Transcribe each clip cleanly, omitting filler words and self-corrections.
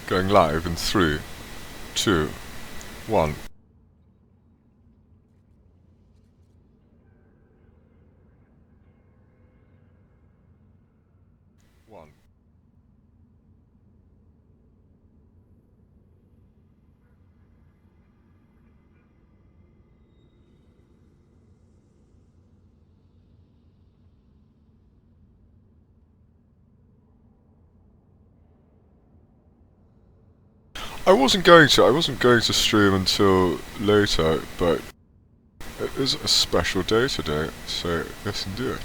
Going live in 3, 2, 1. One. I wasn't going to stream until later, but it is a special day today, so yes indeed.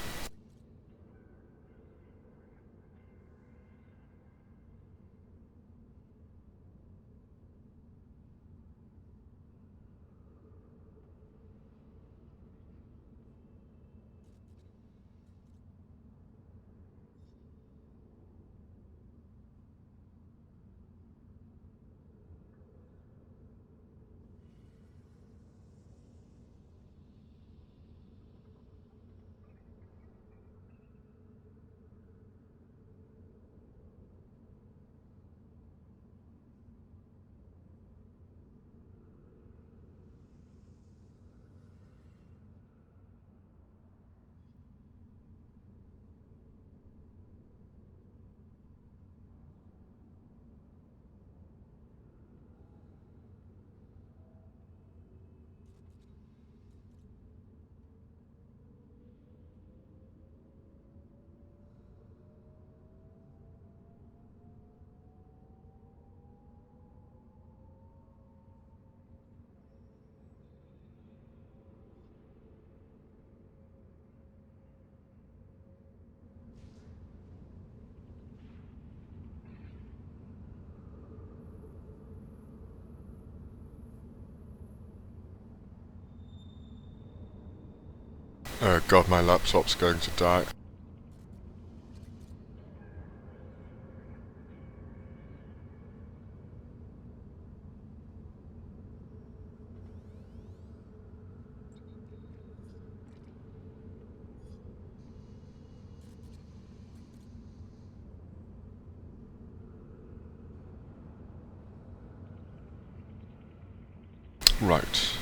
Oh god, my laptop's going to die. Right.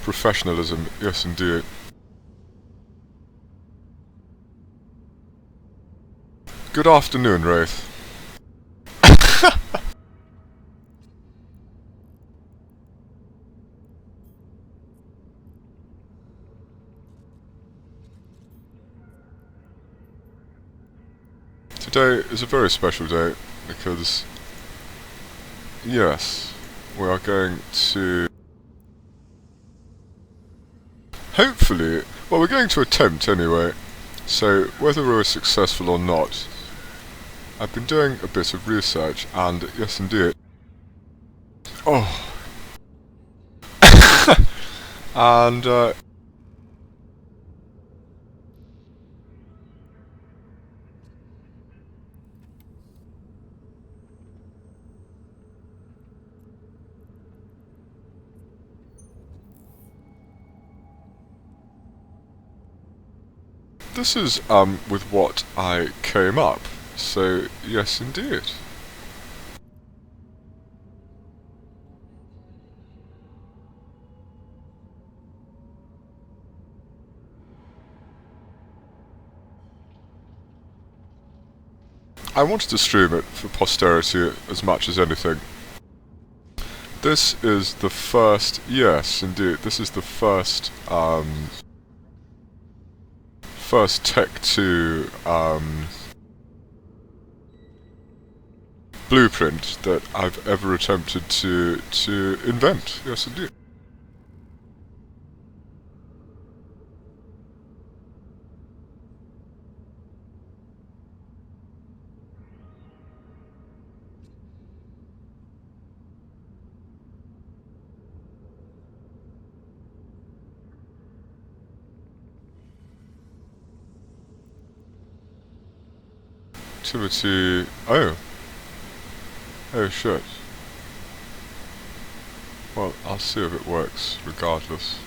Professionalism, yes indeed. Good afternoon, Wraith. Today is a very special day because, yes, we are going to hopefully, well, we're going to attempt anyway, so whether we're successful or not, I've been doing a bit of research, and yes indeed. Oh. And, this is, with what I came up, so yes indeed. I wanted to stream it for posterity as much as anything. This is the first, yes indeed, this is the first, first Tech 2, blueprint that I've ever attempted to invent, yes indeed. Activity, oh. Oh shit. Well, I'll see if it works, regardless.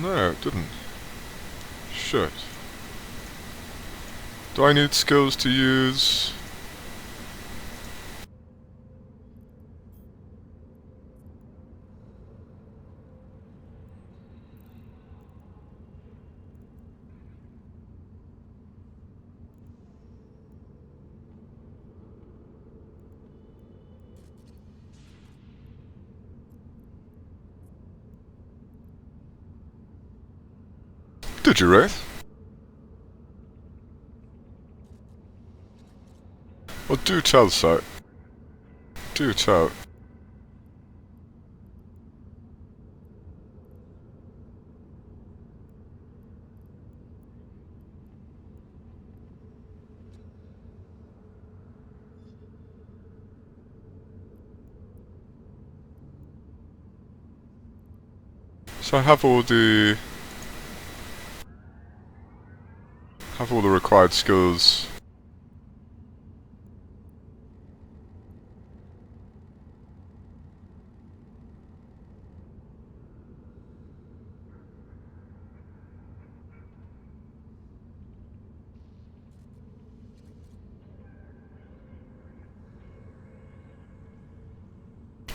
No, it didn't. Shit. Do I need skills to use? Did you, Wraith? Well, do tell, so. Do tell. So I have all the required skills.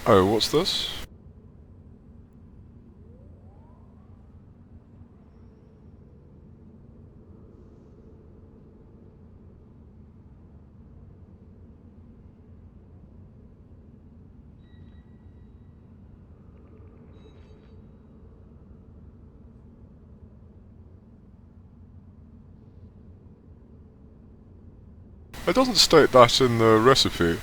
Oh, what's this? It doesn't state that in the recipe.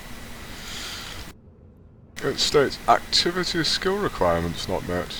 It states activity skill requirements not met.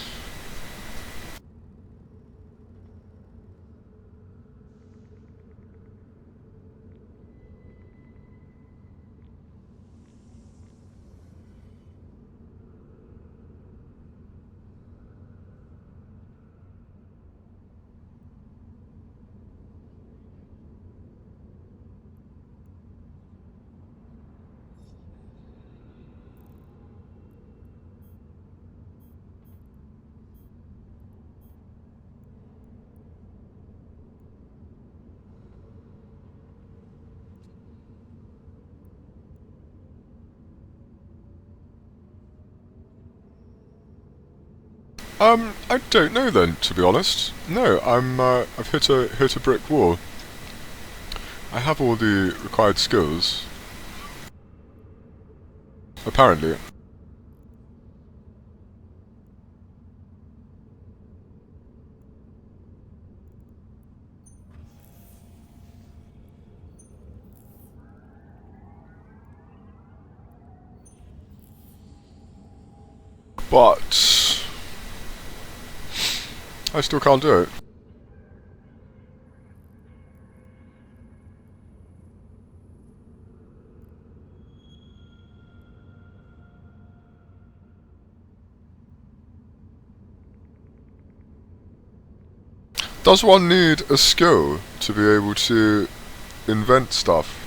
I don't know then, to be honest. No, I've hit a brick wall. I have all the required skills. Apparently. But I still can't do it. Does one need a skill to be able to invent stuff?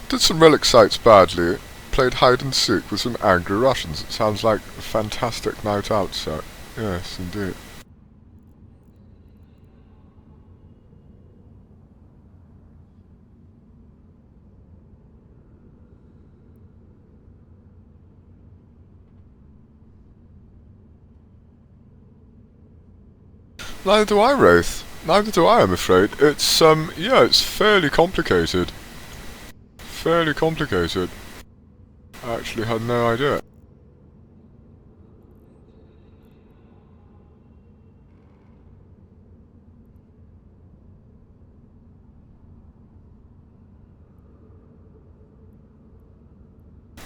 Did some relic sites badly. Played hide and seek with some angry Russians. It sounds like a fantastic night out, sir. Yes, indeed. Neither do I, Wraith. Neither do I, I'm afraid. It's, yeah, it's fairly complicated. fairly complicated. I actually had no idea.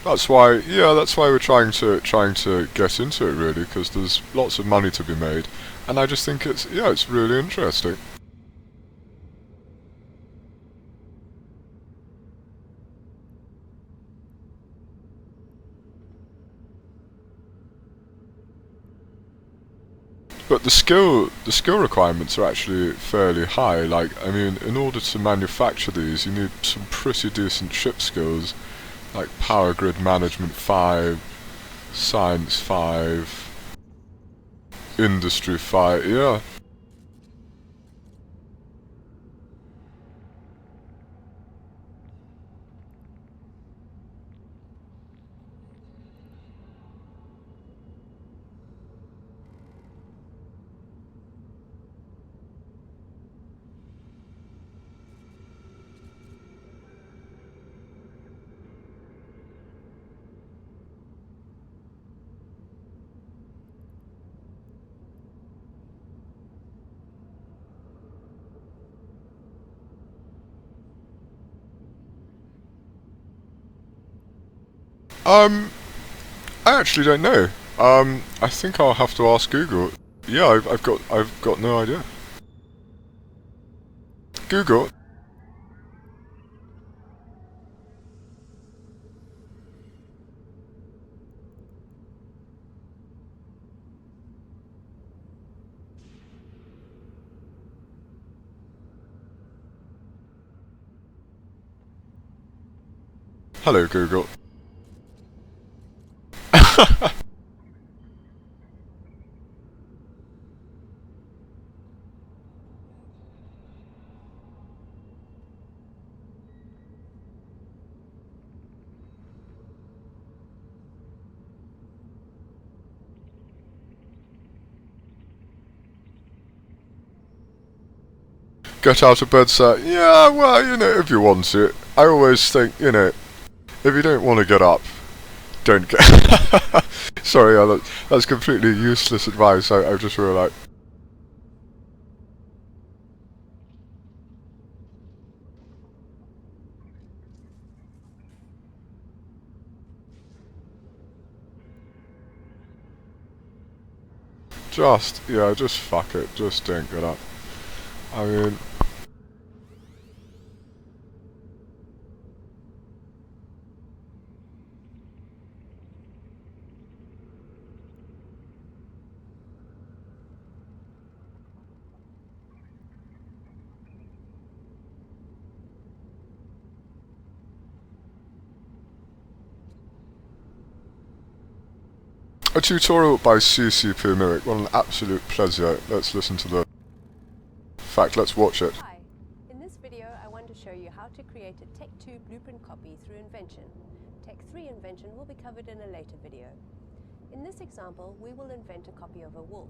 That's why, yeah, that's why we're trying to get into it really, because there's lots of money to be made, and I just think it's really interesting. But the skill requirements are actually fairly high. Like, I mean, in order to manufacture these, you need some pretty decent ship skills, like Power Grid Management 5, Science 5, Industry 5, yeah. Um, I actually don't know. I think I'll have to ask Google. Yeah, I've got no idea. Google. Hello, Google. Get out of bed, sir. Yeah, well, you know, if you want to. I always think, you know, if you don't want to get up, don't get. Sorry, yeah, that's completely useless advice. I just realised. Just fuck it. Just don't get up. I mean, a tutorial by CCP Mimic. What an absolute pleasure. Let's listen to the. In fact, let's watch it. Hi, in this video I want to show you how to create a Tech 2 blueprint copy through Invention. Tech 3 Invention will be covered in a later video. In this example, we will invent a copy of a Wolf,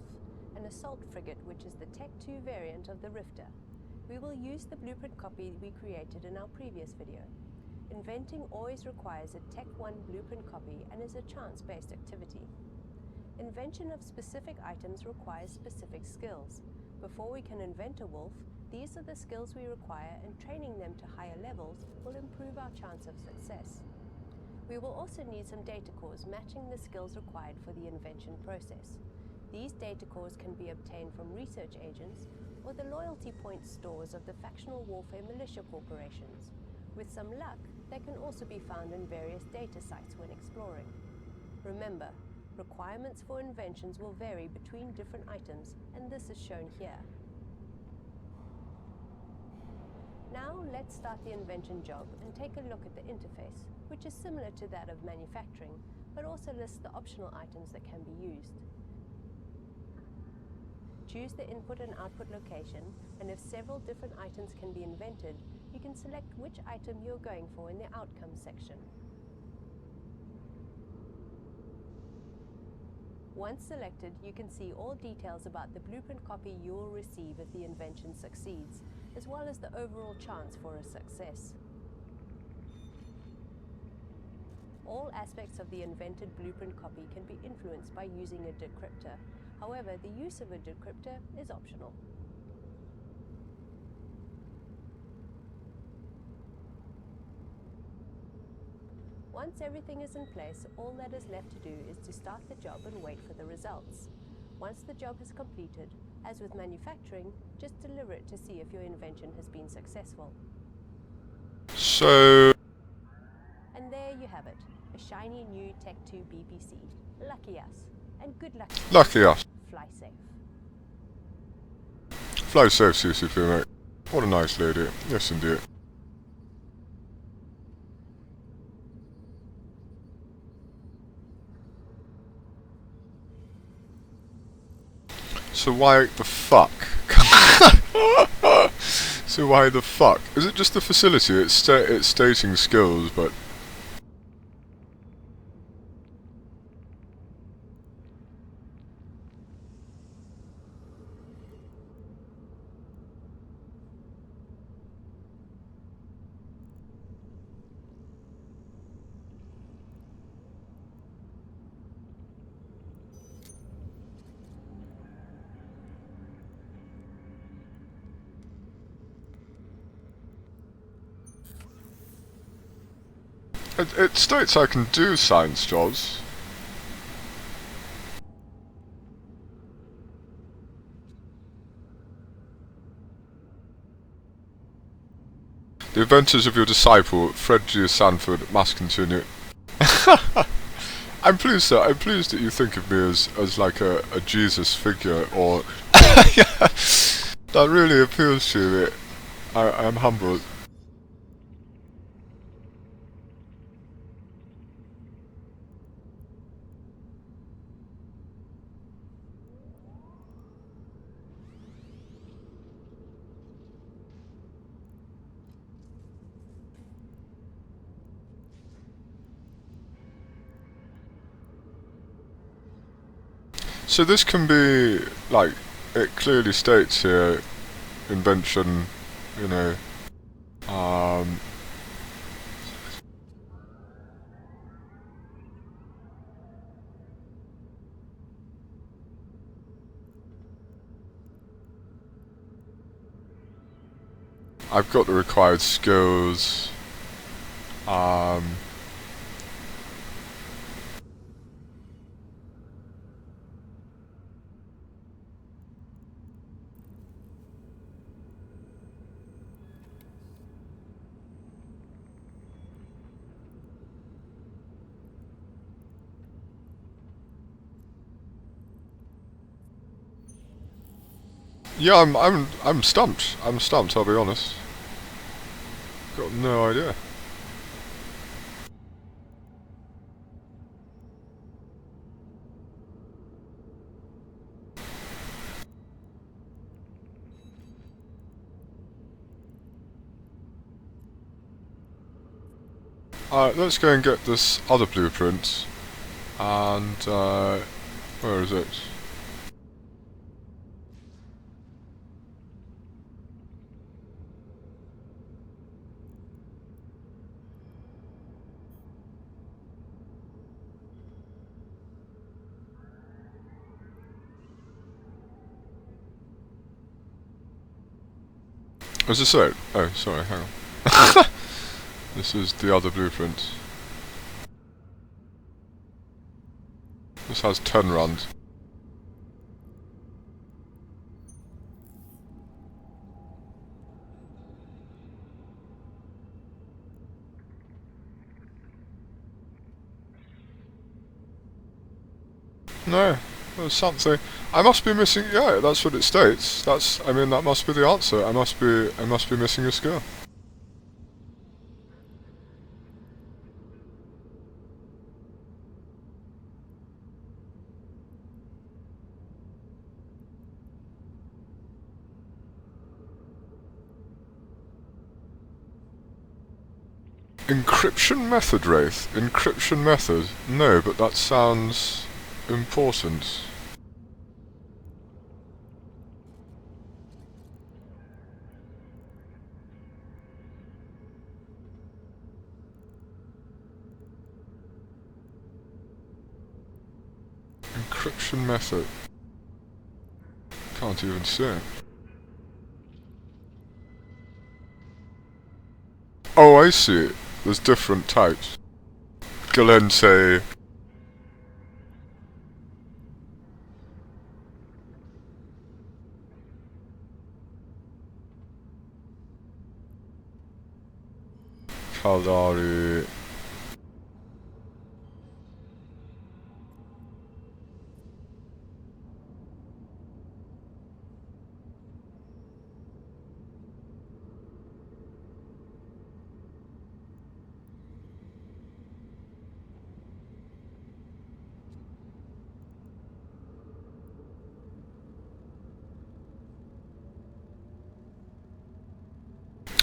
an assault frigate which is the Tech 2 variant of the Rifter. We will use the blueprint copy we created in our previous video. Inventing always requires a Tech 1 blueprint copy and is a chance-based activity. Invention of specific items requires specific skills. Before we can invent a wolf, these are the skills we require, and training them to higher levels will improve our chance of success. We will also need some data cores matching the skills required for the invention process. These data cores can be obtained from research agents or the loyalty point stores of the factional warfare militia corporations. With some luck, they can also be found in various data sites when exploring. Remember, requirements for inventions will vary between different items, and this is shown here. Now let's start the invention job and take a look at the interface, which is similar to that of manufacturing, but also lists the optional items that can be used. Choose the input and output location, and if several different items can be invented, you can select which item you're going for in the outcome section. Once selected, you can see all details about the blueprint copy you will receive if the invention succeeds, as well as the overall chance for a success. All aspects of the invented blueprint copy can be influenced by using a decryptor. However, the use of a decryptor is optional. Once everything is in place, all that is left to do is to start the job and wait for the results. Once the job is completed, as with manufacturing, just deliver it to see if your invention has been successful. So... And there you have it, a shiny new Tech2 BPC. Lucky us, and good luck. Lucky us. Fly safe. Fly safe, CCP, mate. What a nice lady. Yes, indeed. So why the fuck? So why the fuck? Is it just the facility? It's stating skills, but... It states I can do science jobs. The Adventures of Your Disciple, Fred G. Sanford, Mass Continue. I'm pleased, sir. I'm pleased that you think of me as like a Jesus figure, or... Yeah, that really appeals to me. I'm humbled. So this can be, like, it clearly states here, invention, you know, I've got the required skills, yeah, I'm stumped. I'm stumped, I'll be honest. Got no idea. Let's go and get this other blueprint. And, where is it? Was this it? Oh, sorry, hang on. This is the other blueprint. This has 10 runs. No, there's something. I must be missing. Yeah, that's what it states. I mean, that must be the answer. I must be missing a skill. Encryption method, Wraith. Encryption method. No, but that sounds important. encryption method. Can't even see it. Oh, I see. There's different types. Galente. Caldari.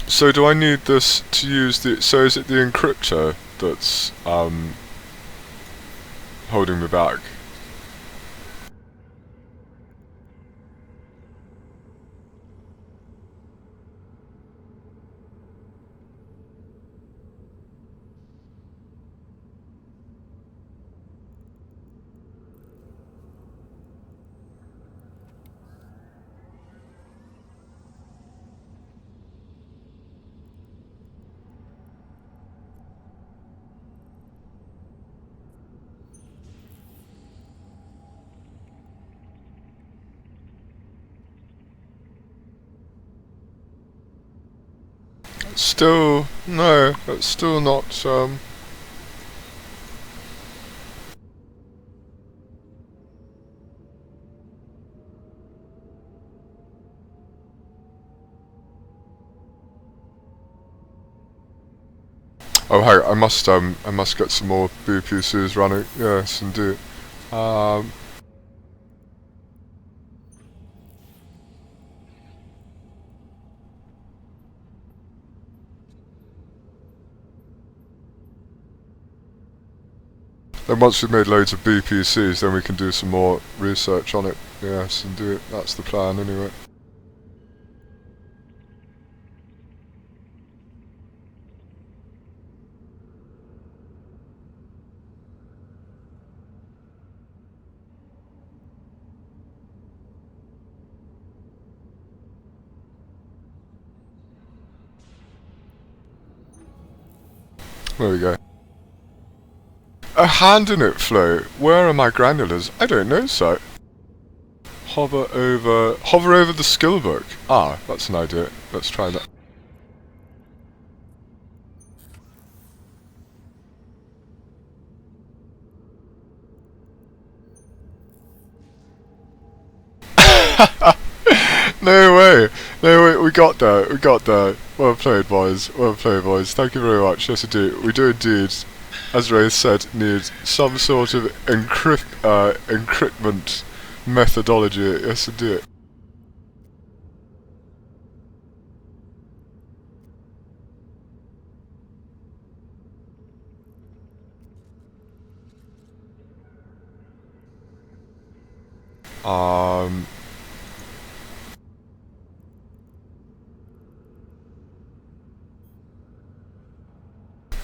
So do I need this to use the... So is it the encryptor that's holding me back? Still, no, it's still not, Oh, hey, I must get some more BPCs running, yes, indeed. Then once we've made loads of BPCs, then we can do some more research on it, yes, indeed, that's the plan anyway. There we go. A hand in it flow. Where are my granulars? I don't know, so. Hover over the skill book. Ah, that's an idea. Let's try that. No way! No way, we got there, we got there. Well played, boys. Well played, boys. Thank you very much. Yes, indeed. We do indeed, as Ray said, need some sort of encryptment methodology. Yes, indeed.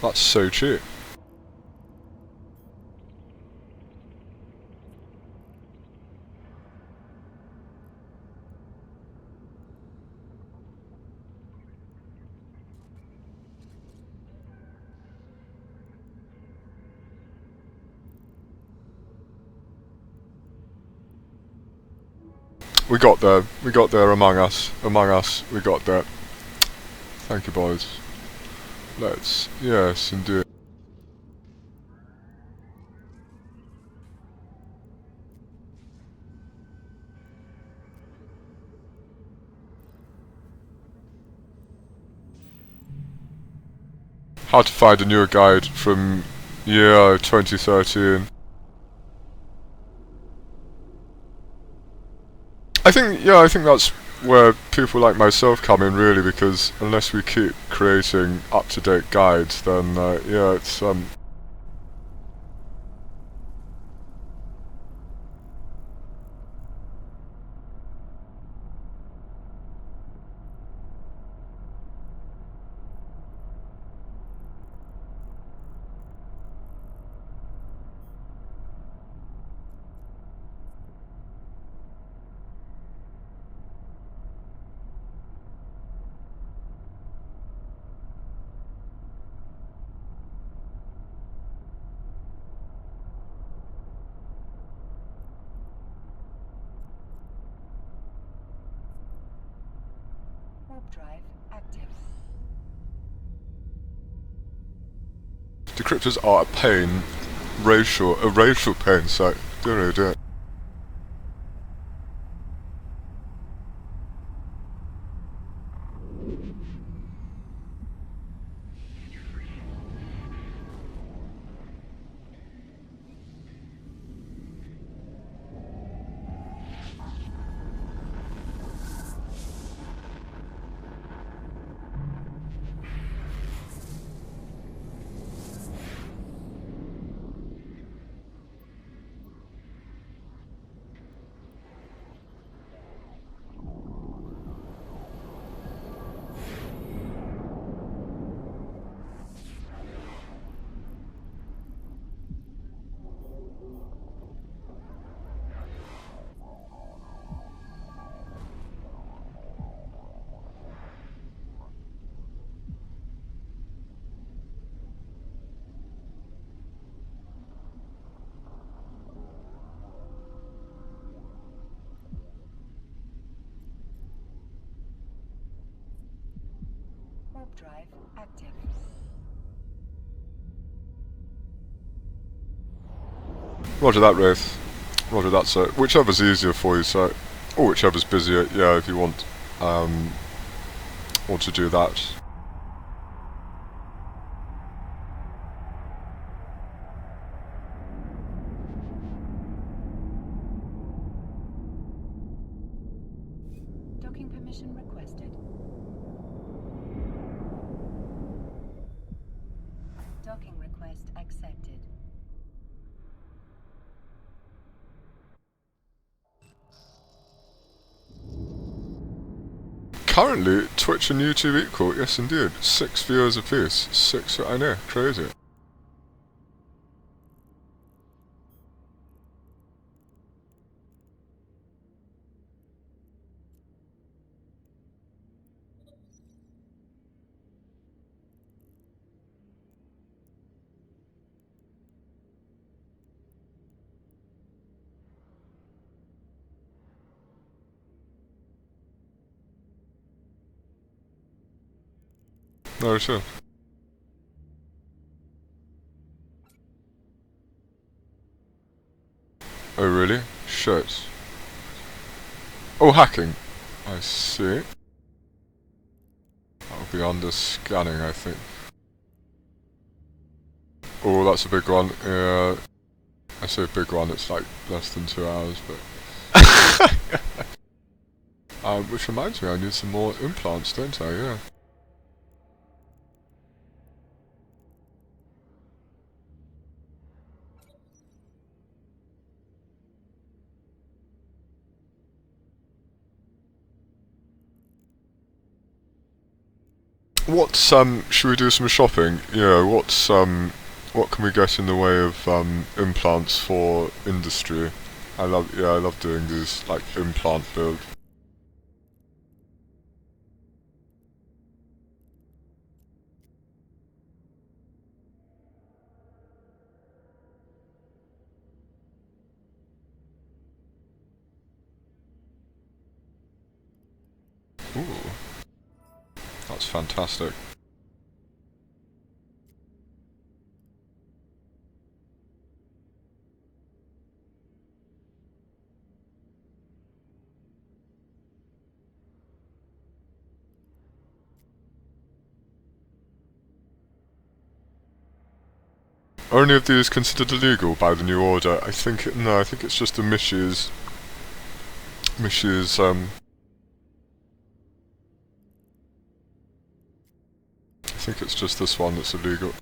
That's so cheap. We got there among us, we got there. Thank you, boys. Let's, yes, indeed. How to find a newer guide from year 2013. I think that's where people like myself come in, really, because unless we keep creating up-to-date guides, then yeah, it's Warp drive active. Decryptors are a pain, a racial pain, so don't really do it. Warp drive active. Roger that, Wraith. Roger that, so whichever's easier for you, so, or whichever's busier, yeah, if you want to do that. Docking permission requested. Docking request accepted. Currently, Twitch and YouTube equal, yes indeed. 6 viewers apiece. 6, I know, crazy. No, sure. Oh really? Shit. Oh, hacking. I see. That'll be under scanning, I think. Oh, that's a big one. Yeah. I say big one, it's like less than 2 hours, but... which reminds me, I need some more implants, don't I? Yeah. Should we do some shopping? Yeah, what can we get in the way of, implants for industry? I love doing these, like, implant builds. Ooh. That's fantastic. Are any of these considered illegal by the new order? I think it's just the Mishy's, I think it's just this one that's illegal.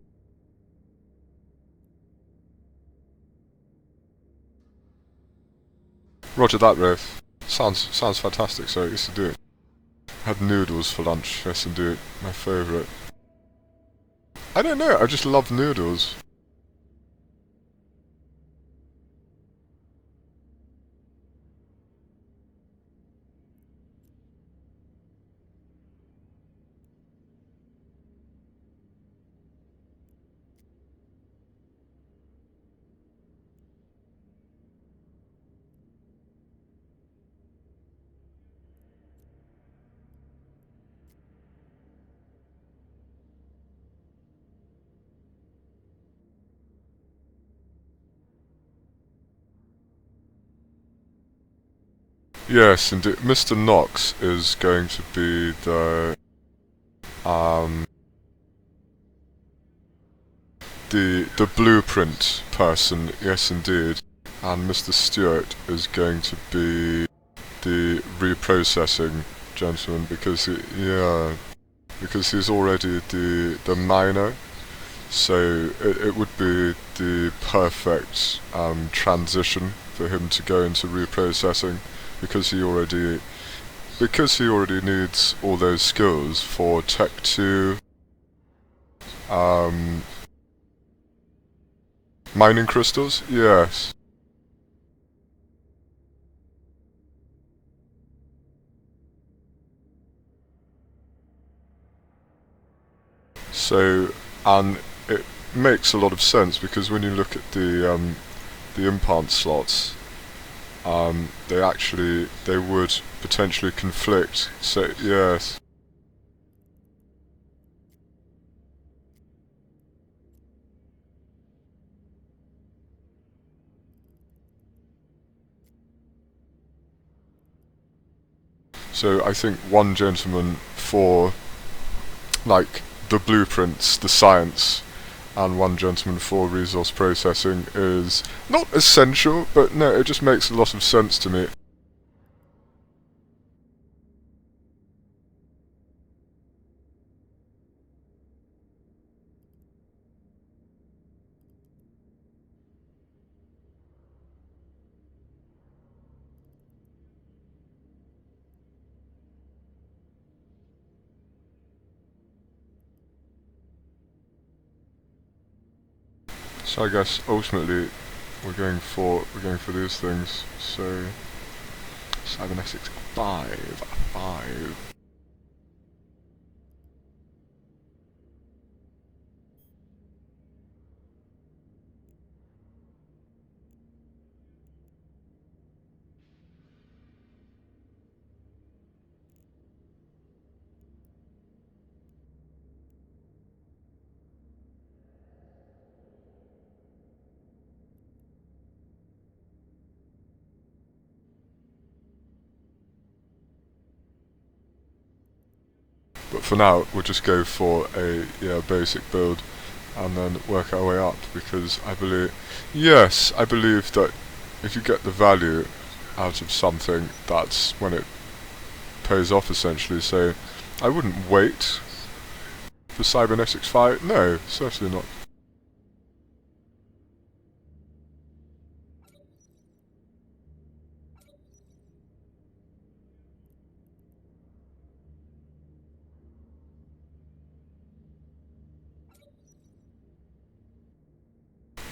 Roger that, Wraith. Sounds fantastic, so yes indeed. Had noodles for lunch, yes indeed. My favourite. I don't know, I just love noodles. Yes, indeed. Mr. Knox is going to be um, the blueprint person. Yes, indeed. And Mr. Stewart is going to be the reprocessing gentleman because because he's already the miner. So it would be the perfect transition for him to go into reprocessing because he already needs all those skills for Tech 2 mining crystals. Yes. So, and it makes a lot of sense because when you look at the implant slots, they would potentially conflict. So yes. So I think one gentleman for like the blueprints, the science, and one gentleman for resource processing is not essential, but no, it just makes a lot of sense to me. So I guess ultimately we're going for these things. So cybernetics 5. But for now, we'll just go for a basic build, and then work our way up because I believe that if you get the value out of something, that's when it pays off essentially. So I wouldn't wait for Cybernetics 5. No, certainly not.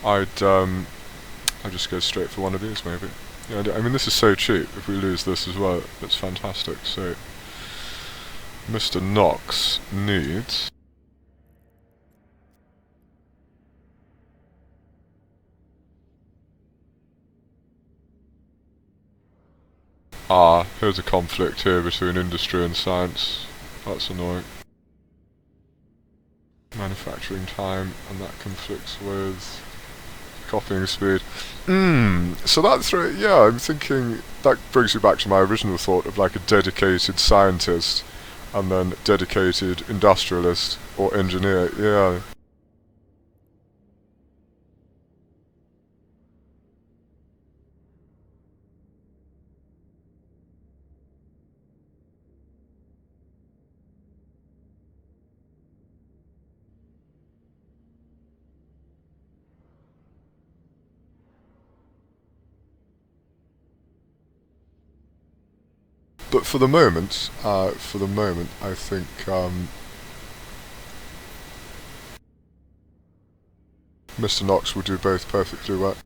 I'd just go straight for one of these maybe. Yeah, I mean this is so cheap. If we lose this as well, it's fantastic. So Mr. Knox needs here's a conflict here between industry and science. That's annoying. Manufacturing time, and that conflicts with copying speed. So that's right. Yeah, I'm thinking that brings you back to my original thought of like a dedicated scientist and then dedicated industrialist or engineer. Yeah. But for the moment, I think Mr. Knox will do both perfectly well.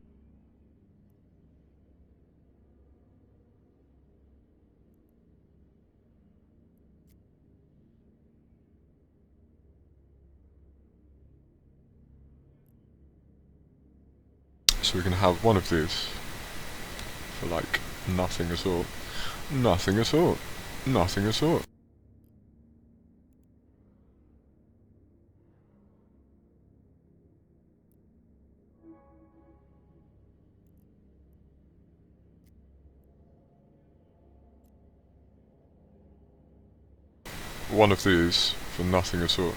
So we can have one of these for like nothing at all. Nothing at all. Nothing at all. one of these for nothing at all.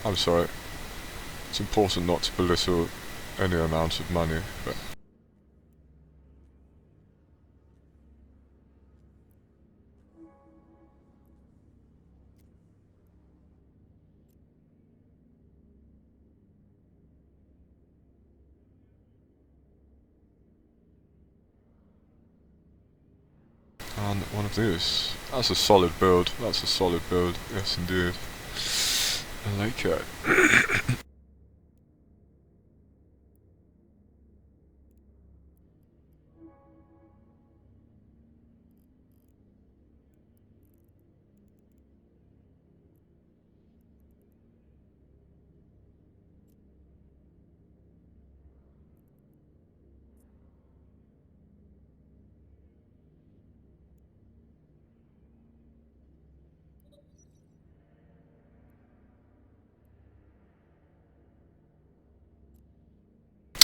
I'm sorry. It's important not to belittle any amount of money, but... And one of these. That's a solid build. That's a solid build. Yes, indeed. I like it.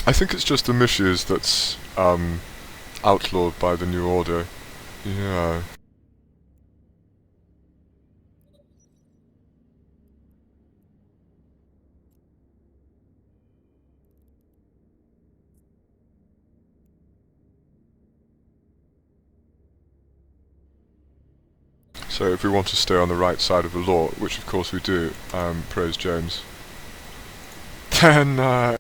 I think it's just the Mishies that's outlawed by the New Order. Yeah. So if we want to stay on the right side of the law, which of course we do, praise James, then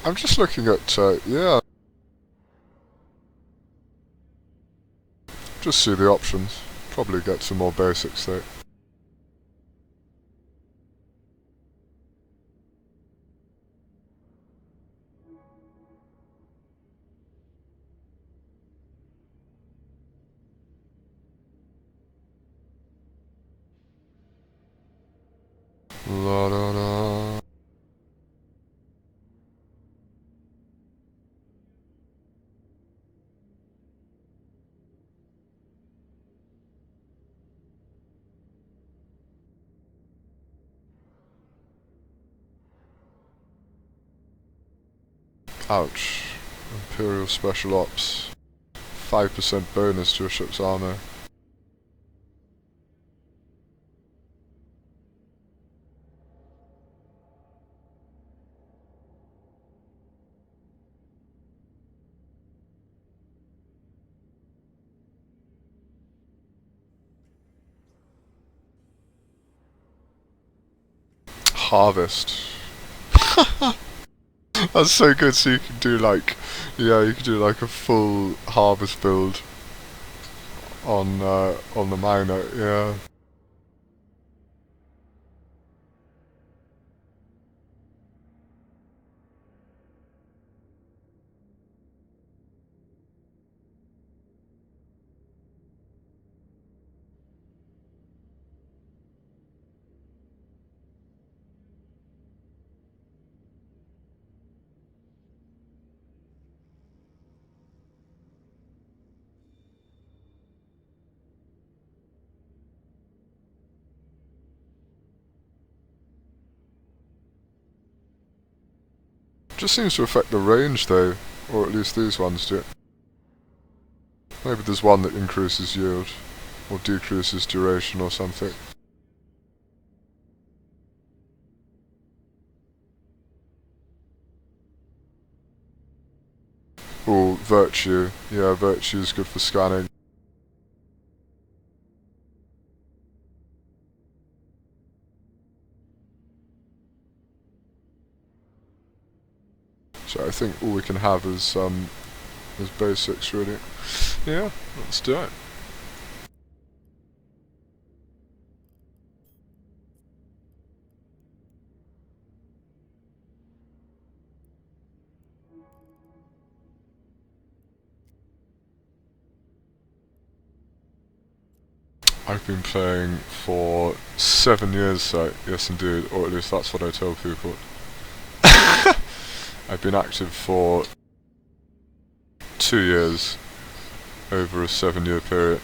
I'm just looking at, yeah, just see the options. Probably get some more basics though. La da da. Ouch. Imperial Special Ops. 5% bonus to a ship's armor. Harvest. That's so good, so you can do like, yeah, you can do like a full harvest build on the miner, yeah. Just seems to affect the range though, or at least these ones do. Maybe there's one that increases yield, or decreases duration or something. Oh, Virtue. Yeah, Virtue is good for scanning. So I think all we can have is basics really. Yeah, let's do it. I've been playing for 7 years, so yes indeed, or at least that's what I tell people. I've been active for 2 years over a 7-year period.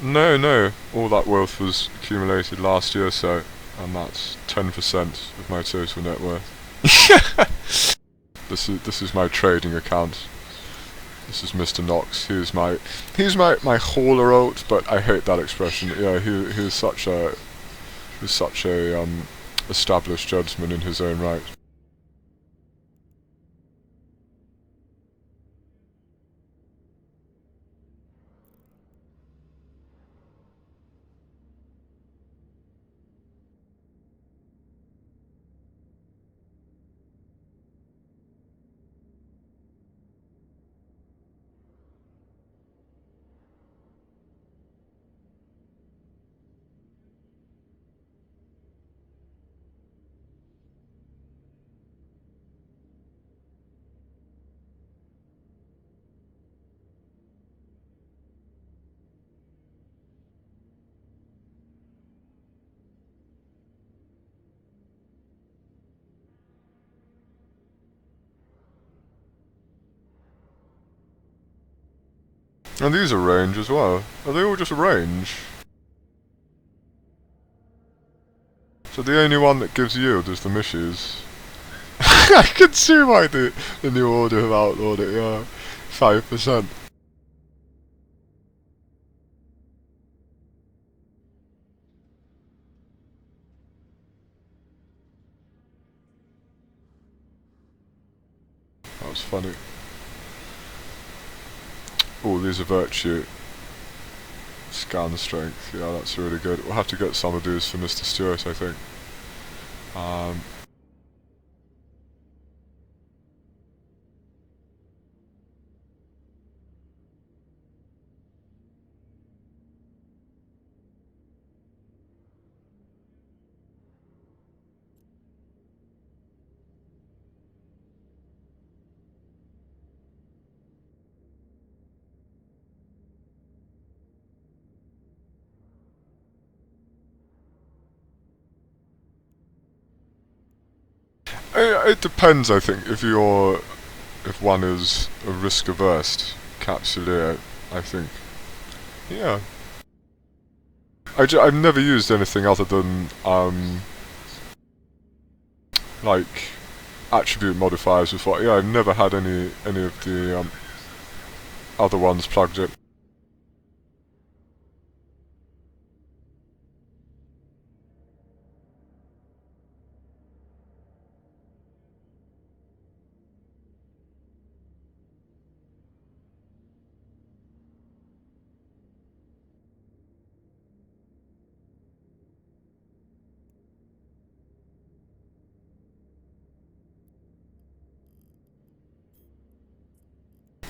No, all that wealth was accumulated last year, so, and that's 10% of my total net worth. This is my trading account. This is Mr. Knox. He's my hauler alt, but I hate that expression. Yeah, he's such a established judgment in his own right. And these are range as well. Are they all just range? So the only one that gives yield is the Mishies. I can see why the new order have outlawed it, yeah. 5%. That was funny. Oh, these are Virtue. Scan strength, yeah, that's really good. We'll have to get some of these for Mr. Stewart, I think. It depends, I think. If one is a risk-averse capsuleer, I think. Yeah. I've never used anything other than, like, attribute modifiers before. Yeah, I've never had any of the, other ones plugged in.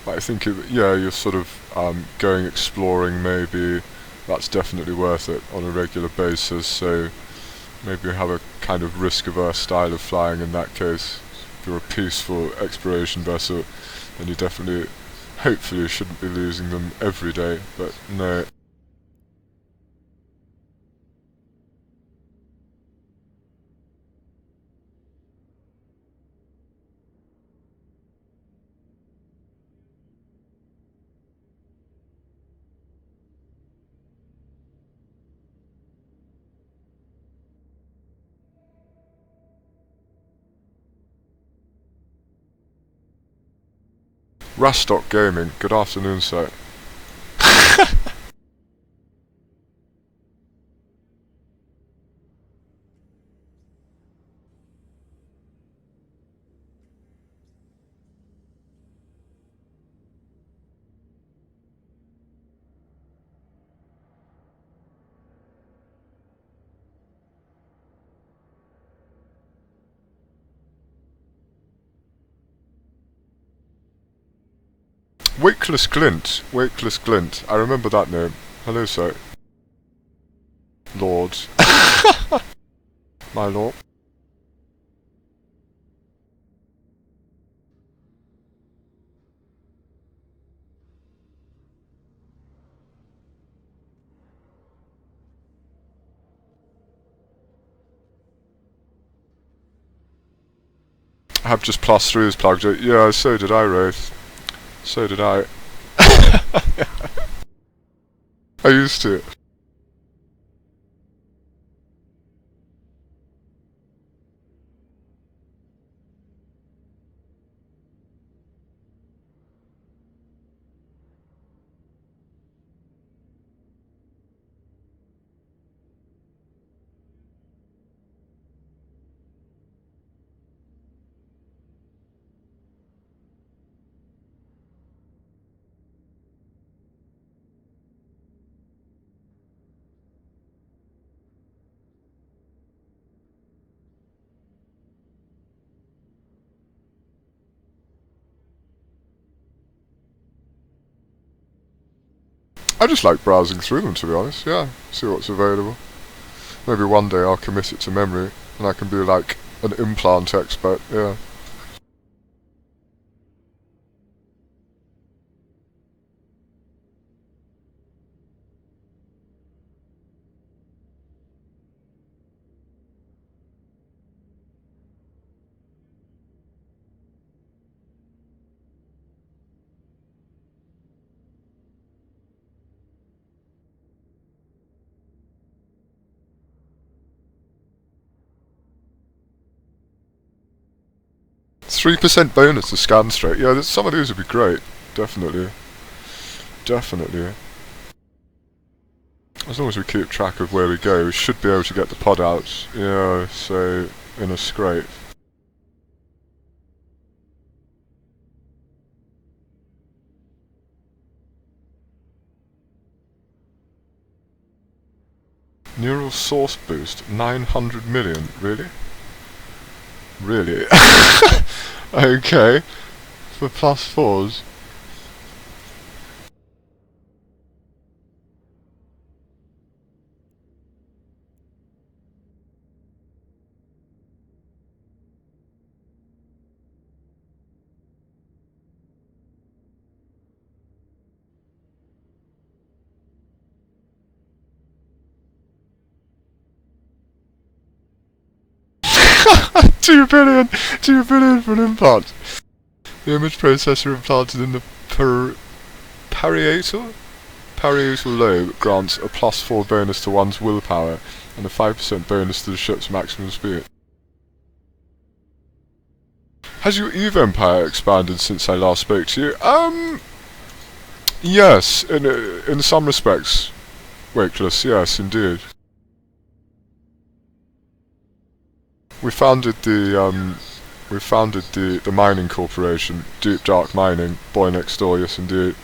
But I think, yeah, you're sort of, going exploring maybe. That's definitely worth it on a regular basis, so maybe you have a kind of risk-averse style of flying in that case. If you're a peaceful exploration vessel, then you definitely, hopefully, shouldn't be losing them every day, but no. Rastock Gaming, good afternoon, sir. Wakeless Glint, Wakeless Glint, I remember that name. Hello, sir. Lord. My lord. I have just +3s plugged it. Yeah, so did I, Wraith. So did I. I used to. I just like browsing through them, to be honest, yeah. See what's available. Maybe one day I'll commit it to memory, and I can be like an implant expert, yeah. %3 bonus to scan straight. Yeah, some of these would be great. Definitely. Definitely. As long as we keep track of where we go, we should be able to get the pod out. Yeah, so in a scrape. Neural source boost, 900 million. Really? Really? Okay. For +4s. $2 billion! $2 billion for an implant! The image processor implanted in the parietal lobe grants a +4 bonus to one's willpower and a 5% bonus to the ship's maximum speed. Has your EVE empire expanded since I last spoke to you? Yes, in some respects, Wakeless, yes, indeed. We founded the mining corporation, Deep Dark Mining, boy next door, yes indeed.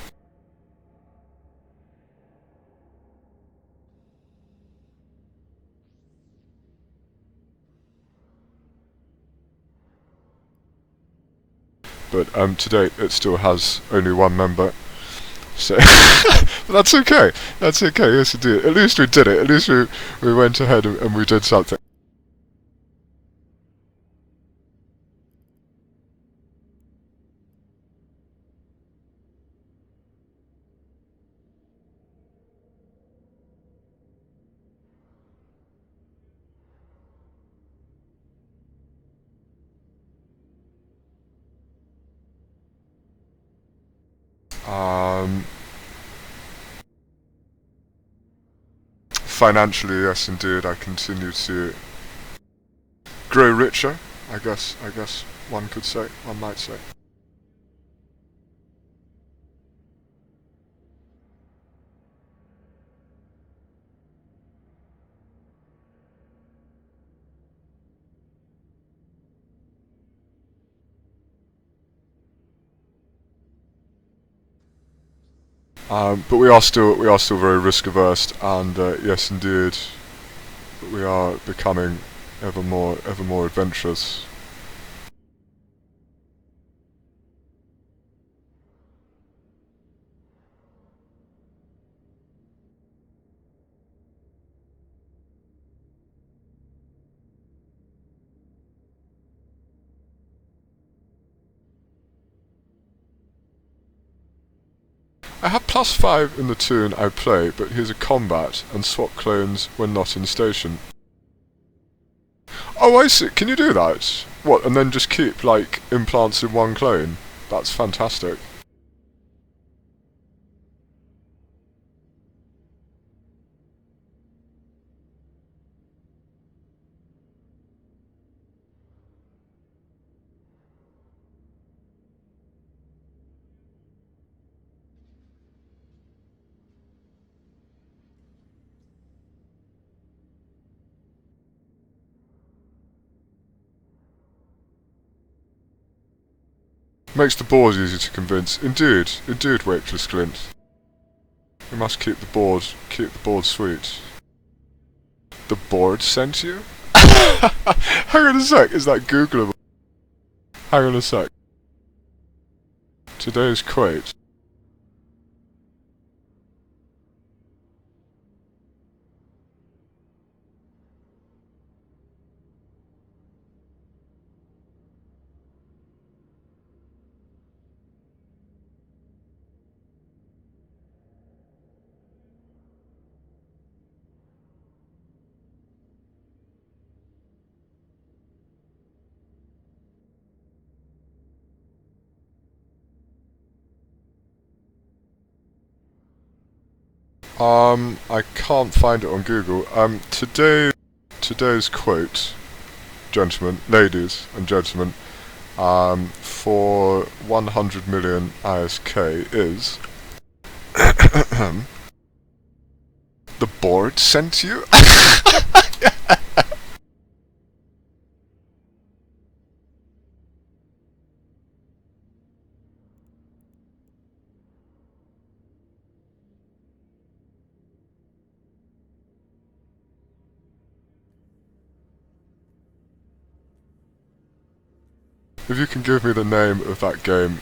But to date, it still has only one member. So, but that's okay. That's okay. Yes, indeed. At least we did it. At least we went ahead and we did something. Financially, yes, indeed. I continue to grow richer. I guess one could say. One might say. But we are still very risk averse, and yes, indeed, we are becoming ever more adventurous. I have +5 in the tune I play, but here's a combat and swap clones when not in station. Oh, I see. Can you do that? What, and then just keep, like, implants in one clone? That's fantastic. Makes the board easy to convince. Indeed, Waitress Glint. We must keep the board sweet. The board sent you? Hang on a sec, is that Googleable? Hang on a sec. Today's quote. I can't find it on Google. Today's quote, gentlemen, ladies and gentlemen, for 100 million ISK is... The board sent you? If you can give me the name of that game,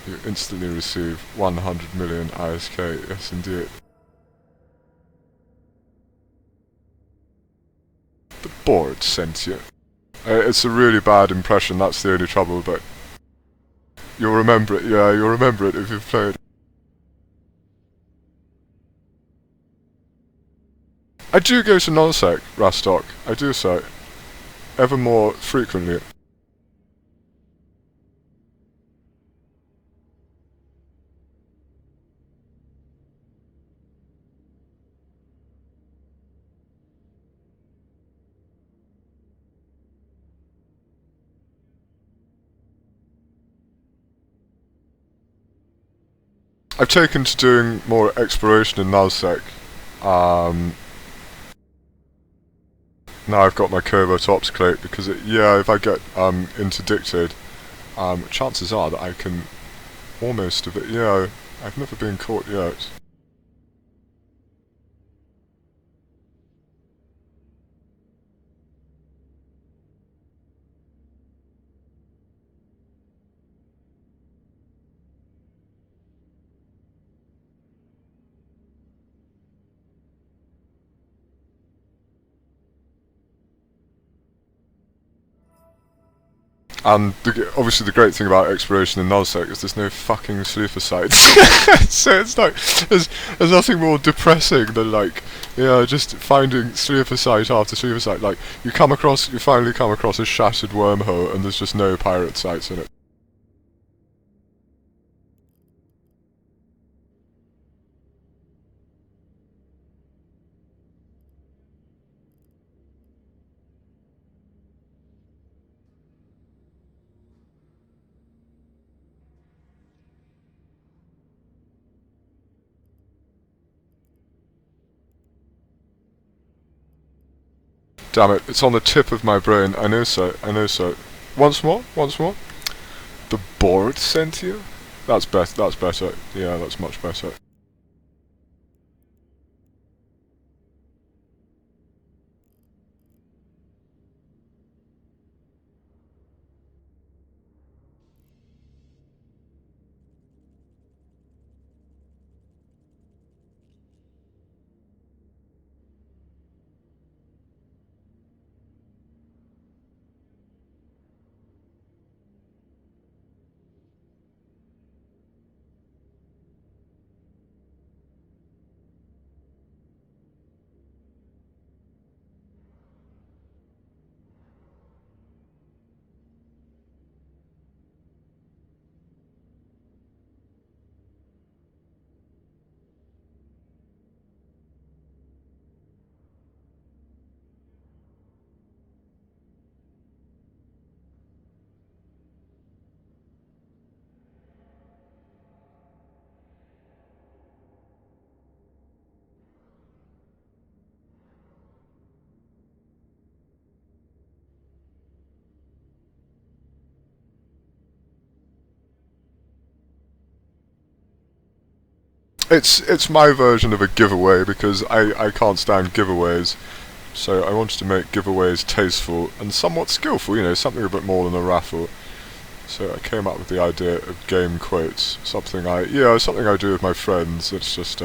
you instantly receive 100 million ISK. Yes, indeed. The board sent you. It's a really bad impression, that's the only trouble, but you'll remember it, yeah, you'll remember it if you've played. I do go to Nullsec, Rastock, I do so. Ever more frequently. I've taken to doing more exploration in Nullsec. Now I've got my Kobotops cloak because if I get interdicted, chances are that I can almost I've never been caught yet. And obviously the great thing about exploration in Nullsec is there's no fucking sleeper sites. So it's like, there's nothing more depressing than like, just finding sleeper site after sleeper site. Like, you finally come across a shattered wormhole and there's just no pirate sites in it. Damn it, it's on the tip of my brain. I know so. Once more. The board sent you? That's better. Yeah, that's much better. It's my version of a giveaway because I can't stand giveaways. So I wanted to make giveaways tasteful and somewhat skillful, you know, something a bit more than a raffle. So I came up with the idea of game quotes, something I do with my friends. It's just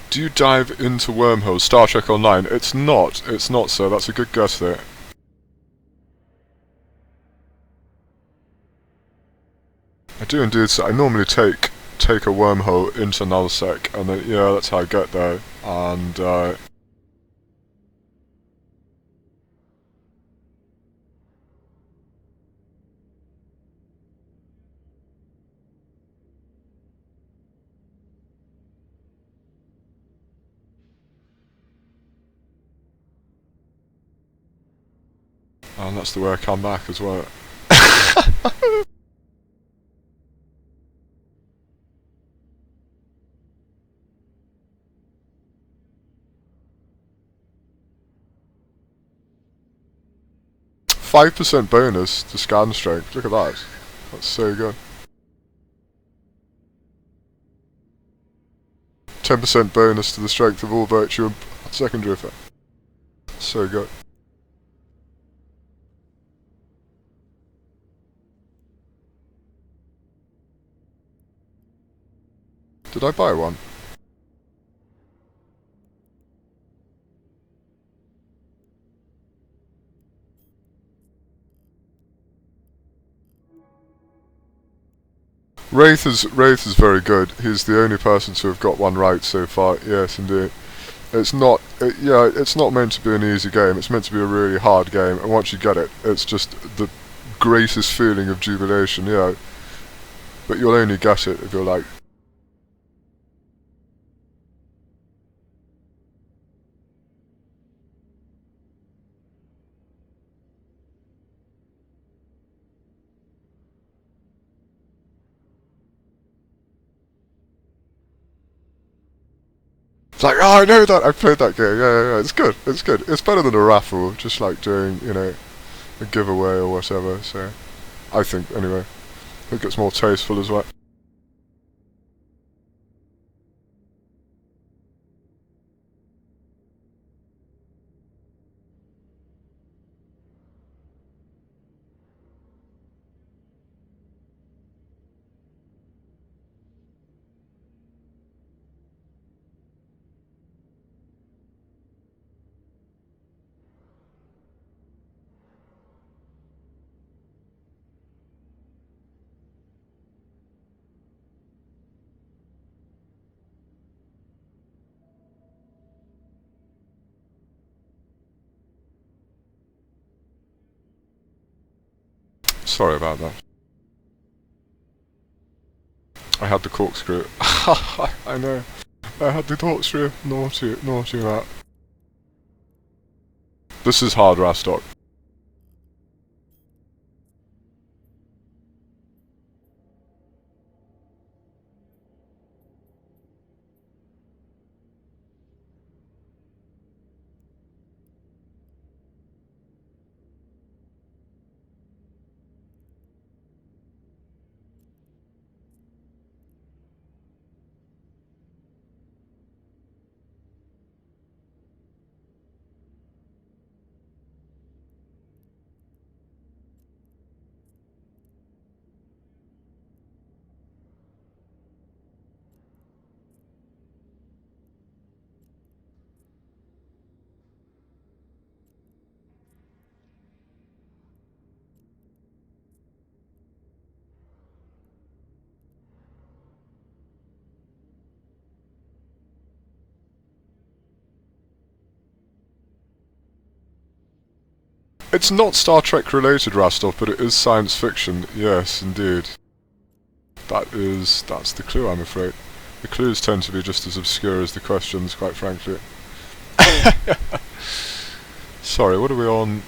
do you dive into wormholes? Star Trek Online? It's not, sir. That's a good guess there. I do indeed, sir. I normally take a wormhole into nullsec, and then, yeah, that's how I get there. And that's the way I come back as well. 5% bonus to scan strength. Look at that. That's so good. 10% bonus to the strength of all virtue and secondary effect. So good. Did I buy one? Wraith is very good. He's the only person to have got one right so far. Yes, indeed. It's not. It's not meant to be an easy game. It's meant to be a really hard game. And once you get it, it's just the greatest feeling of jubilation. Yeah. But you'll only get it if you're like. It's like, oh, I know that, I've played that game, yeah, it's good, it's better than a raffle, just like doing, you know, a giveaway or whatever, so, I think, anyway, I think it's more tasteful as well. Sorry about that. I had the corkscrew. I know. I had the corkscrew. Naughty that. This is hard Rastock. It's not Star Trek related, Rastov, but it is science fiction, yes, indeed. That's the clue, I'm afraid. The clues tend to be just as obscure as the questions, quite frankly. Sorry, what are we on?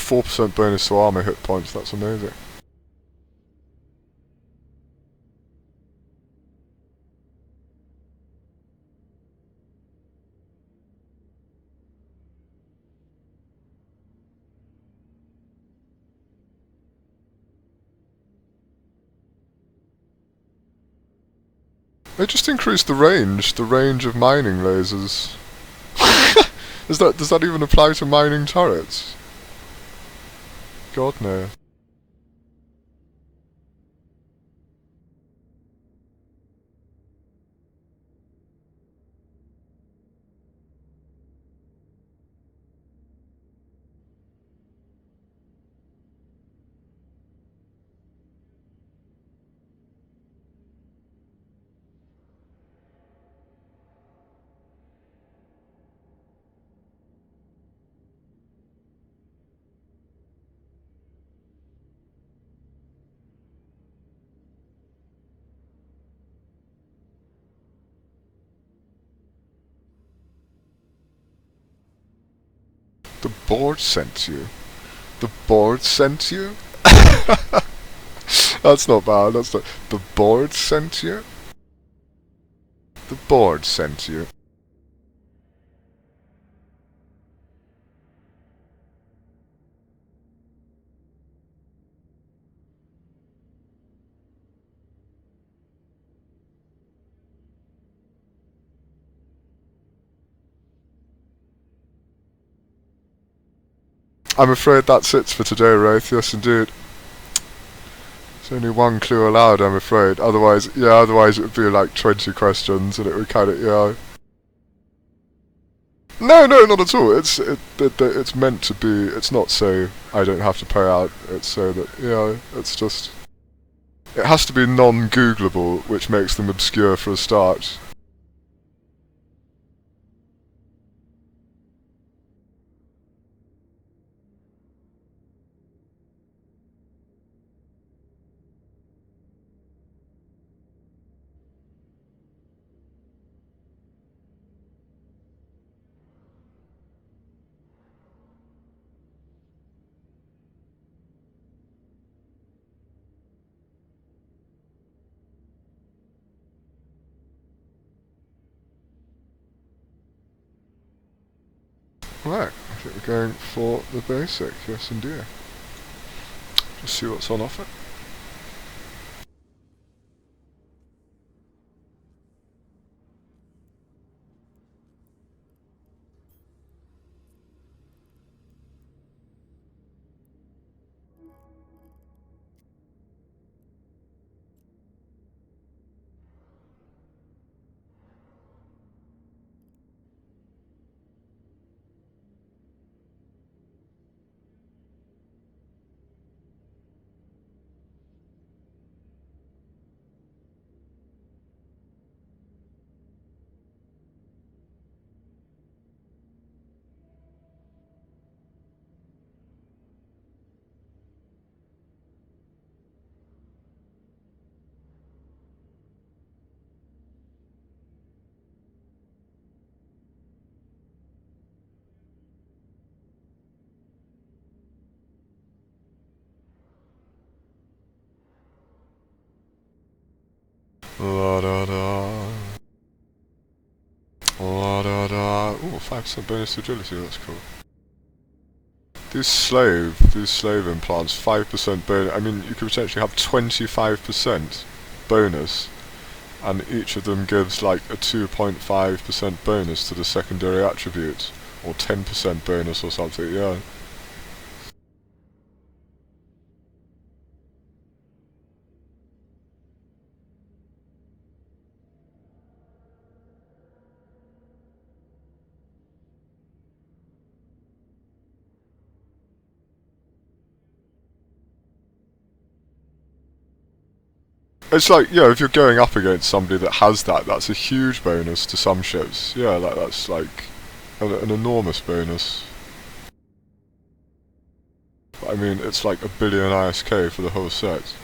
%4 bonus to armor hit points, that's amazing. They just increased the range of mining lasers. Does that even apply to mining turrets? God no. The board sent you. The board sent you? That's not bad, that's not... The board sent you? The board sent you. I'm afraid that's it for today, Wraith, yes indeed. There's only one clue allowed, I'm afraid. Otherwise it would be like 20 questions and it would kind of, No, not at all. It's meant to be, it's not so I don't have to pay out, it's so that, it's just... It has to be non-Googleable, which makes them obscure for a start. Right, I think we're going for the basic, yes indeed. Just see what's on offer. La da da. La da da. Ooh, 5% bonus agility, that's cool. These slave implants, 5% bonus. I mean, you could potentially have 25% bonus, and each of them gives like a 2.5% bonus to the secondary attribute, or 10% bonus or something, yeah. It's like, yeah, if you're going up against somebody that has that, that's a huge bonus to some ships. Yeah, like, that's like an enormous bonus. I mean, it's like 1 billion ISK for the whole set.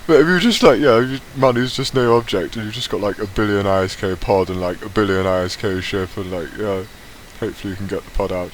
But if you just like, yeah, money's just no object, and you've just got like 1 billion ISK pod and like 1 billion ISK ship, and like, yeah, hopefully you can get the pod out.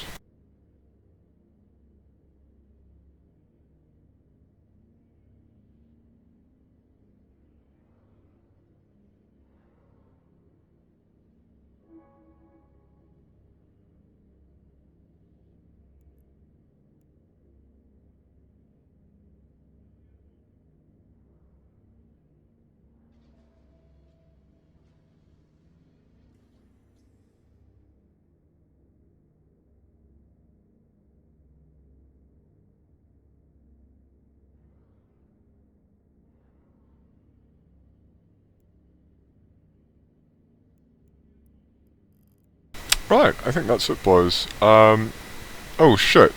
Right, I think that's it, boys. Oh shit.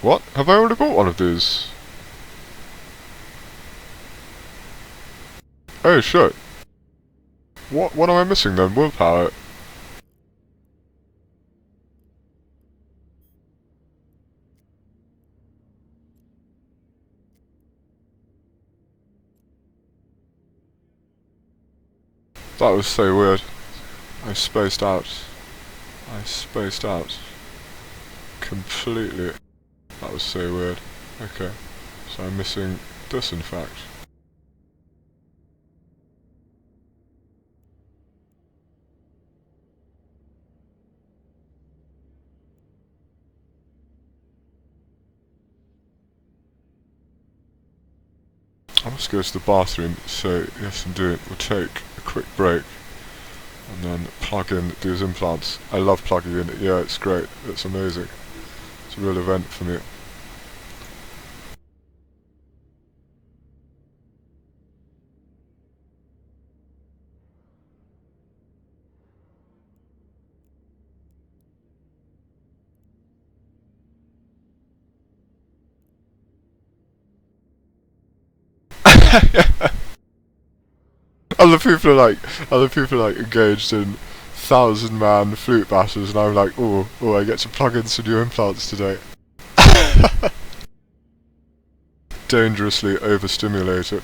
What? Have I already bought one of these? Oh shit. What am I missing then? Willpower. That was so weird. I spaced out. I spaced out. Completely. That was so weird. Okay. So I'm missing this, in fact. I must go to the bathroom, so yes indeed, we'll take a quick break and then plug in these implants. I love plugging in, yeah, it's great, it's amazing. It's a real event for me. Other people are like engaged in 1,000-man flute bashes, and I'm like, oh, I get to plug in some new implants today. Dangerously overstimulated.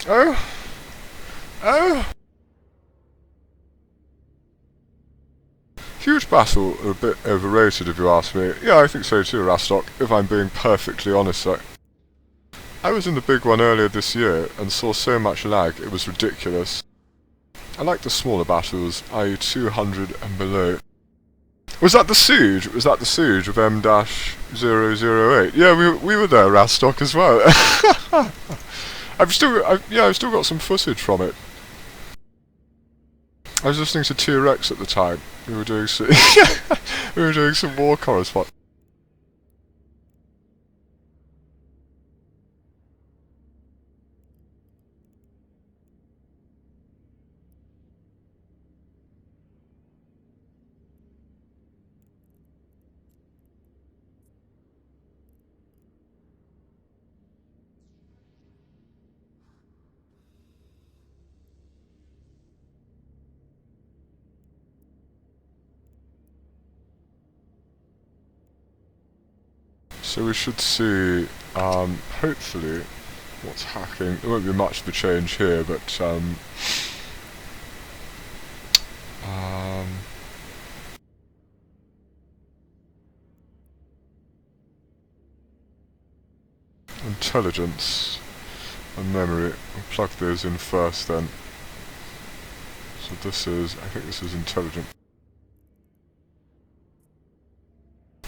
Oh? Oh? Huge battle, a bit overrated if you ask me. Yeah, I think so too, Rastock, if I'm being perfectly honest. I was in the big one earlier this year and saw so much lag, it was ridiculous. I like the smaller battles, i.e. 200 and below. Was that the siege? Was that the siege of M-008? Yeah, we were there, Rastock, as well. I've still got some footage from it. I was listening to T-Rex at the time. We were doing some war correspondence. So we should see, hopefully, what's hacking. There won't be much of a change here, but intelligence and memory. We'll plug those in first then. So this is, I think this is intelligent.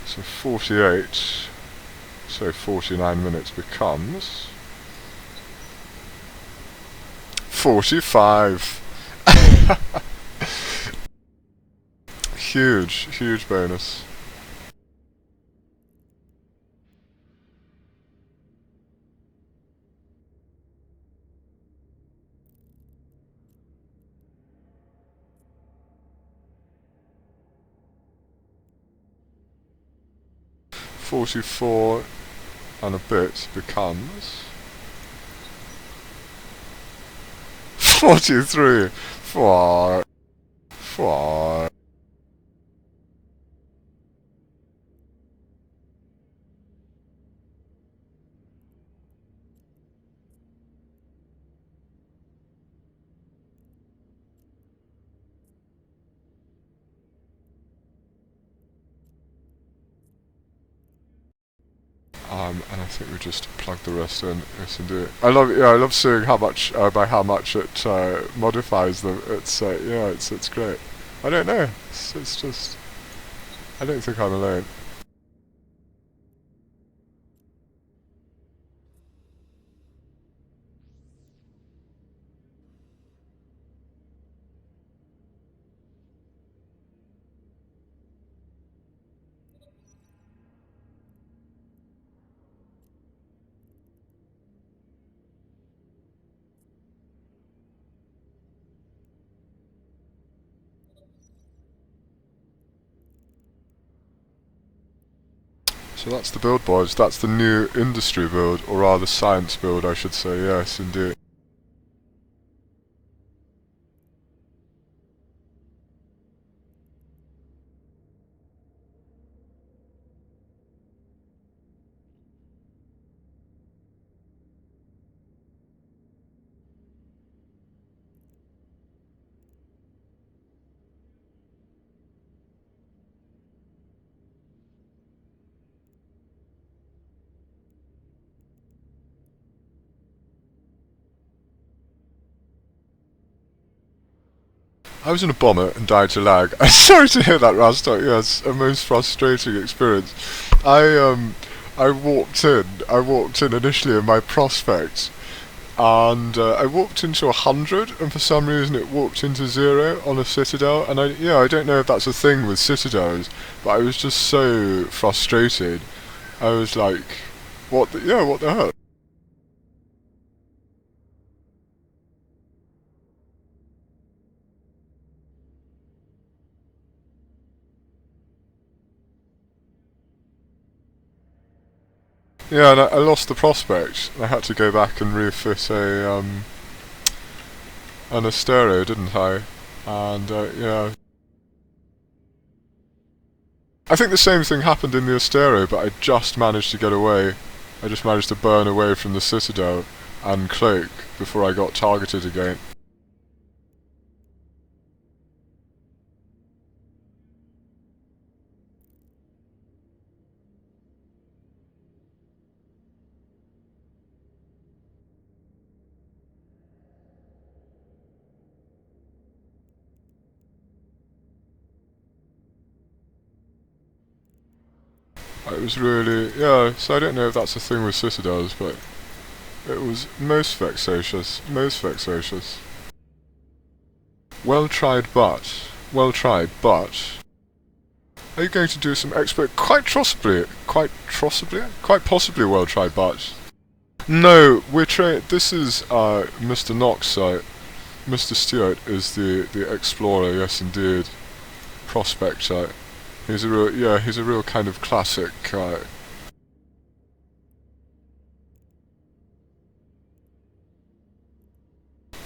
So 48, so 49 minutes becomes 45. Huge bonus. $44 and a bit becomes 43. Four. And I think we just plug the rest in. Yes, indeed. I love seeing how much by how much it modifies them. It's it's great. I don't know. It's just I don't think I'm alone. So that's the build, boys. That's the new industry build, or rather science build, I should say. Yes, indeed. I was in a bomber and died to lag. I'm sorry to hear that, Rastock. Yes, a most frustrating experience. I walked in initially in my prospect, and I walked into 100, and for some reason it walked into 0 on a Citadel, and I don't know if that's a thing with Citadels, but I was just so frustrated. I was like, what the hell? Yeah, and I lost the prospect. I had to go back and refit an Astero, didn't I? And yeah, I think the same thing happened in the Astero, but I just managed to get away. I just managed to burn away from the Citadel, and cloak before I got targeted again. It was really, yeah, so I don't know if that's a thing with Citadels, but it was most vexatious, most vexatious. Well tried, but are you going to do some expert, quite possibly well tried, but no, this is Mr. Knox site. Mr. Stewart is the explorer, yes indeed, prospector. He's a real, yeah, he's a real kind of classic.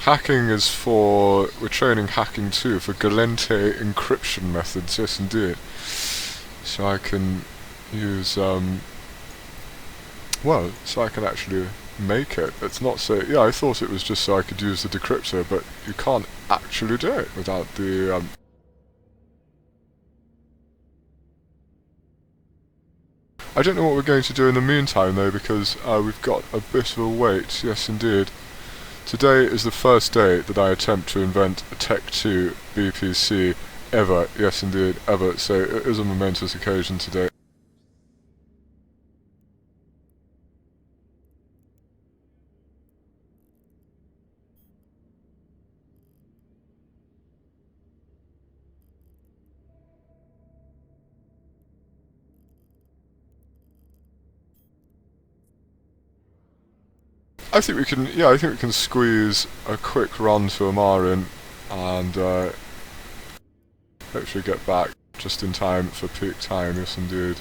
Hacking is for, we're training hacking too, for Galente encryption methods, yes indeed. So I can use, well, so I can actually make it. It's not so, yeah, I thought it was just so I could use the decryptor, but you can't actually do it without the, I don't know what we're going to do in the meantime though, because we've got a bit of a wait, yes indeed. Today is the first day that I attempt to invent a Tech 2 BPC ever, yes indeed, ever, so it is a momentous occasion today. I think we can, yeah, I think we can squeeze a quick run to Amarin and hopefully get back just in time for peak time, yes indeed.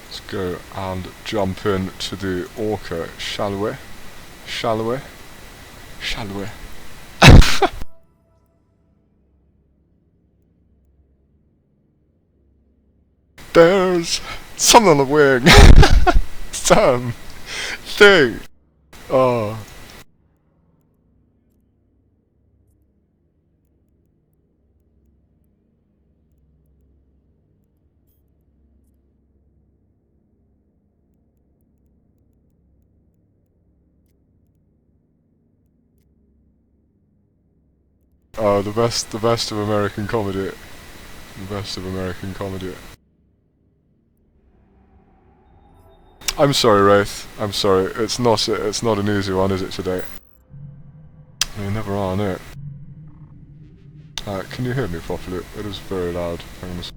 Let's go and jump in to the Orca, shall we? Shall we? Shall we? There's something on the wing. Some thing. Oh. Oh, the best of American comedy. The best of American comedy. I'm sorry, Wraith. I'm sorry. It's not an easy one, is it, today? You never are, no. Can you hear me properly? It is very loud. Hang on a second.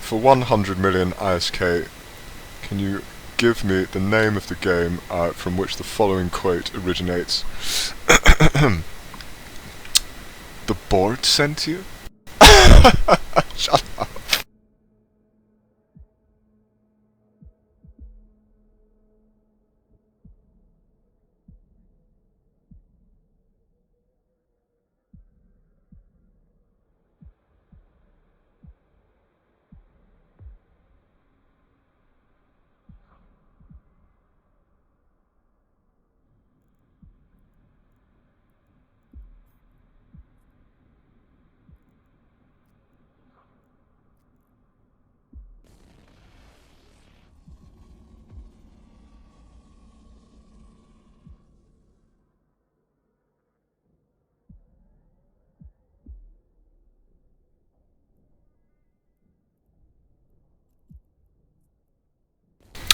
For 100 million ISK, can you give me the name of the game from which the following quote originates? The board sent you? Shut up.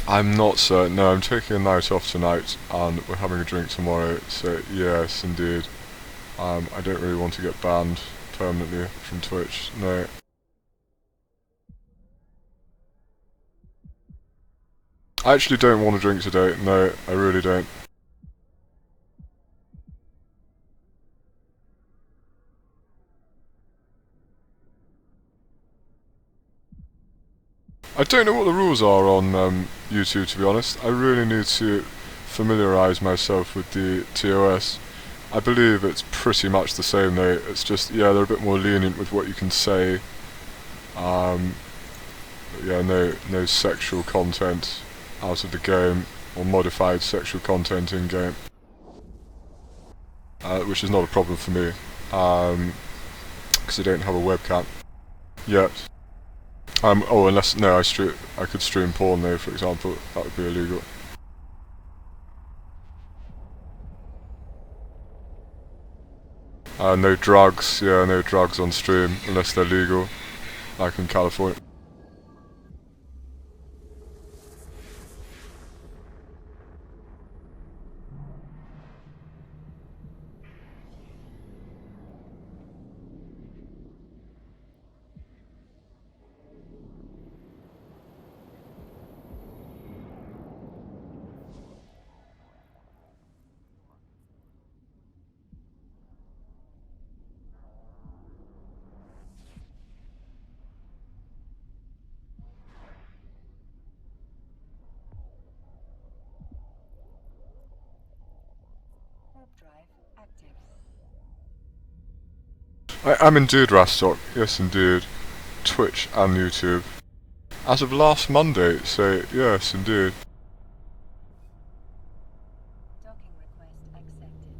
I'm not certain. No, I'm taking a night off tonight, and we're having a drink tomorrow. So yes, indeed. I don't really want to get banned permanently from Twitch. No. I actually don't want to drink today. No, I really don't. I don't know what the rules are on YouTube, to be honest. I really need to familiarise myself with the TOS. I believe it's pretty much the same though. It's just, yeah, they're a bit more lenient with what you can say. But yeah, no sexual content out of the game, or modified sexual content in game. Which is not a problem for me, because I don't have a webcam yet. Oh, unless, no, I could stream porn though, for example. That would be illegal. No drugs, yeah, no drugs on stream, unless they're legal, like in California. Warp drive active. I'm indeed Rastock, yes indeed. Twitch and YouTube. As of last Monday, so yes indeed. Docking request accepted.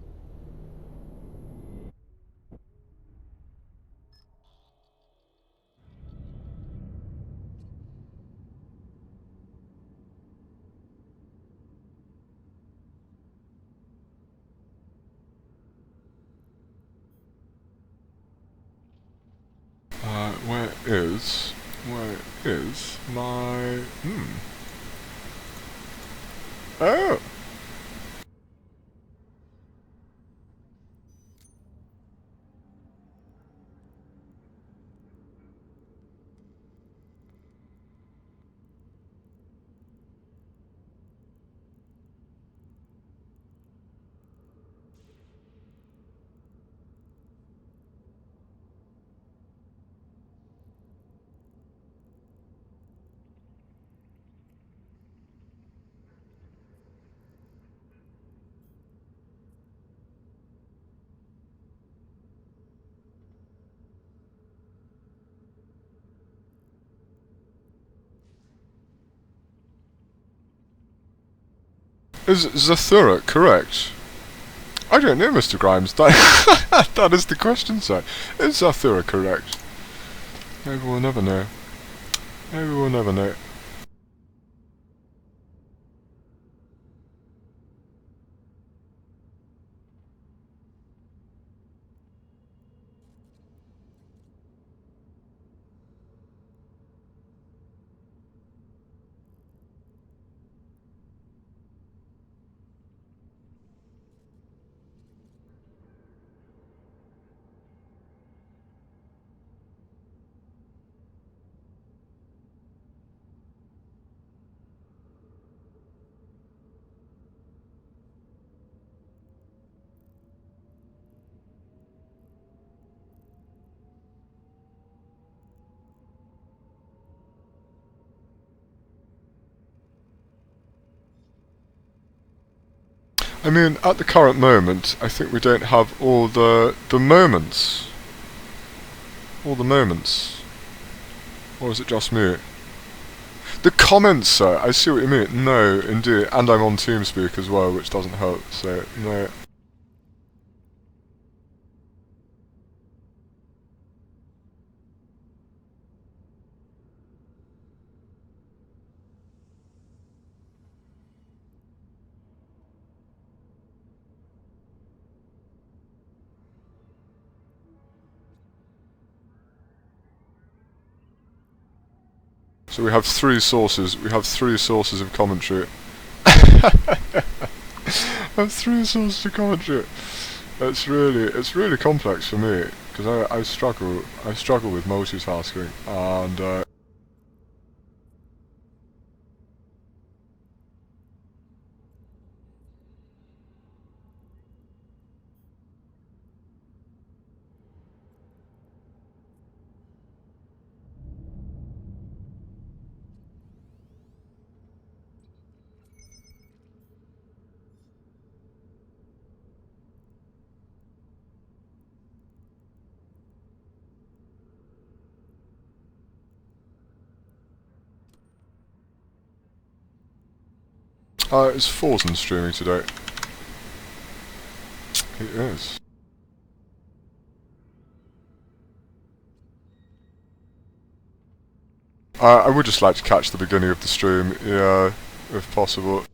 Where is my, oh! Is Zathura correct? I don't know, Mr. Grimes. That is the question, sir. Is Zathura correct? Maybe we'll never know. Maybe we'll never know. I mean, at the current moment, I think we don't have all the moments. All the moments. Or is it just me? The comments, sir! I see what you mean. No, indeed. And I'm on TeamSpeak as well, which doesn't help, so no. So we have three sources. We have three sources of commentary. I have three sources of commentary. It's really complex for me because I struggle with multitasking and. Is Forzen streaming today? He is. I would just like to catch the beginning of the stream, yeah, if possible.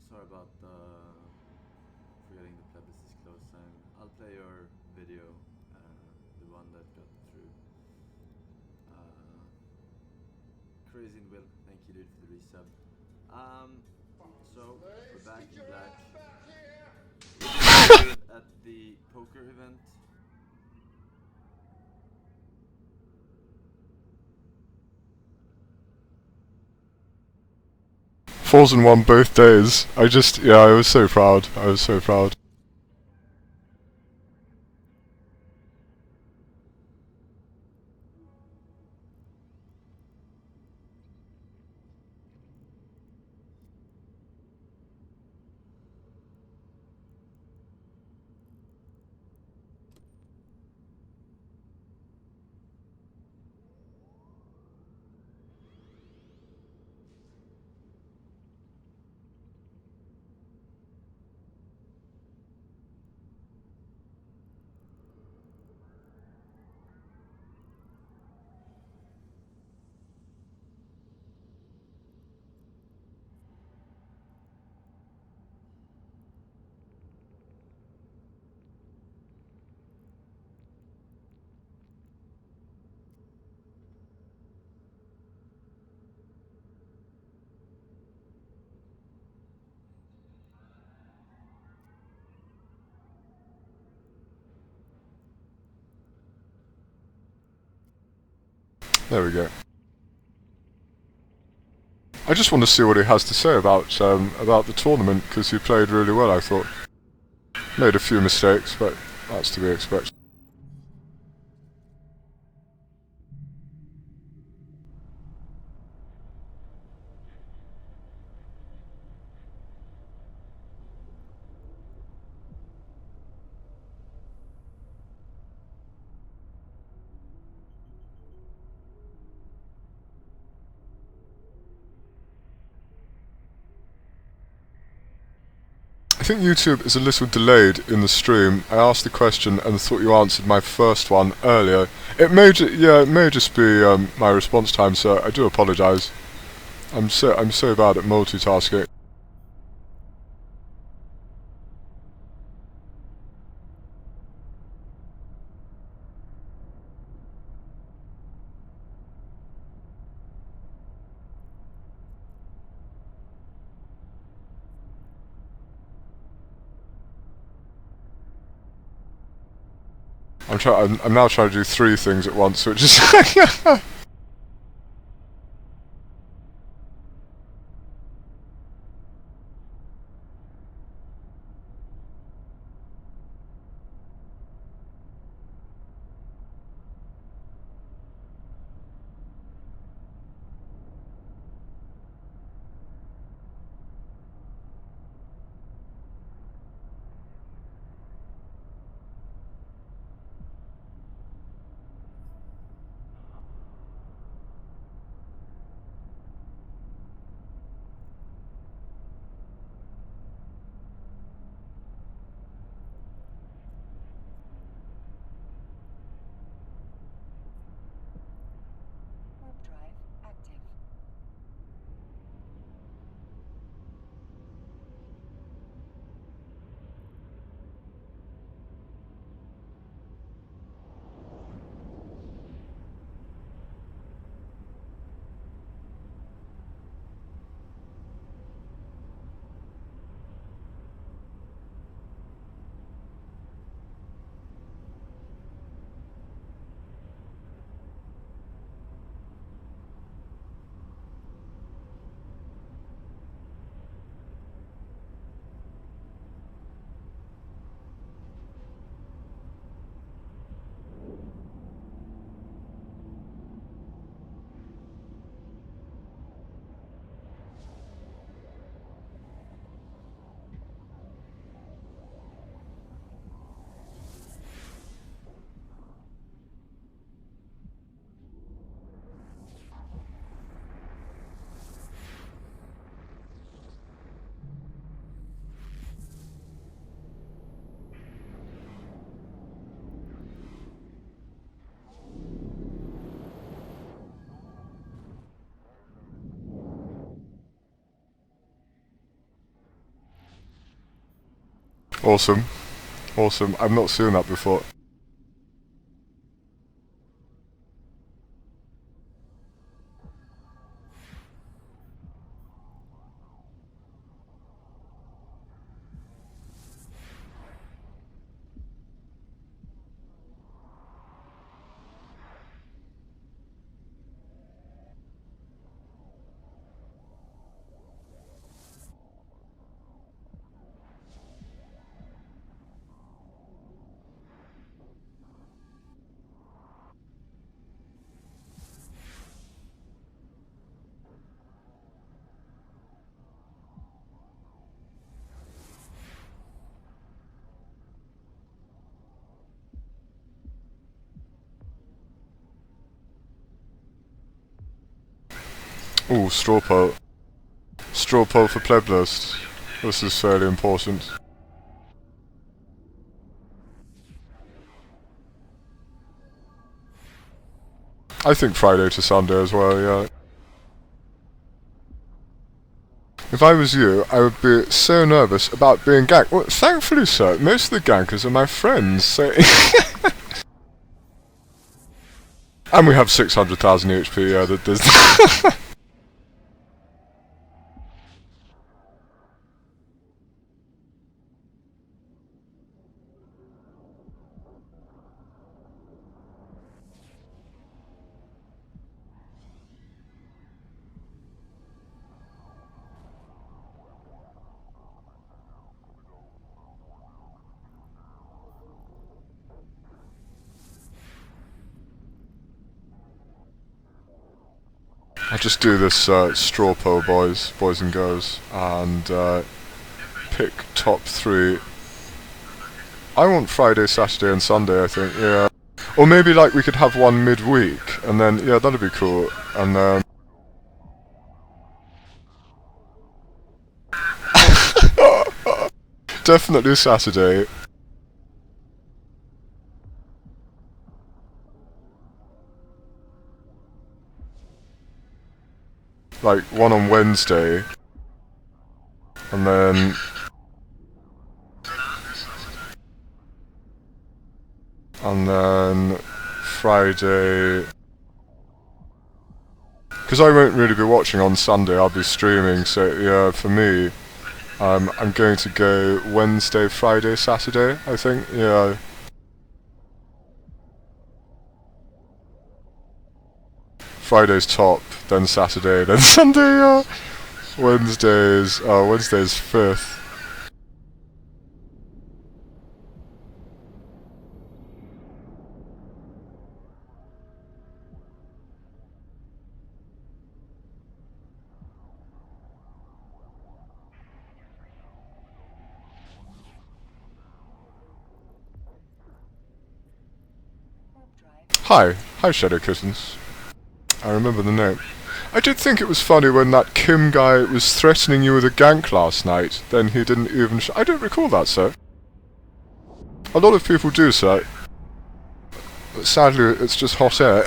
Sorry about forgetting the plebiscite close time. I'll play your video, the one that got through. Crazy and Will, thank you dude for the resub. So we're back in black. At the poker event. Forzen won both days. I was so proud. I was so proud. There we go. I just want to see what he has to say about the tournament, because he played really well, I thought. Made a few mistakes, but that's to be expected. I think YouTube is a little delayed in the stream. I asked the question and thought you answered my first one earlier. It may just be my response time, so I do apologise. I'm so bad at multitasking. I'm now trying to do three things at once, which is Awesome. Awesome. I've not seen that before. Ooh, straw poll. Straw poll for pleb list. This is fairly important. I think Friday to Sunday as well, yeah. If I was you, I would be so nervous about being ganked. Well, thankfully, sir, most of the gankers are my friends, so... And we have 600,000 HP, yeah, that does... I'll just do this straw poll, boys and girls, and pick top 3. I want Friday, Saturday and Sunday, I think, yeah. Or maybe like we could have one midweek, and then, yeah, that'd be cool, and then... Definitely Saturday. Like, one on Wednesday, and then... And then... Friday... Because I won't really be watching on Sunday, I'll be streaming, so yeah, for me, I'm going to go Wednesday, Friday, Saturday, I think, yeah. Friday's top, then Saturday, then Sunday, yeah. Wednesday's 5th. Hi Shadow Kittens. I remember the name. I did think it was funny when that Kim guy was threatening you with a gank last night, then he didn't even I don't recall that, sir. A lot of people do, sir. But sadly, it's just hot air.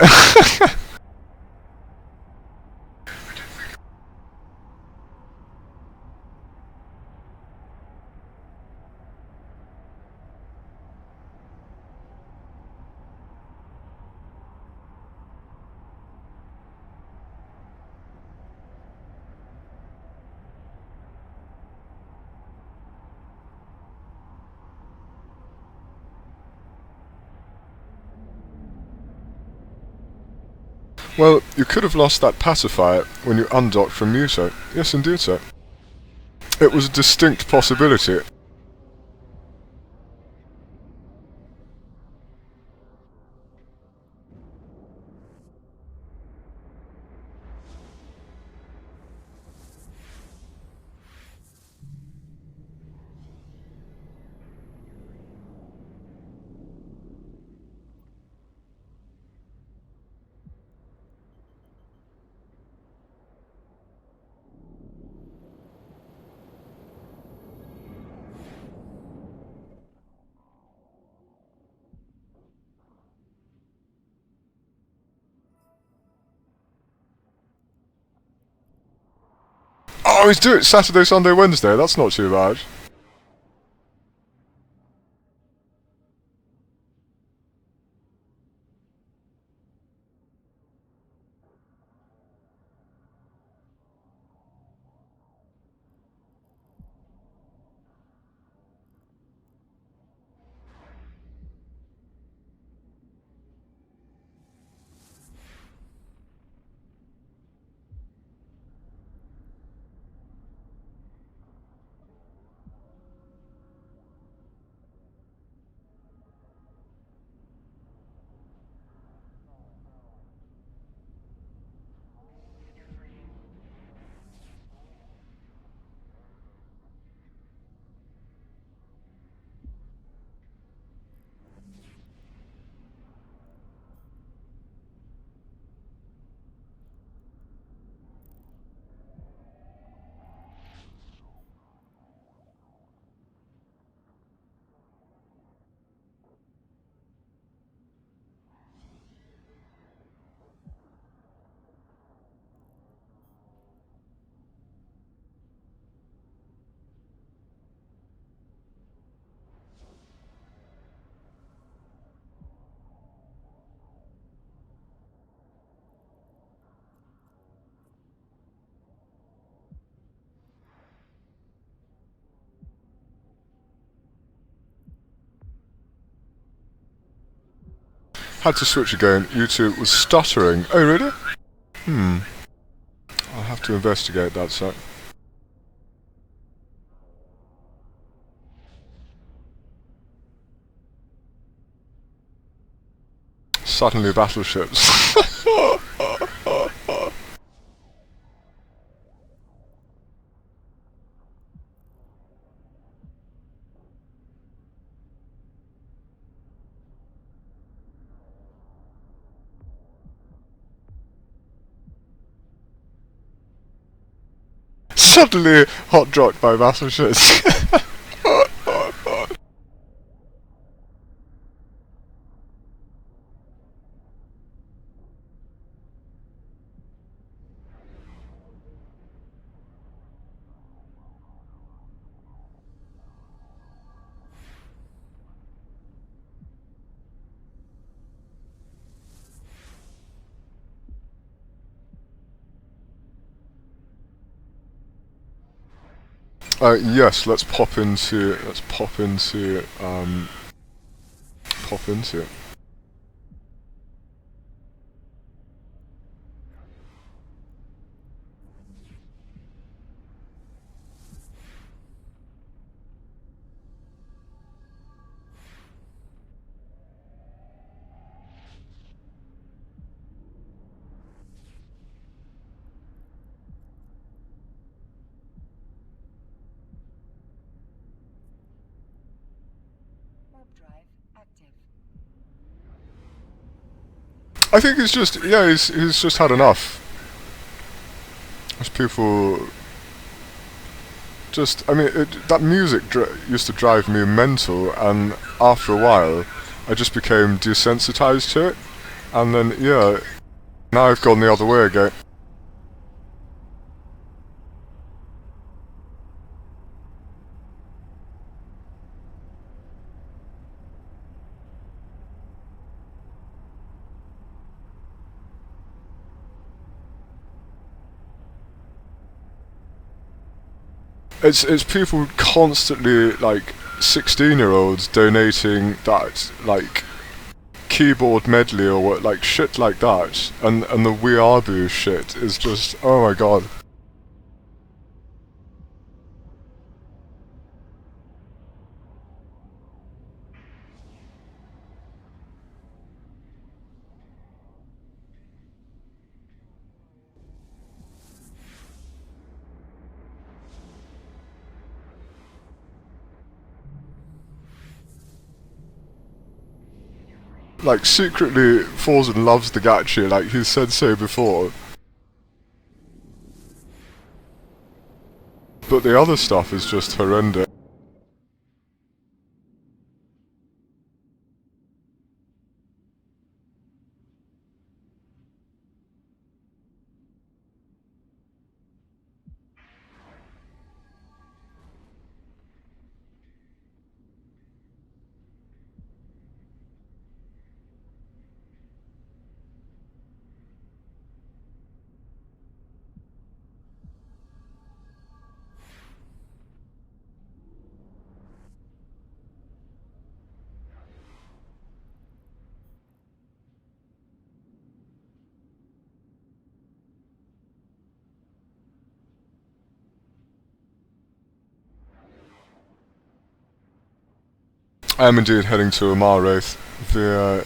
Well, you could have lost that pacifier when you undocked from Muto. Yes, indeed, sir. It was a distinct possibility. Oh, he's doing it Saturday, Sunday, Wednesday. That's not too bad. Had to switch again. YouTube was stuttering. Oh, really? I'll have to investigate that site. Suddenly battleships. Suddenly hot dropped by battleships. Yes, let's pop into it. Warp drive active. I think he's just, yeah, he's just had enough. As people just, I mean, that music used to drive me mental, and after a while, I just became desensitized to it. And then, yeah, now I've gone the other way again. It's people constantly, like, 16-year-olds donating that, like, keyboard medley or what, like, shit like that, and the weeaboo shit is just, oh my god. Like, secretly, Forzen loves the gacha, like he said so before. But the other stuff is just horrendous. I am indeed heading to Amaroth via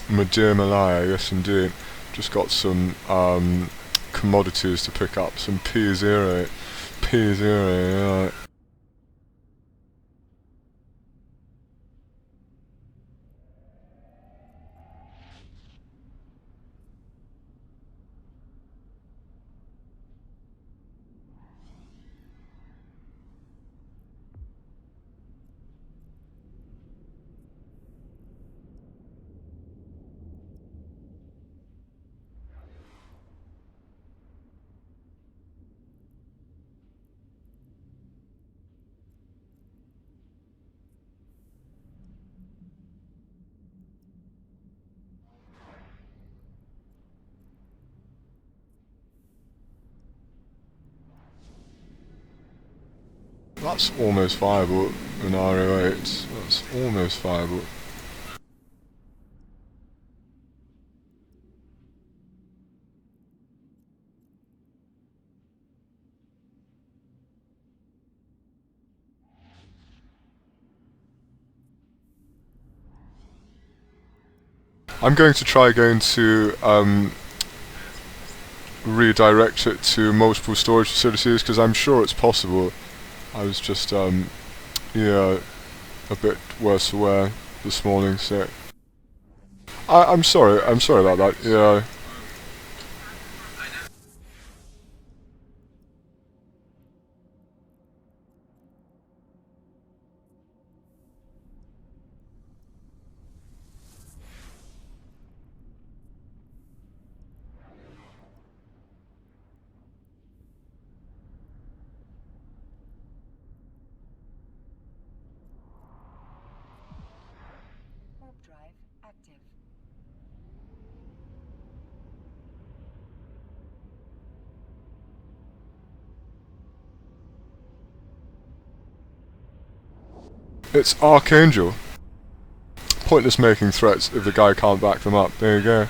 Madir Malaya, yes indeed. Just got some commodities to pick up, some P0, yeah. That's almost viable, Lunario 8. That's almost viable. I'm going to try going to redirect it to multiple storage facilities because I'm sure it's possible. I was just yeah, a bit worse for wear this morning, so I'm sorry about that. Yeah. Warp drive active. It's Archangel. Pointless making threats if the guy can't back them up. There you go.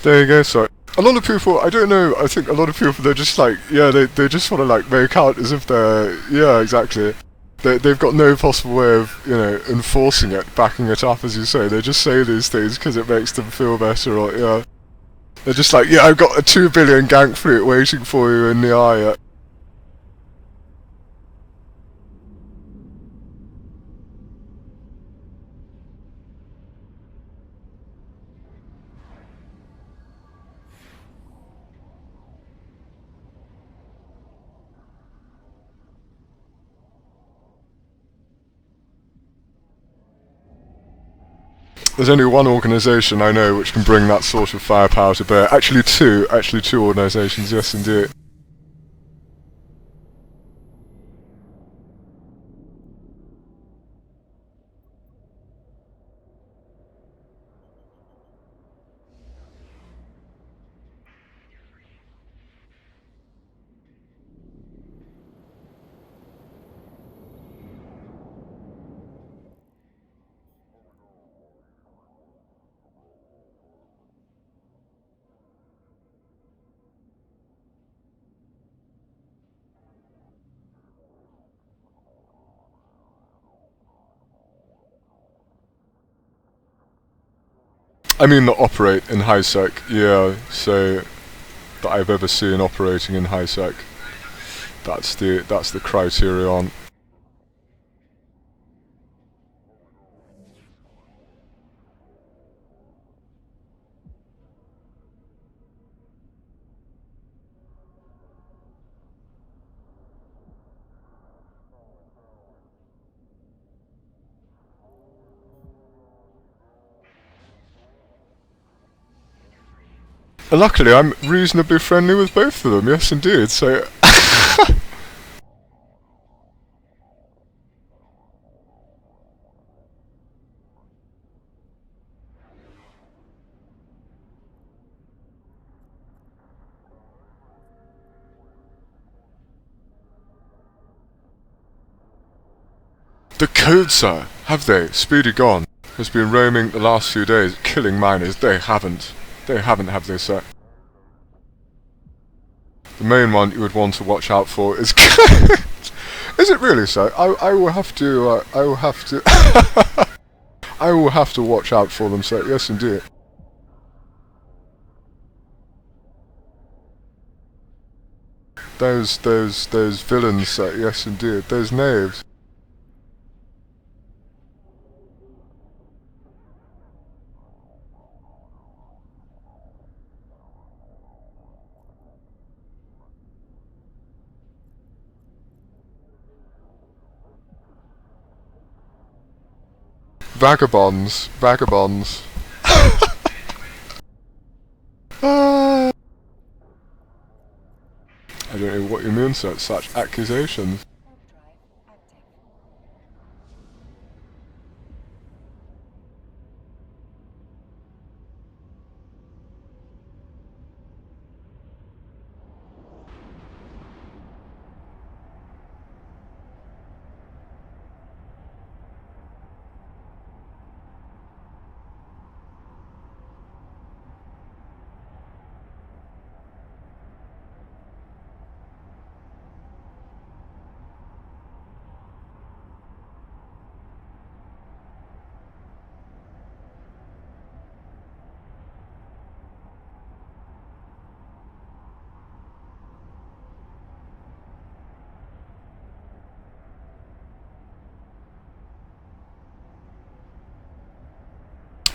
There you go, so a lot of people, I don't know, I think a lot of people, they're just like, yeah, they just want to like make out as if they're, yeah, exactly. They've got no possible way of, you know, enforcing it, backing it up, as you say. They just say these things because it makes them feel better, or, yeah. They're just like, yeah, I've got a 2 billion gank fleet waiting for you in the eye. There's only one organisation I know which can bring that sort of firepower to bear. Actually two organisations, yes indeed. I mean that operate in high sec, yeah, so that I've ever seen operating in high sec. That's the criterion. Luckily I'm reasonably friendly with both of them, yes indeed, so the code, sir, have they? Speedy gone. Has been roaming the last few days, killing miners. They haven't. They haven't, have they, sir? The main one you would want to watch out for is... Is it really, sir? I will have to, I will have to... I will have to watch out for them, sir. Yes, indeed. Those villains, sir. Yes, indeed. Those knaves. Vagabonds. Vagabonds. I don't know what you mean, sir. Such accusations. Warp drive active.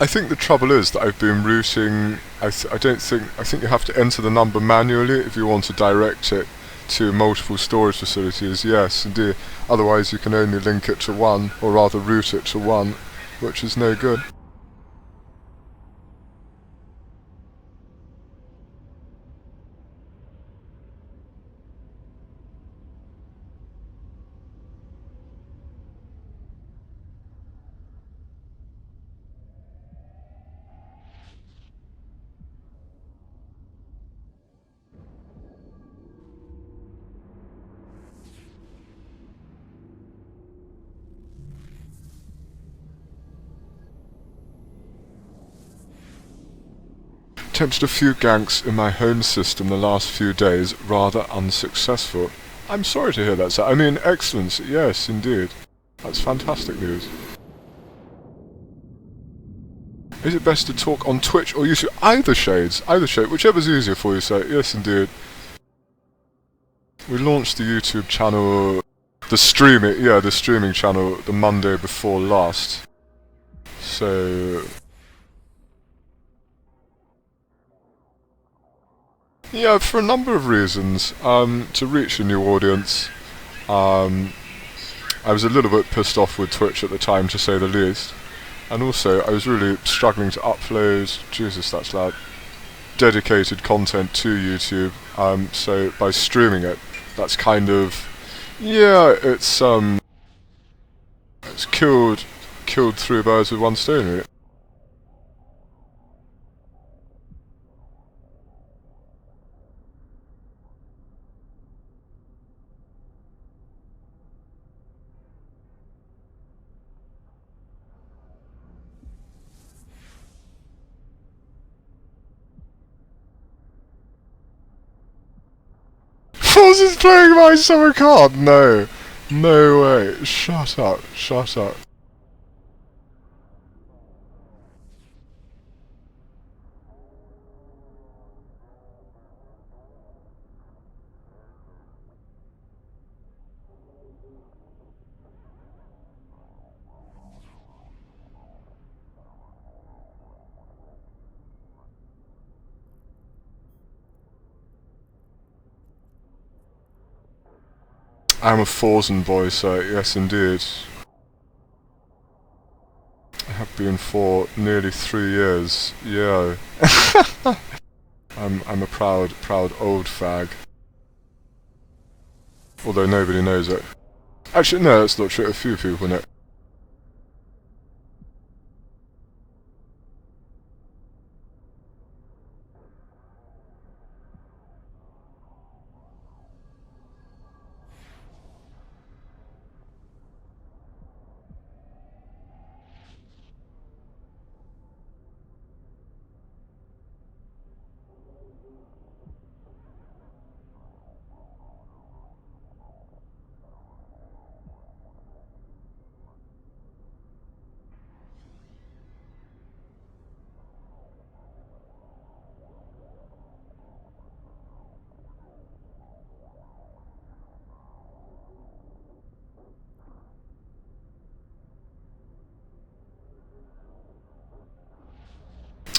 I think the trouble is that I've been routing. I think you have to enter the number manually if you want to direct it to multiple storage facilities. Yes, indeed. Otherwise, you can only link it to one, or rather route it to one, which is no good. Attempted a few ganks in my home system the last few days, rather unsuccessful. I'm sorry to hear that, sir. I mean, excellent. Yes, indeed. That's fantastic news. Is it best to talk on Twitch or YouTube? Either shades. Either shade. Whichever's easier for you, sir. Yes, indeed. We launched the YouTube channel, the streaming channel, the Monday before last. So... yeah, for a number of reasons. To reach a new audience. I was a little bit pissed off with Twitch at the time, to say the least. And also, I was really struggling to upload, Jesus, that's loud, dedicated content to YouTube. So by streaming it, that's kind of, yeah, it's killed 3 birds with one stone, really. Foz is playing my summer card? No. No way. Shut up. Shut up. I'm a Forsen boy, so yes indeed. I have been for nearly 3 years. Yeah. I'm a proud old fag. Although nobody knows it. Actually, no, that's not true. A few people know.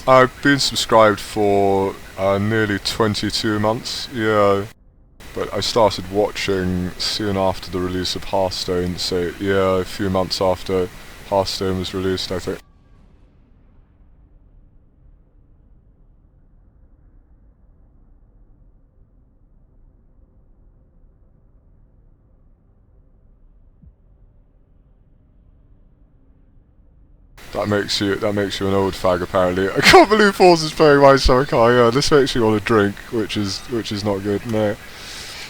I've been subscribed for nearly 22 months, yeah. But I started watching soon after the release of Hearthstone, so yeah, a few months after Hearthstone was released, I think. That makes you an old fag, apparently. I can't believe Force is playing my summer car. Yeah, this makes you want to drink, which is not good. No,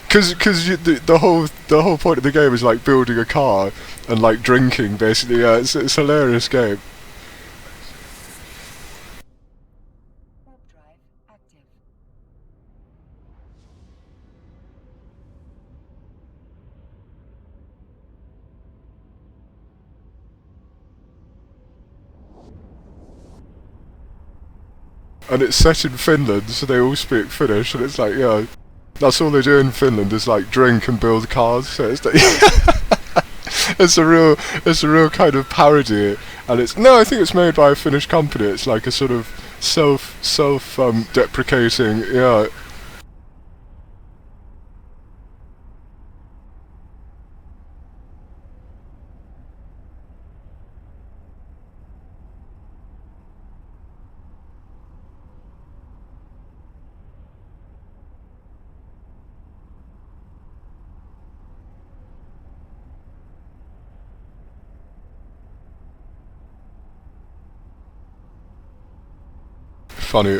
because the whole point of the game is like building a car and like drinking, basically. Yeah, it's a hilarious game. Warp drive active. And it's set in Finland, so they all speak Finnish, and it's like, yeah, that's all they do in Finland is like drink and build cars. So it's like it's a real kind of parody And it's no, I think it's made by a Finnish company. It's like a sort of deprecating, yeah.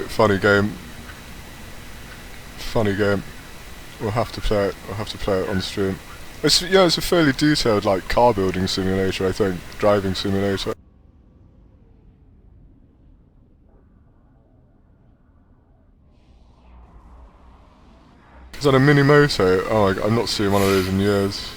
Funny game. Funny game. We'll have to play it. We'll have to play it on stream. It's a fairly detailed like car building simulator, I think, driving simulator. Is that a Minimoto? Oh, I've not seen one of those in years.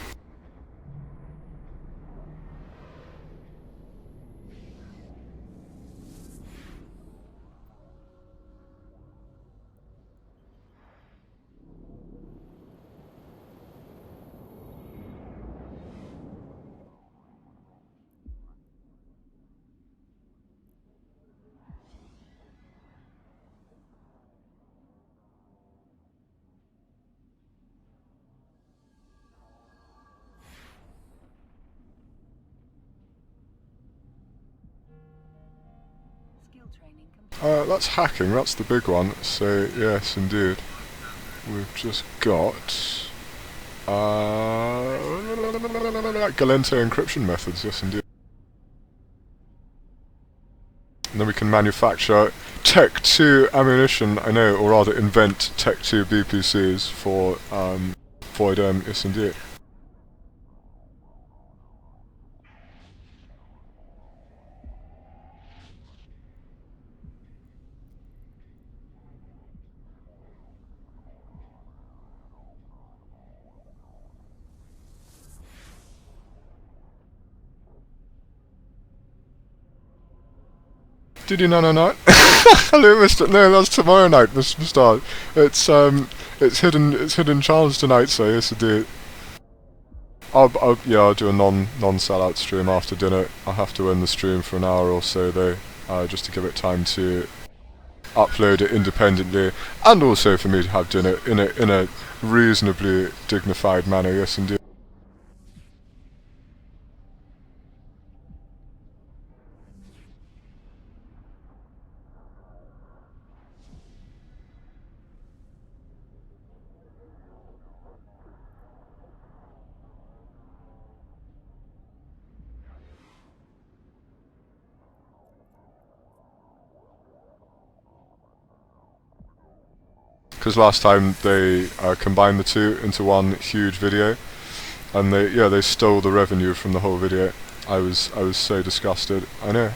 Skill training complete. That's hacking, that's the big one, so yes indeed. We've just got Galente encryption methods, yes indeed. And then we can manufacture Tech 2 ammunition, I know, or rather invent Tech 2 BPCs for Voidem, yes indeed. Did you no? Hello, Mr. No, that's tomorrow night, Mr. Star. It's hidden charms tonight, so yes, indeed. I'll do a non-sellout stream after dinner. I'll have to end the stream for an hour or so though, just to give it time to upload it independently, and also for me to have dinner in a reasonably dignified manner. Yes, indeed. Because last time they combined the two into one huge video, and they stole the revenue from the whole video. I was so disgusted. I know.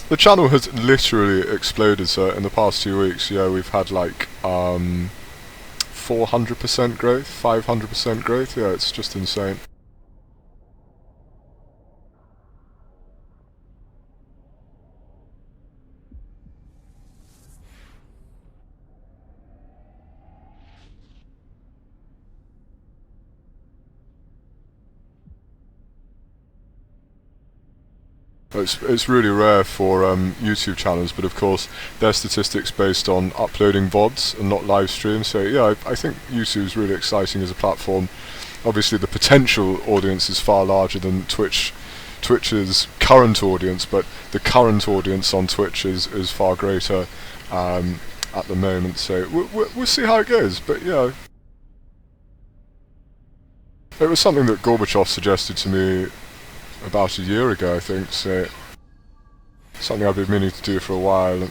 The channel has literally exploded, sir, in the past 2 weeks. Yeah, we've had like 400% growth, 500% growth. Yeah, it's just insane. It's really rare for YouTube channels, but of course their statistics based on uploading VODs and not live streams. So yeah, I think YouTube is really exciting as a platform. Obviously, the potential audience is far larger than Twitch's current audience, but the current audience on Twitch is far greater at the moment. So we'll see how it goes. But yeah, it was something that Gorbachev suggested to me about a year ago, I think, so something I've been meaning to do for a while.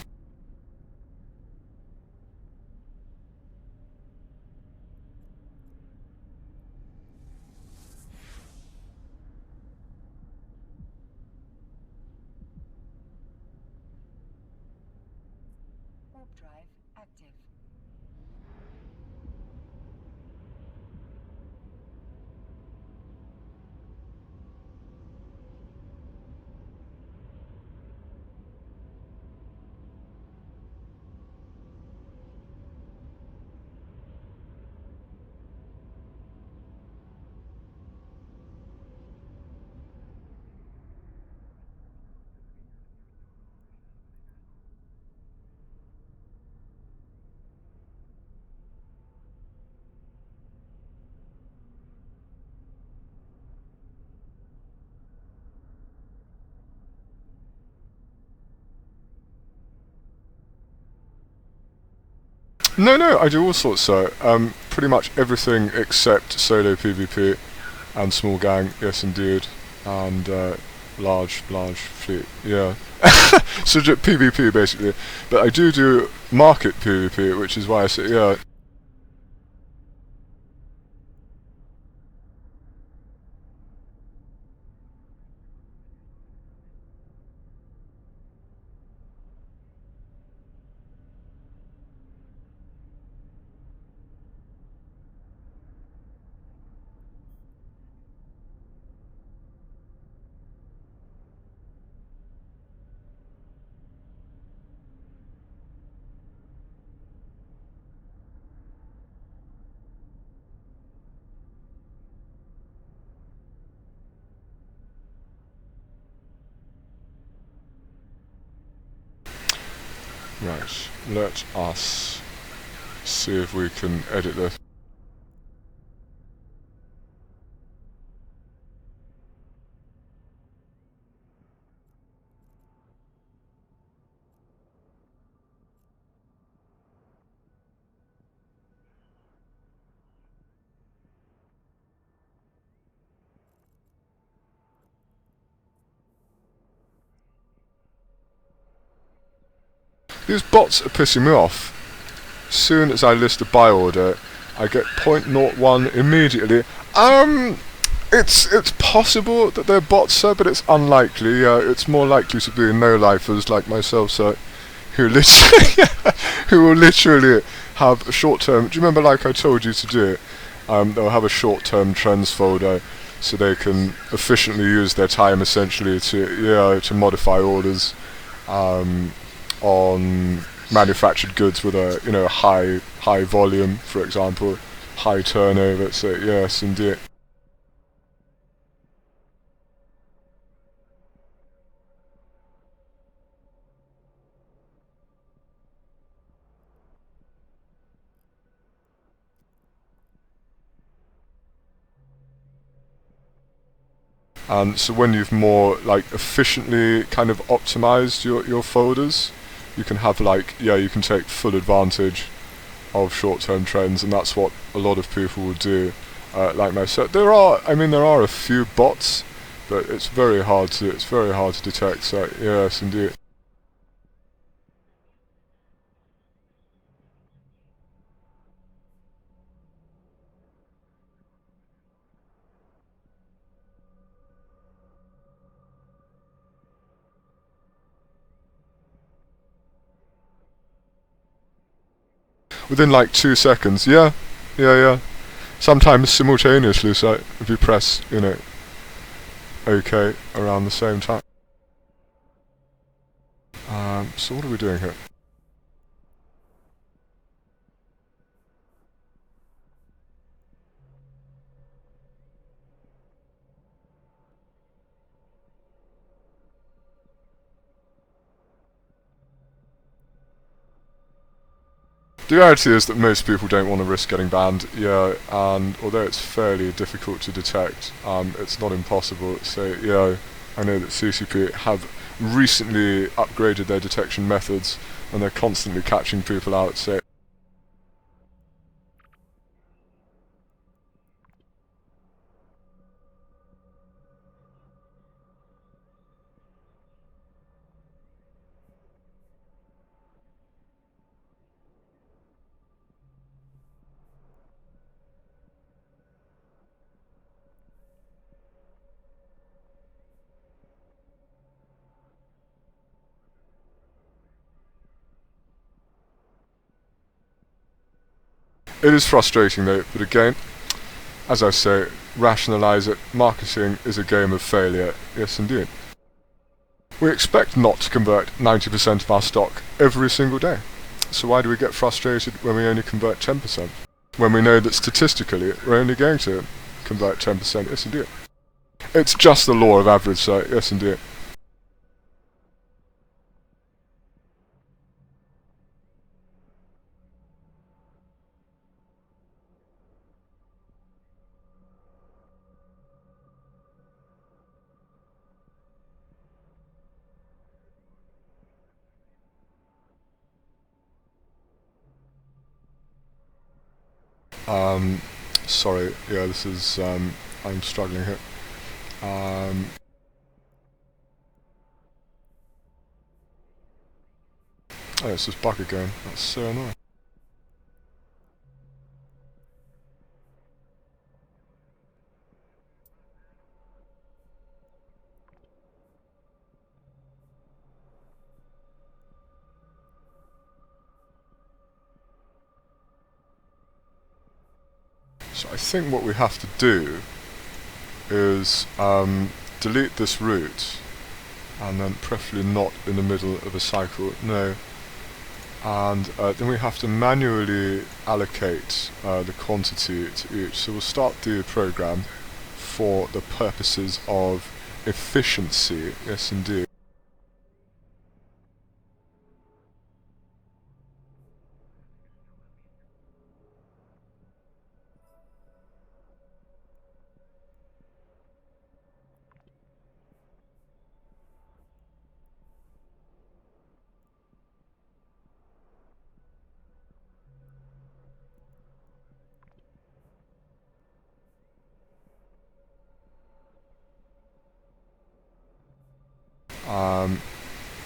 warp drive active. No, I do all sorts. So, pretty much everything except solo PvP and small gang. Yes, indeed, and large fleet. Yeah, so just PvP basically. But I do market PvP, which is why I say yeah. Right, let us see if we can edit this. These bots are pissing me off. As soon as I list a buy order, I get 0.01 immediately. It's possible that they're bots, sir, but it's unlikely. It's more likely to be no-lifers like myself, sir, who literally, who will literally have a short-term. Do you remember, like I told you to do? They'll have a short-term trends folder, so they can efficiently use their time, essentially, to modify orders on manufactured goods with a high volume, for example, high turnover. So yes, indeed. So when you've more like efficiently kind of optimized your folders, you can have you can take full advantage of short-term trends, and that's what a lot of people will do. Like myself, there are a few bots, but it's very hard to detect. So yes, indeed. Within like 2 seconds, yeah. Sometimes simultaneously, so if you press, OK around the same time. So what are we doing here? The reality is that most people don't want to risk getting banned, yeah, and although it's fairly difficult to detect, it's not impossible. So, yeah, I know that CCP have recently upgraded their detection methods, and they're constantly catching people out, so It is frustrating though, but again, as I say, rationalise it, marketing is a game of failure, yes indeed. We expect not to convert 90% of our stock every single day. So why do we get frustrated when we only convert 10%? When we know that statistically we're only going to convert 10%, yes indeed. It's just the law of average, so yes indeed. Sorry, yeah, this is, I'm struggling here. Oh, it's this bug again. That's so annoying. So I think what we have to do is delete this route, and then preferably not in the middle of a cycle, no. And then we have to manually allocate the quantity to each. So we'll start the program for the purposes of efficiency, yes indeed.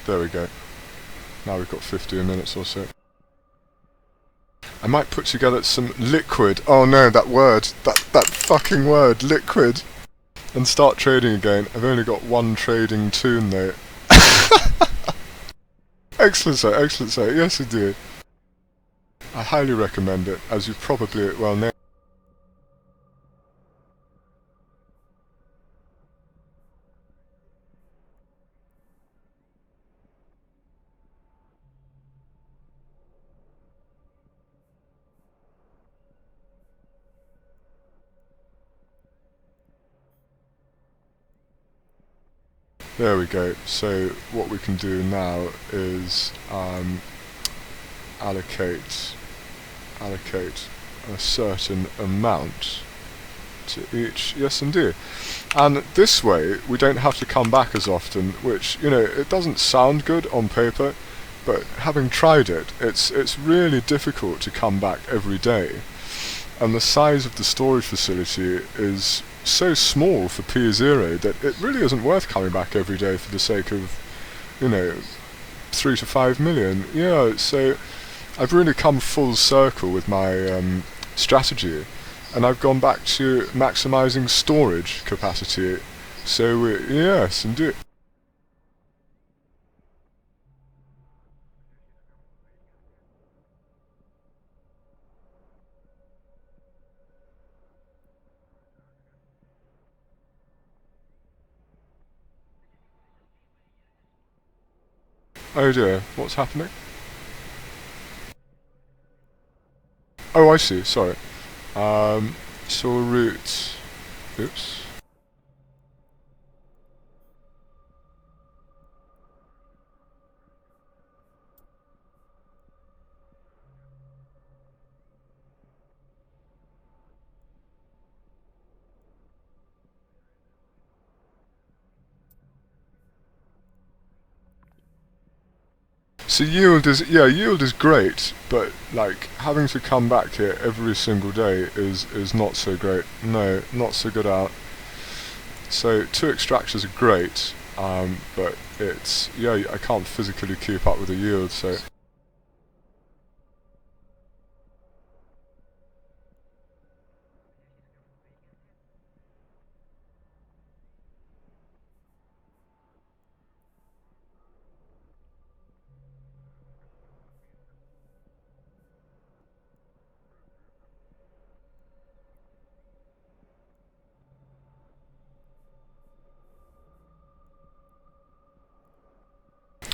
There we go. Now we've got 15 minutes or so. I might put together some liquid. Oh no, that word. That fucking word, liquid. And start trading again. I've only got one trading toon though. Excellent sir, yes indeed. I highly recommend it, as you probably well know. There we go. So what we can do now is allocate a certain amount to each. Yes indeed. And this way we don't have to come back as often, which, you know, it doesn't sound good on paper, but having tried it, it's really difficult to come back every day. And the size of the storage facility is so small for P0 that it really isn't worth coming back every day for the sake of, you know, 3 to 5 million. Yeah, so I've really come full circle with my strategy, and I've gone back to maximizing storage capacity. So yes, indeed. Oh dear, what's happening? Oh, I see, sorry. So route... Oops. So yield is great, but like having to come back here every single day is not so great. No, not so good out. So 2 extractors are great, but it's I can't physically keep up with the yield. So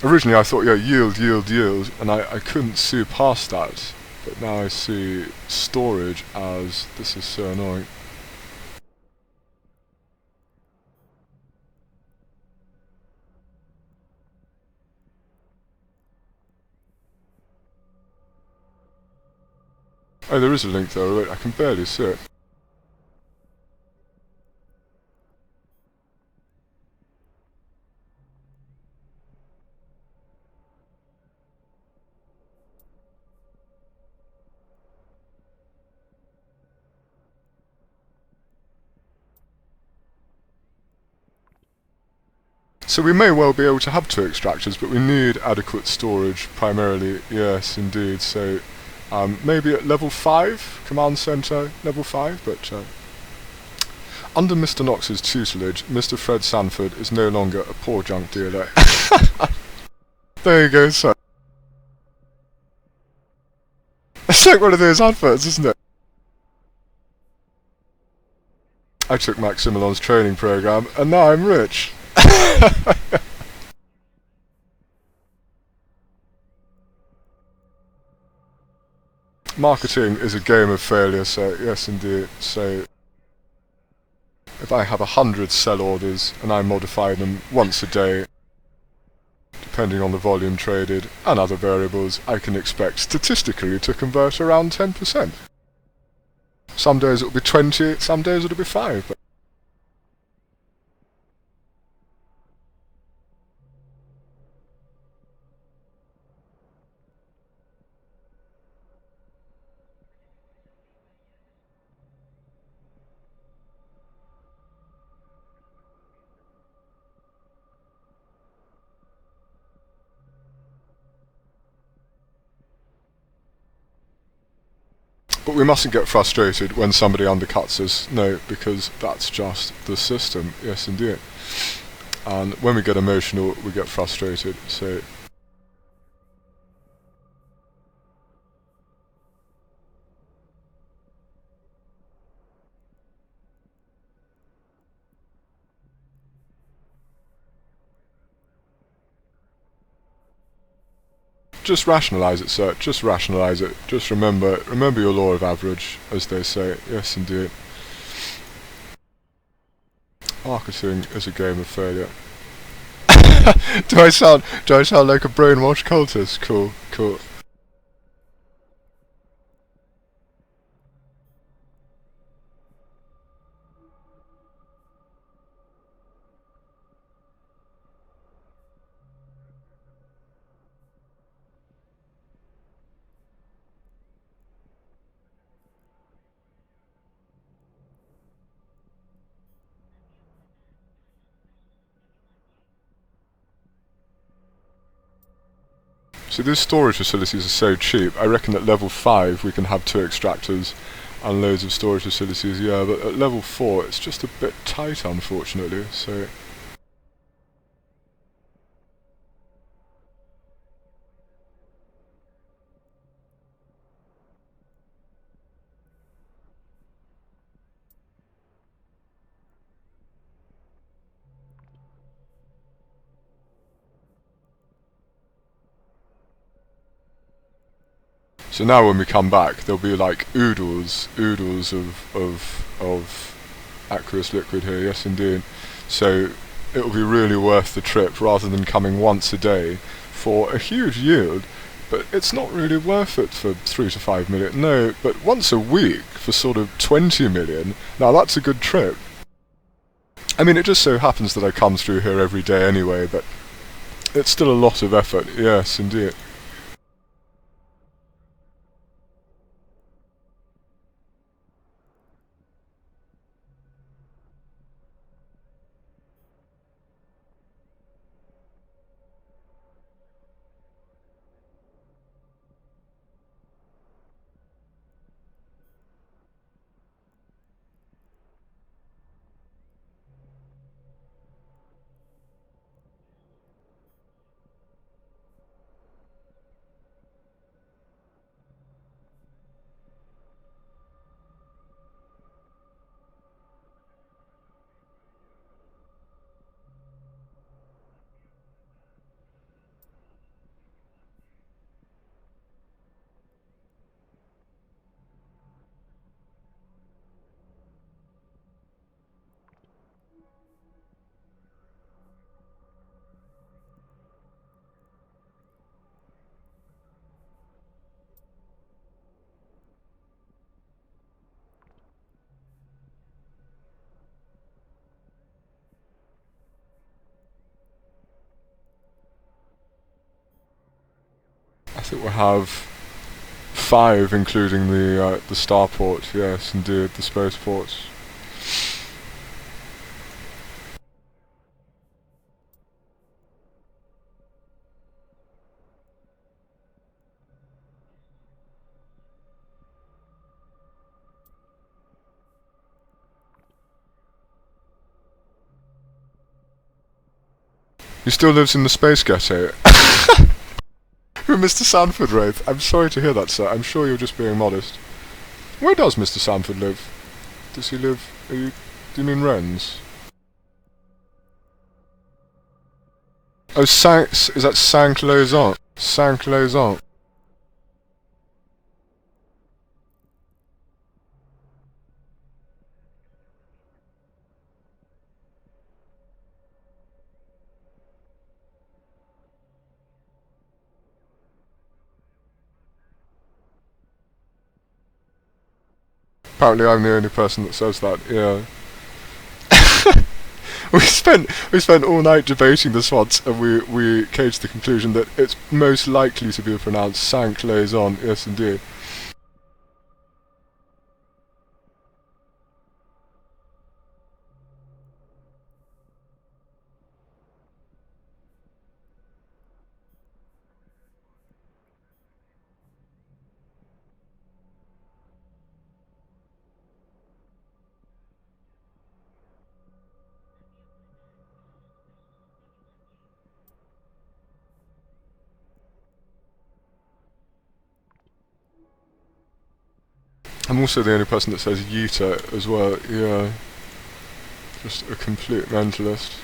Originally I thought, yeah, yield, yield, yield, and I couldn't see past that. But now I see storage as this is so annoying. Oh, there is a link there, wait, I can barely see it. So we may well be able to have 2 extractors, but we need adequate storage primarily, yes indeed, so maybe at level 5, command center, level 5, but under Mr. Knox's tutelage, Mr. Fred Sanford is no longer a poor junk dealer. There you go, sir. It's like one of those adverts, isn't it? I took Maximilian's training program, and now I'm rich. Marketing is a game of failure, so yes indeed. So if I have 100 sell orders and I modify them once a day, depending on the volume traded and other variables, I can expect statistically to convert around 10%. Some days it'll be 20, some days it'll be 5. But we mustn't get frustrated when somebody undercuts us, no, because that's just the system, yes indeed. And when we get emotional, we get frustrated, so... Just rationalise it, sir, just rationalise it. Just remember your law of average, as they say, yes indeed. Marketing is a game of failure. do I sound like a brainwashed cultist? Cool, cool. So these storage facilities are so cheap, I reckon at level 5 we can have 2 extractors and loads of storage facilities, yeah, but at level 4 it's just a bit tight unfortunately, so... So now when we come back, there'll be like oodles of aqueous liquid here, yes indeed. So it'll be really worth the trip rather than coming once a day for a huge yield, but it's not really worth it for 3 to 5 million. No, but once a week for sort of 20 million, now that's a good trip. I mean, it just so happens that I come through here every day anyway, but it's still a lot of effort, yes indeed. think we'll have 5, including the starport. Yes, indeed, the spaceport. He still lives in the space ghetto. Mr. Sanford Wraith, I'm sorry to hear that, sir. I'm sure you're just being modest. Where does Mr. Sanford live? Does he live... do you mean Rennes? Oh, is that Saint-Cloizant? Saint-Cloizant. Apparently I'm the only person that says that, yeah. we spent all night debating this once, and we came to the conclusion that it's most likely to be pronounced Saint-Cloizant, yes indeed. I'm also the only person that says Yuta as well, yeah. Just a complete mentalist.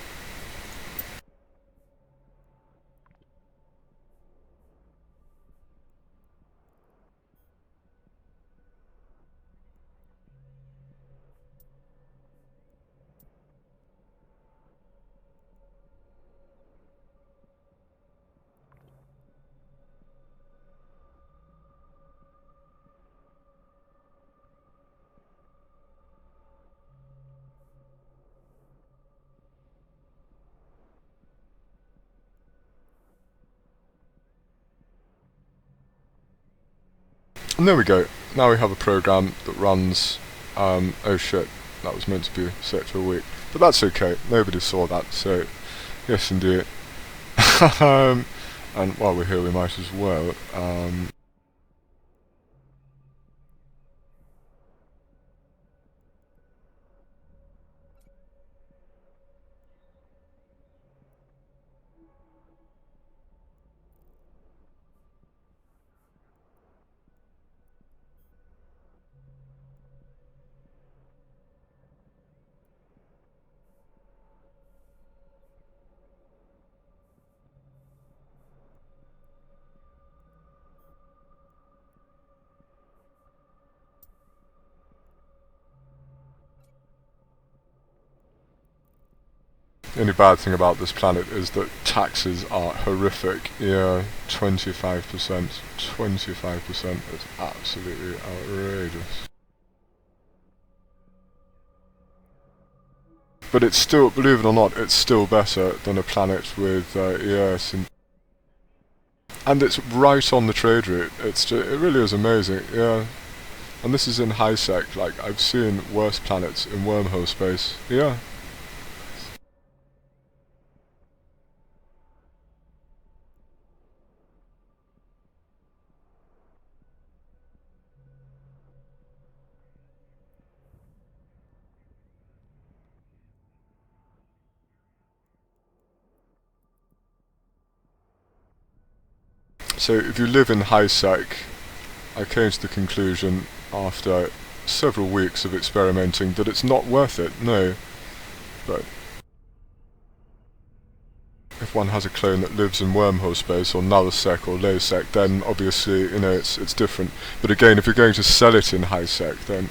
And there we go. Now we have a program that runs, oh shit, that was meant to be set for a week. But that's okay, nobody saw that, so yes indeed. And while we're here we might as well, the only bad thing about this planet is that taxes are horrific. Yeah, 25%. 25% is absolutely outrageous. But it's still, believe it or not, it's still better than a planet with yes, and it's right on the trade route. It really is amazing. Yeah, and this is in high sec. Like I've seen worse planets in wormhole space. Yeah. So if you live in high sec, I came to the conclusion after several weeks of experimenting that it's not worth it, no. But if one has a clone that lives in wormhole space or null sec or low sec, then obviously, you know, it's different. But again, if you're going to sell it in high sec, then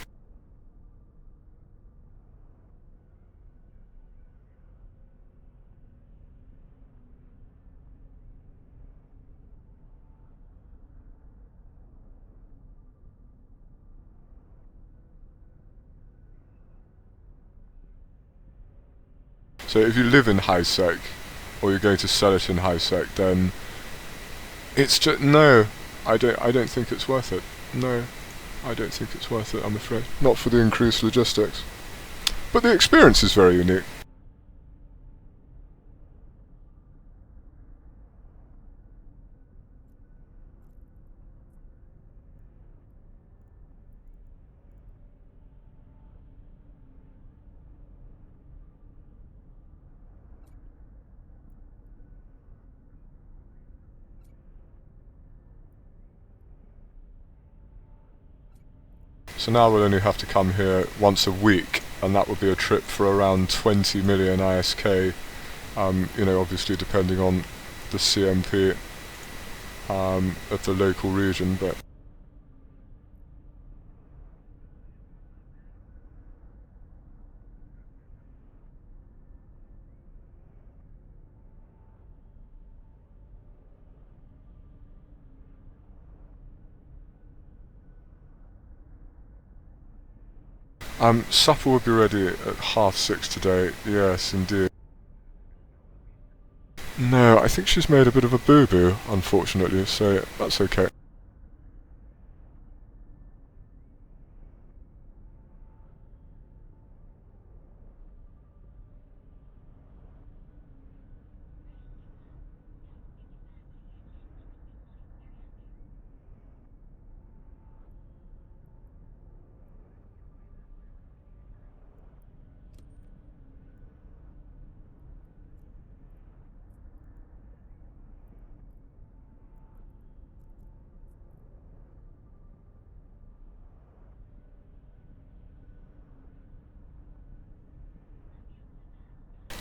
so if you live in high sec, or you're going to sell it in high sec, then it's just, no, I don't think it's worth it. No, I don't think it's worth it, I'm afraid. Not for the increased logistics. But the experience is very unique. So now we'll only have to come here once a week, and that would be a trip for around 20 million ISK, you know, obviously depending on the CMP of the local region, but supper will be ready at 6:30 today, yes indeed. No, I think she's made a bit of a boo-boo, unfortunately, so that's okay.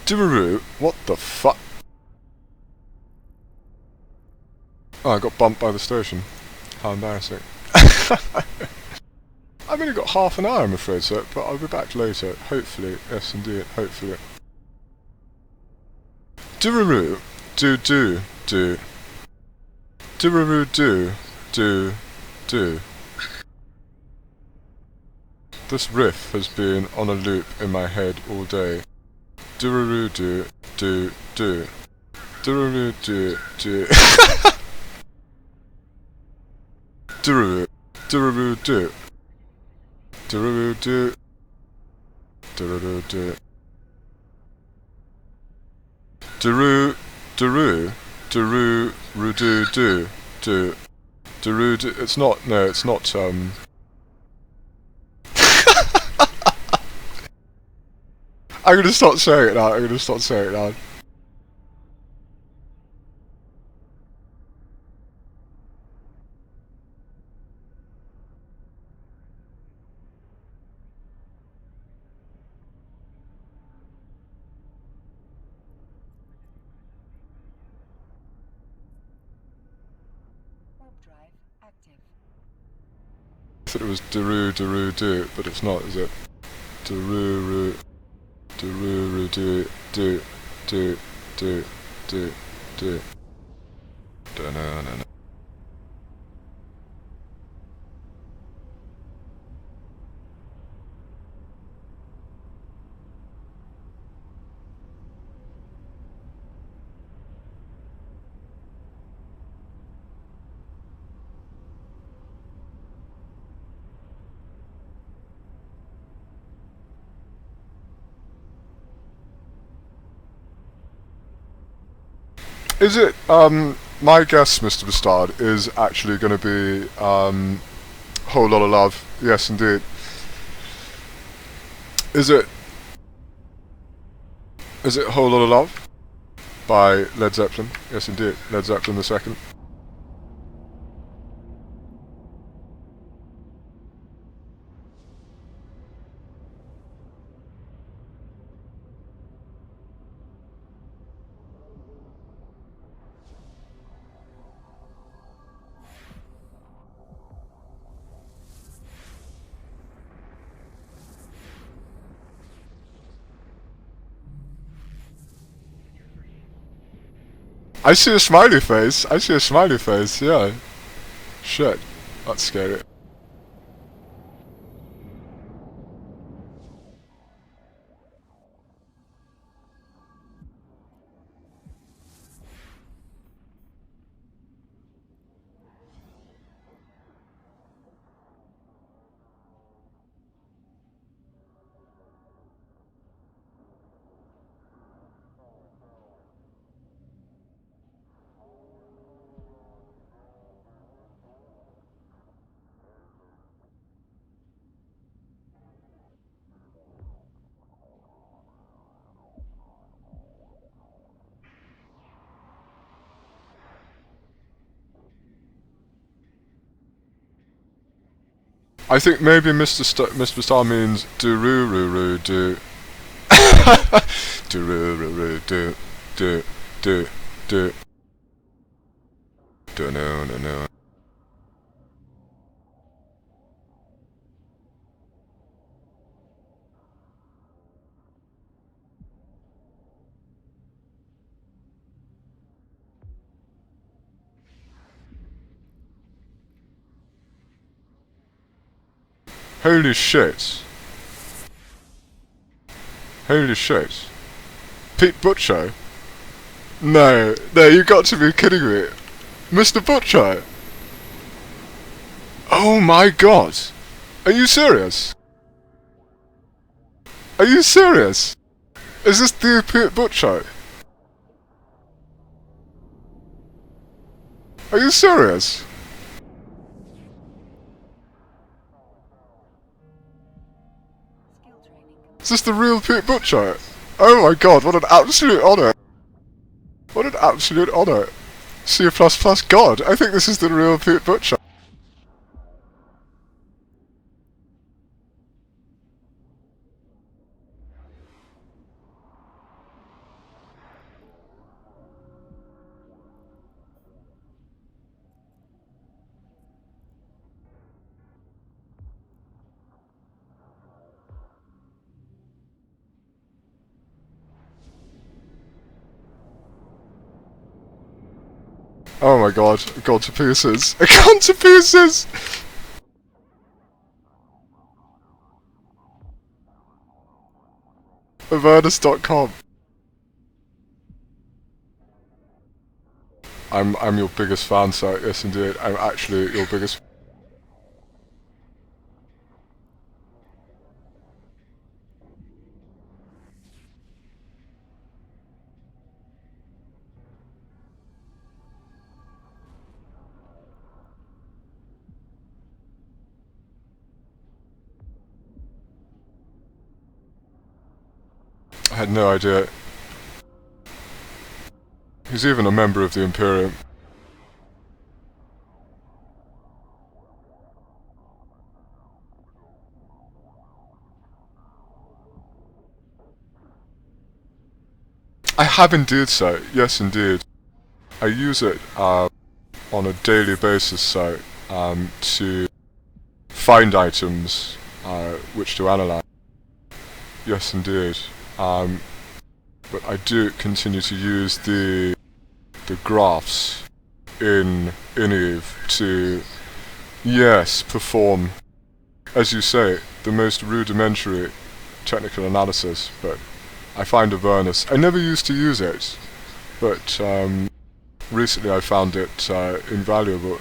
Dururu, what the fuck? Oh, I got bumped by the station. How embarrassing. I've only got half an hour, I'm afraid, sir, but I'll be back later. Hopefully. Yes, indeed. Hopefully. Dururu, do. Dururu, do. This riff has been on a loop in my head all day. Dururu, do. Dururu, do. Dururu, do. Dururu, do. Dururu, do. It's not, no, it's not, I'm gonna stop saying it now, Warp drive active. I thought it was Dururu, do, but it's not, is it? Dururu, do. Da-na-na-na. Is it, my guess, Mr. Bastard, is actually going to be, Whole Lotta Love. Yes, indeed. Is it Whole Lotta Love? By Led Zeppelin? Yes, indeed. Led Zeppelin II. I see a smiley face. Yeah. Shit. That's scary. I think maybe Mr. Star means do-roo-roo-roo, do. Do-roo-roo-roo, do. Do. Do. Do. Do, no, no, no. Holy shit. Holy shit. Pete Butcher? No, you got to be kidding me. Mr. Butcher? Oh my god. Are you serious? Are you serious? Is this the Pete Butcher? Are you serious? Skill training complete. Is this the real Pete Butcher? Oh my god, what an absolute honour! What an absolute honour! C++ God, I think this is the real Pete Butcher. Oh my god, I've gone to pieces. I've gone to pieces! Avernus.com. I'm your biggest fan, sir. Yes, indeed. I'm actually your biggest. I had no idea. He's even a member of the Imperium. I have indeed, sir. Yes, indeed. I use it on a daily basis, sir, to find items which to analyze. Yes, indeed. But I do continue to use the graphs in Eve to, yes, perform, as you say, the most rudimentary technical analysis. But I find Avernus. I never used to use it, but recently I found it invaluable.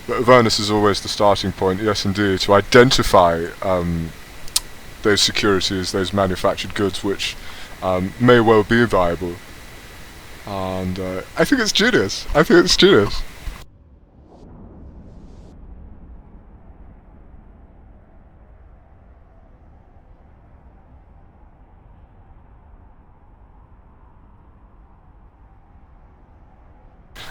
But Avernus is always the starting point, yes indeed, to identify those securities, those manufactured goods which may well be viable. And I think it's genius. I think it's genius.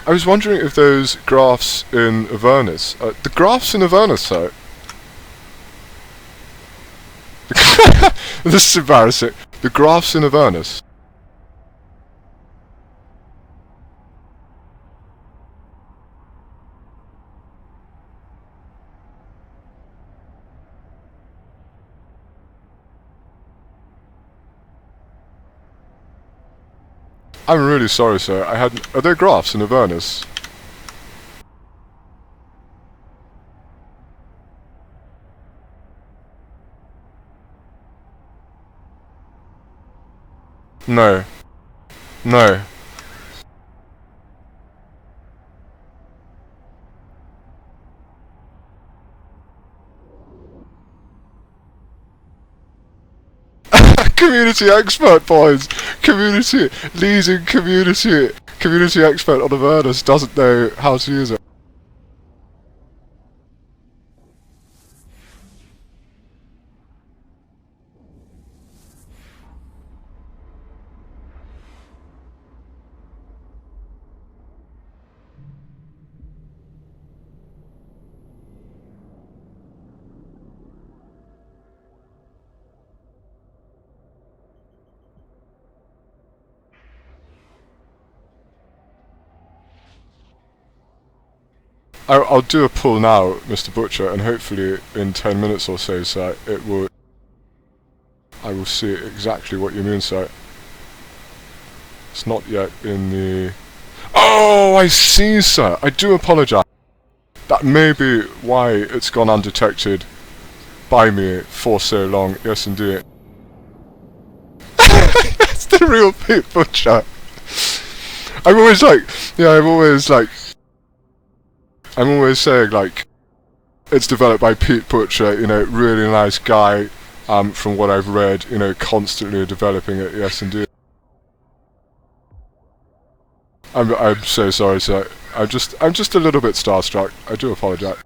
I was wondering if those graphs in Avernus, the graphs in Avernus, though. This is embarrassing. The graphs in Avernus. I'm really sorry, sir. I hadn't. Are there graphs in Avernus? No. No. Community expert points! Community! Leading community! community expert on Avernus doesn't know how to use it. I'll do a pull now, Mr. Butcher, and hopefully in 10 minutes or so, sir, I will see exactly what you mean, sir. It's not yet in the... Oh, I see, sir! I do apologise. That may be why it's gone undetected by me for so long. Yes, indeed. That's the real Pete Butcher. I'm always saying, like, it's developed by Pete Butcher, you know, really nice guy, from what I've read, you know, constantly developing it, yes indeed. I'm so sorry, sir. I'm just a little bit starstruck. I do apologise.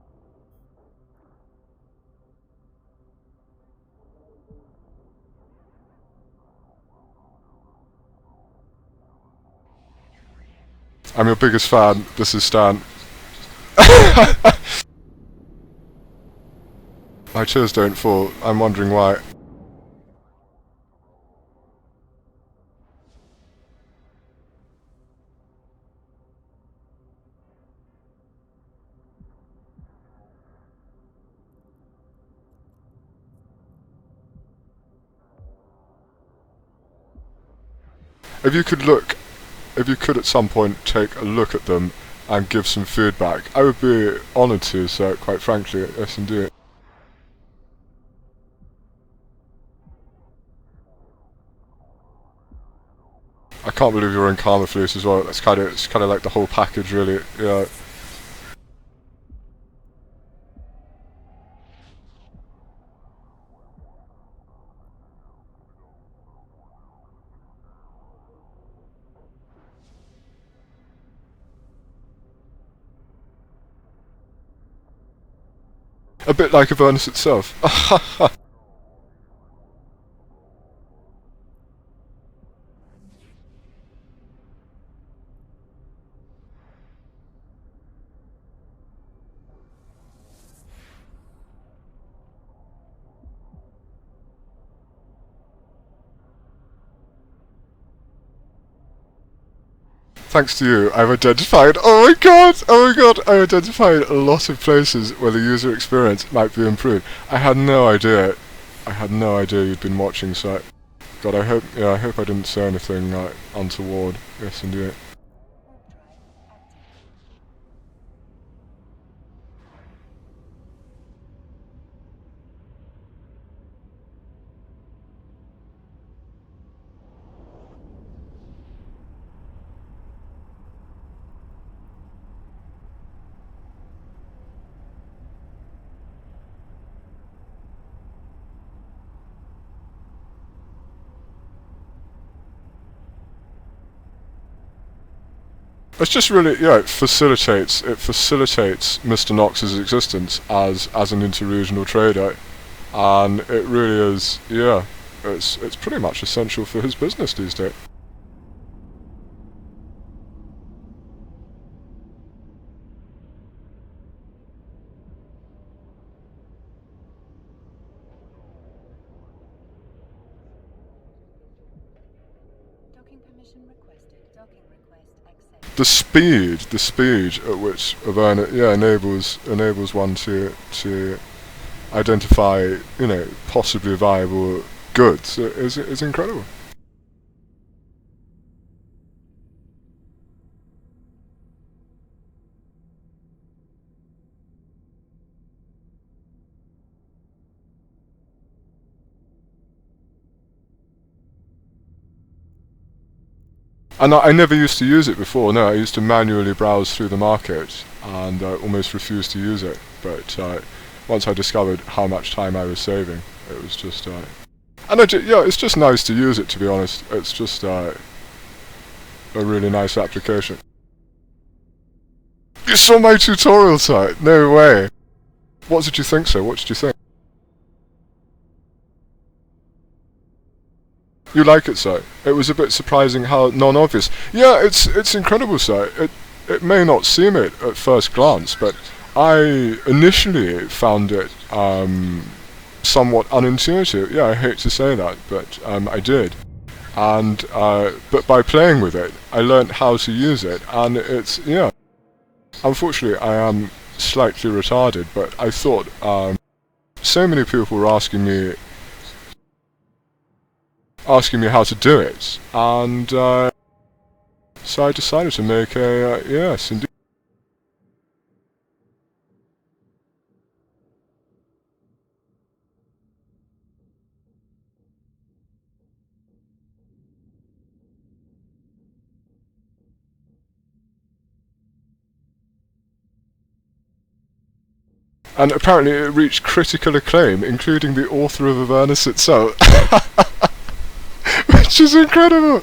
I'm your biggest fan. This is Stan. My tears don't fall. I'm wondering why. If you could at some point take a look at them and give some feedback, I would be honoured to, sir, quite frankly, yes indeed. I can't believe you're in Karma Fleece as well. It's kind of like the whole package, really. Yeah. A bit like Avernus itself. Thanks to you, I've identified, oh my god, I identified a lot of places where the user experience might be improved. I had no idea you'd been watching, so God, I hope I didn't say anything untoward. Yes, indeed. It's just really, yeah, it facilitates Mr. Knox's existence as an interregional trader, and it really is, yeah, it's pretty much essential for his business these days. Docking permission requested. Docking request accepted. The speed at which Avernus, yeah, enables one to identify, you know, possibly viable goods is incredible. And I never used to use it before, no, I used to manually browse through the market and almost refused to use it, but once I discovered how much time I was saving, it was just, and yeah, it's just nice to use it, to be honest. It's just, a really nice application. You saw my tutorial site? No way! What did you think, sir? What did you think? You like it, sir? It was a bit surprising how non-obvious. Yeah, it's incredible, sir. It may not seem it at first glance, but I initially found it somewhat unintuitive. Yeah, I hate to say that, but I did. And but by playing with it, I learnt how to use it, and it's, yeah. Unfortunately, I am slightly retarded, but I thought so many people were asking me how to do it, and so I decided to make a yes, indeed. And apparently it reached critical acclaim, including the author of Avernus itself. Which is incredible!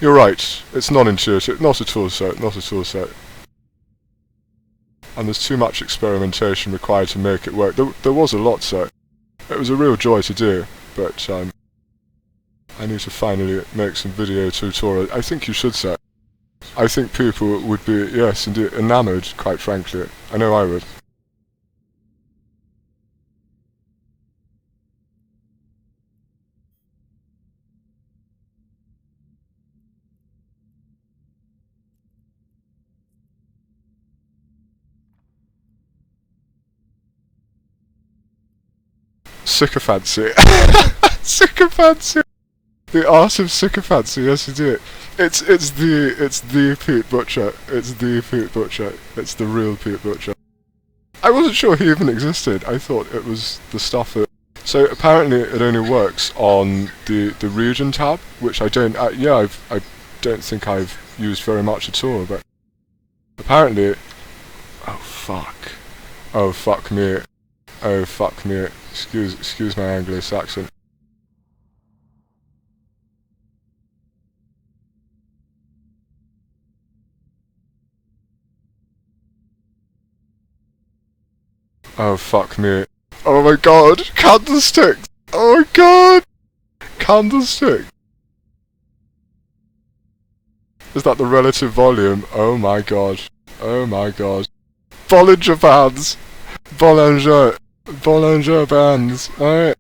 You're right, it's non-intuitive, not at all so, not at all so. And there's too much experimentation required to make it work. There was a lot, so it was a real joy to do, but I need to finally make some video tutorials. I think you should, sir. I think people would be, yes, indeed, enamoured, quite frankly. I know I would. Sycophancy. Sycophancy! The art of sycophancy, yes indeed. It's the Pete Butcher. It's the Pete Butcher. It's the real Pete Butcher. I wasn't sure he even existed. I thought it was the stuff that... So apparently it only works on the region tab, which I don't... yeah, I don't think I've used very much at all, but... Apparently... Oh fuck. Oh fuck me. Oh fuck me. Excuse my Anglo-Saxon. Oh fuck me. Oh my god! Candlestick! Oh my god! Candlestick! Is that the relative volume? Oh my god. Oh my god. Bollinger Bands! Bollinger! Bollinger Bands! Alright.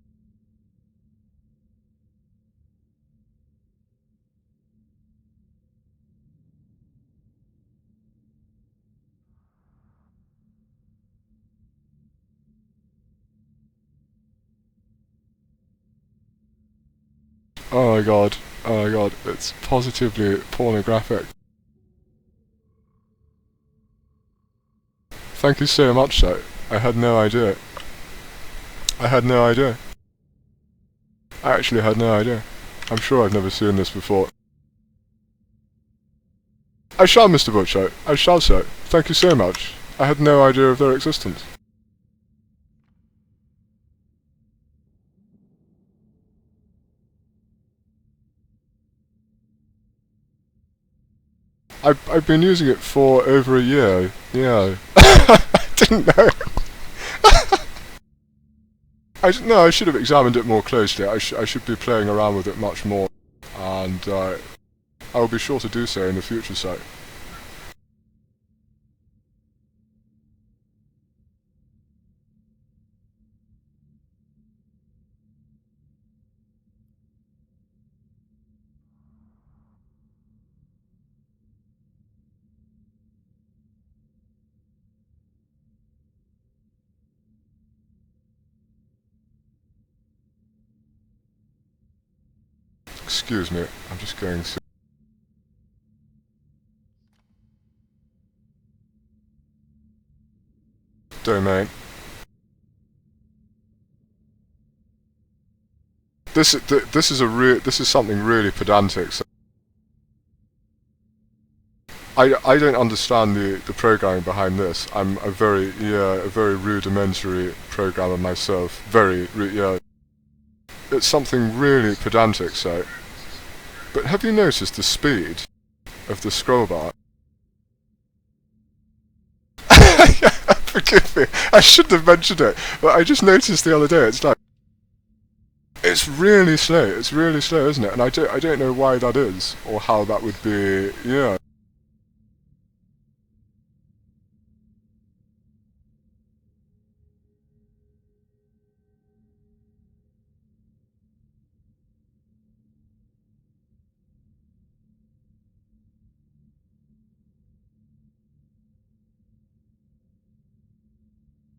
Oh my god. Oh my god. It's positively pornographic. Thank you so much, sir. I had no idea. I had no idea. I actually had no idea. I'm sure I've never seen this before. I shall, Mr. Butcher. I shall, sir. Thank you so much. I had no idea of their existence. I've been using it for over a year. Yeah. I didn't know. No, I should have examined it more closely. I should be playing around with it much more, and I will be sure to do so in the future, so. Excuse me, I'm just going to... Domain. this is something really pedantic. So I don't understand the programming behind this. I'm a very rudimentary programmer myself. It's something really pedantic. So, but have you noticed the speed of the scroll bar? Forgive me, I shouldn't have mentioned it, but I just noticed the other day. It's really slow. It's really slow, isn't it? And I don't know why that is, or how that would be. Yeah.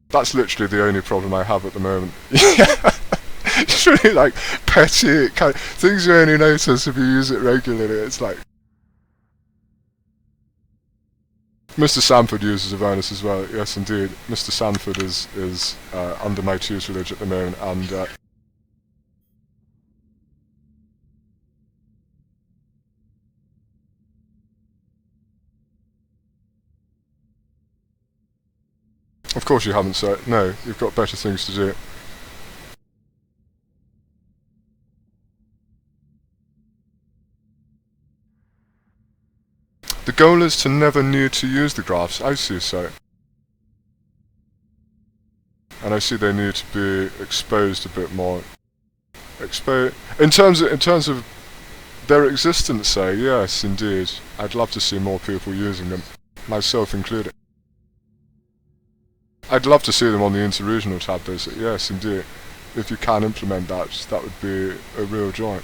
That's literally the only problem I have at the moment. It's really like petty kind of things you only notice if you use it regularly. It's like Mr. Sanford uses Avernus as well. Yes, indeed. Mr. Sanford is under my tutelage at the moment, and of course you haven't, sir. No, you've got better things to do. The goal is to never need to use the graphs. I see, so. And I see they need to be exposed a bit more. In terms of their existence, say, yes, indeed. I'd love to see more people using them, myself included. I'd love to see them on the interregional tab, basically. Yes, indeed. If you can implement that, that would be a real joy.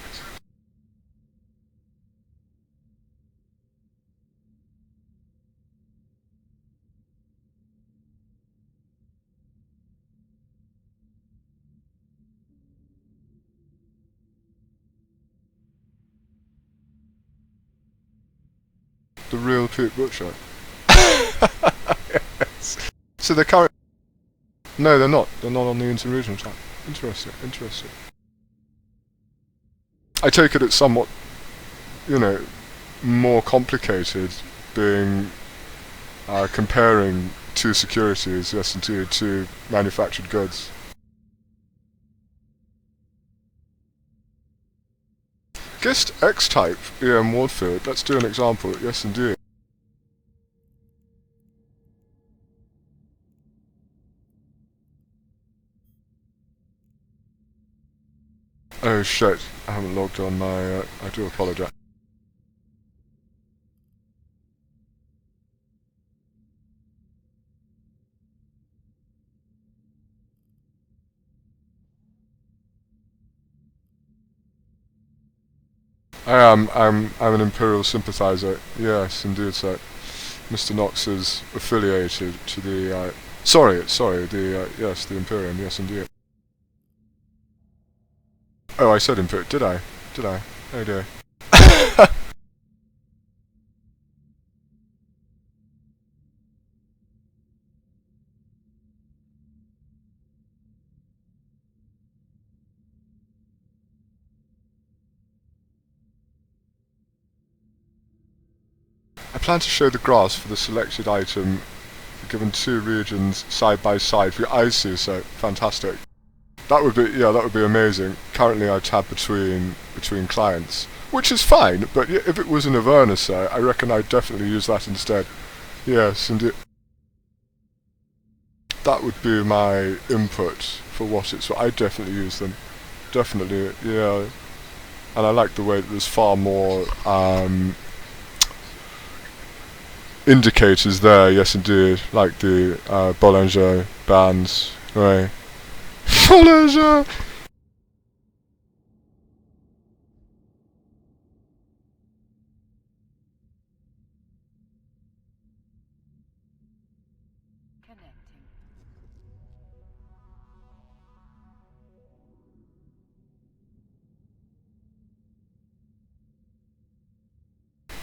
The real Pete Butcher. Yes. So they're current. No, they're not. They're not on the interregional tab. Interesting. Interesting. I take it it's somewhat, more complicated, being comparing two securities, yes, indeed, to manufactured goods. Gist X-type EM Wardfield. Let's do an example. Yes, indeed. Oh shit, I haven't logged on my, I do apologize. I'm an Imperial sympathizer, yes, indeed, sir. Mr. Knox is affiliated to the, yes, the Imperium, yes, indeed. Oh, I said Imperium, did I? Oh dear. I plan to show the graphs for the selected item given two regions side by side for your eyes, so fantastic. That would be amazing. Currently I tab between clients, which is fine, but if it was an Avernus, I reckon I'd definitely use that instead. Yes, indeed. That would be my input for what it's. I'd definitely use them. Definitely, yeah. And I like the way that there's far more indicators there. Yes, indeed. Like the Bollinger bands, right? Bollinger. Connecting.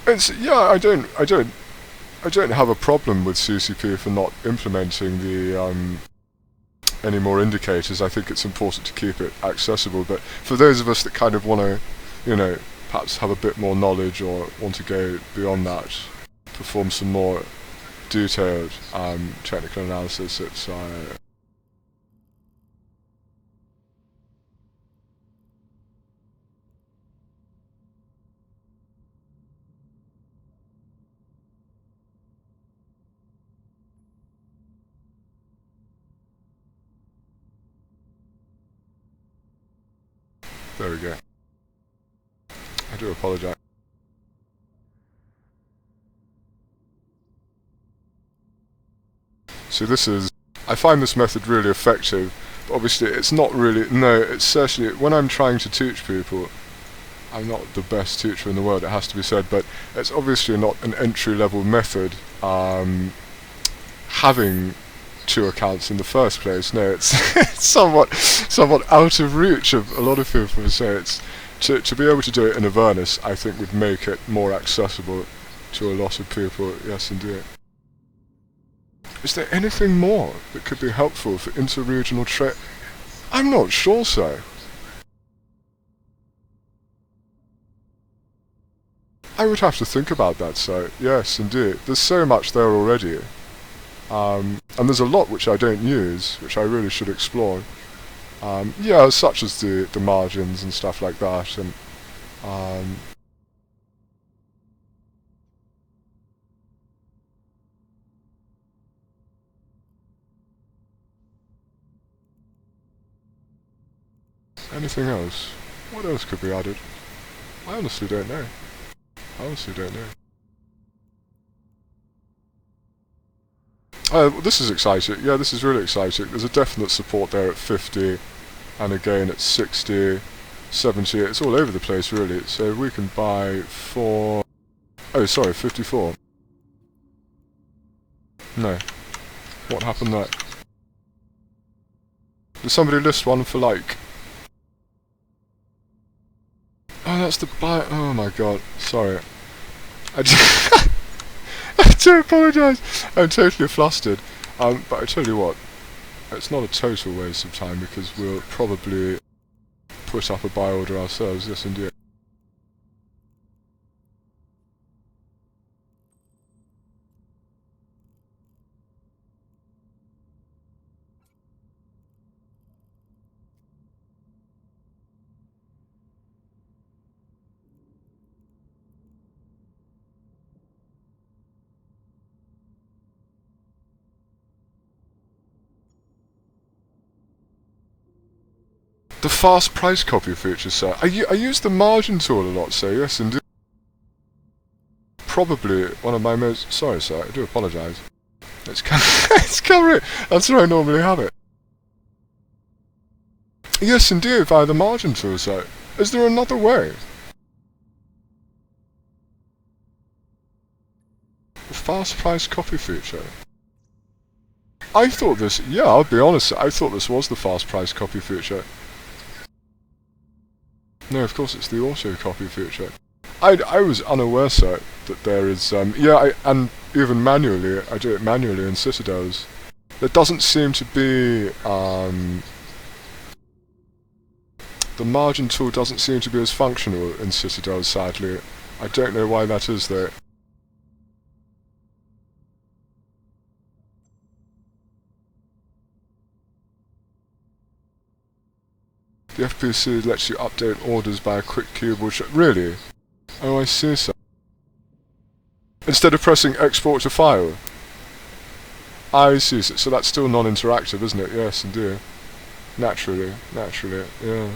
It's I don't have a problem with CCP for not implementing any more indicators, I think it's important to keep it accessible. But for those of us that kind of want to, you know, perhaps have a bit more knowledge or want to go beyond that, perform some more detailed technical analysis, it's there we go. I do apologise. So this is, I find this method really effective, but obviously it's not really, no, it's certainly, when I'm trying to teach people, I'm not the best teacher in the world, it has to be said, but it's obviously not an entry-level method, having 2 accounts in the first place. No, it's, it's somewhat out of reach of a lot of people, so it's, to be able to do it in Avernus, I think would make it more accessible to a lot of people, yes indeed. Is there anything more that could be helpful for inter-regional trade? I'm not sure so. I would have to think about that, so yes indeed. There's so much there already. And there's a lot which I don't use, which I really should explore. Yeah, such as the margins and stuff like that, and anything else? What else could be added? I honestly don't know. I honestly don't know. This is exciting. Yeah, this is really exciting. There's a definite support there at 50, and again at 60, 70. It's all over the place, really. So we can buy for... Oh, sorry, 54. No. What happened there? Did somebody list one for like... Oh, that's the buy... Oh my god. Sorry. I do apologise. I'm totally flustered. But I tell you what, it's not a total waste of time because we'll probably put up a buy order ourselves. Yes, indeed. The fast price copy feature, sir. I use the margin tool a lot, so yes indeed. Probably one of my most... Sorry, sir, I do apologise. Let's cover it. That's where I normally have it. Yes indeed, via the margin tool, sir. Is there another way? The fast price copy feature. I thought this... Yeah, I'll be honest, I thought this was the fast price copy feature. No, of course it's the auto copy feature. I was unaware, sir, that there is, yeah, and even manually, I do it manually in Citadels. There doesn't seem to be, the margin tool doesn't seem to be as functional in Citadels, sadly. I don't know why that is, though. The FPC lets you update orders by a quick keyboard shot. Really? Oh, I see, sir. Instead of pressing export to file? I see, so that's still non-interactive, isn't it? Yes, indeed. Naturally, yeah.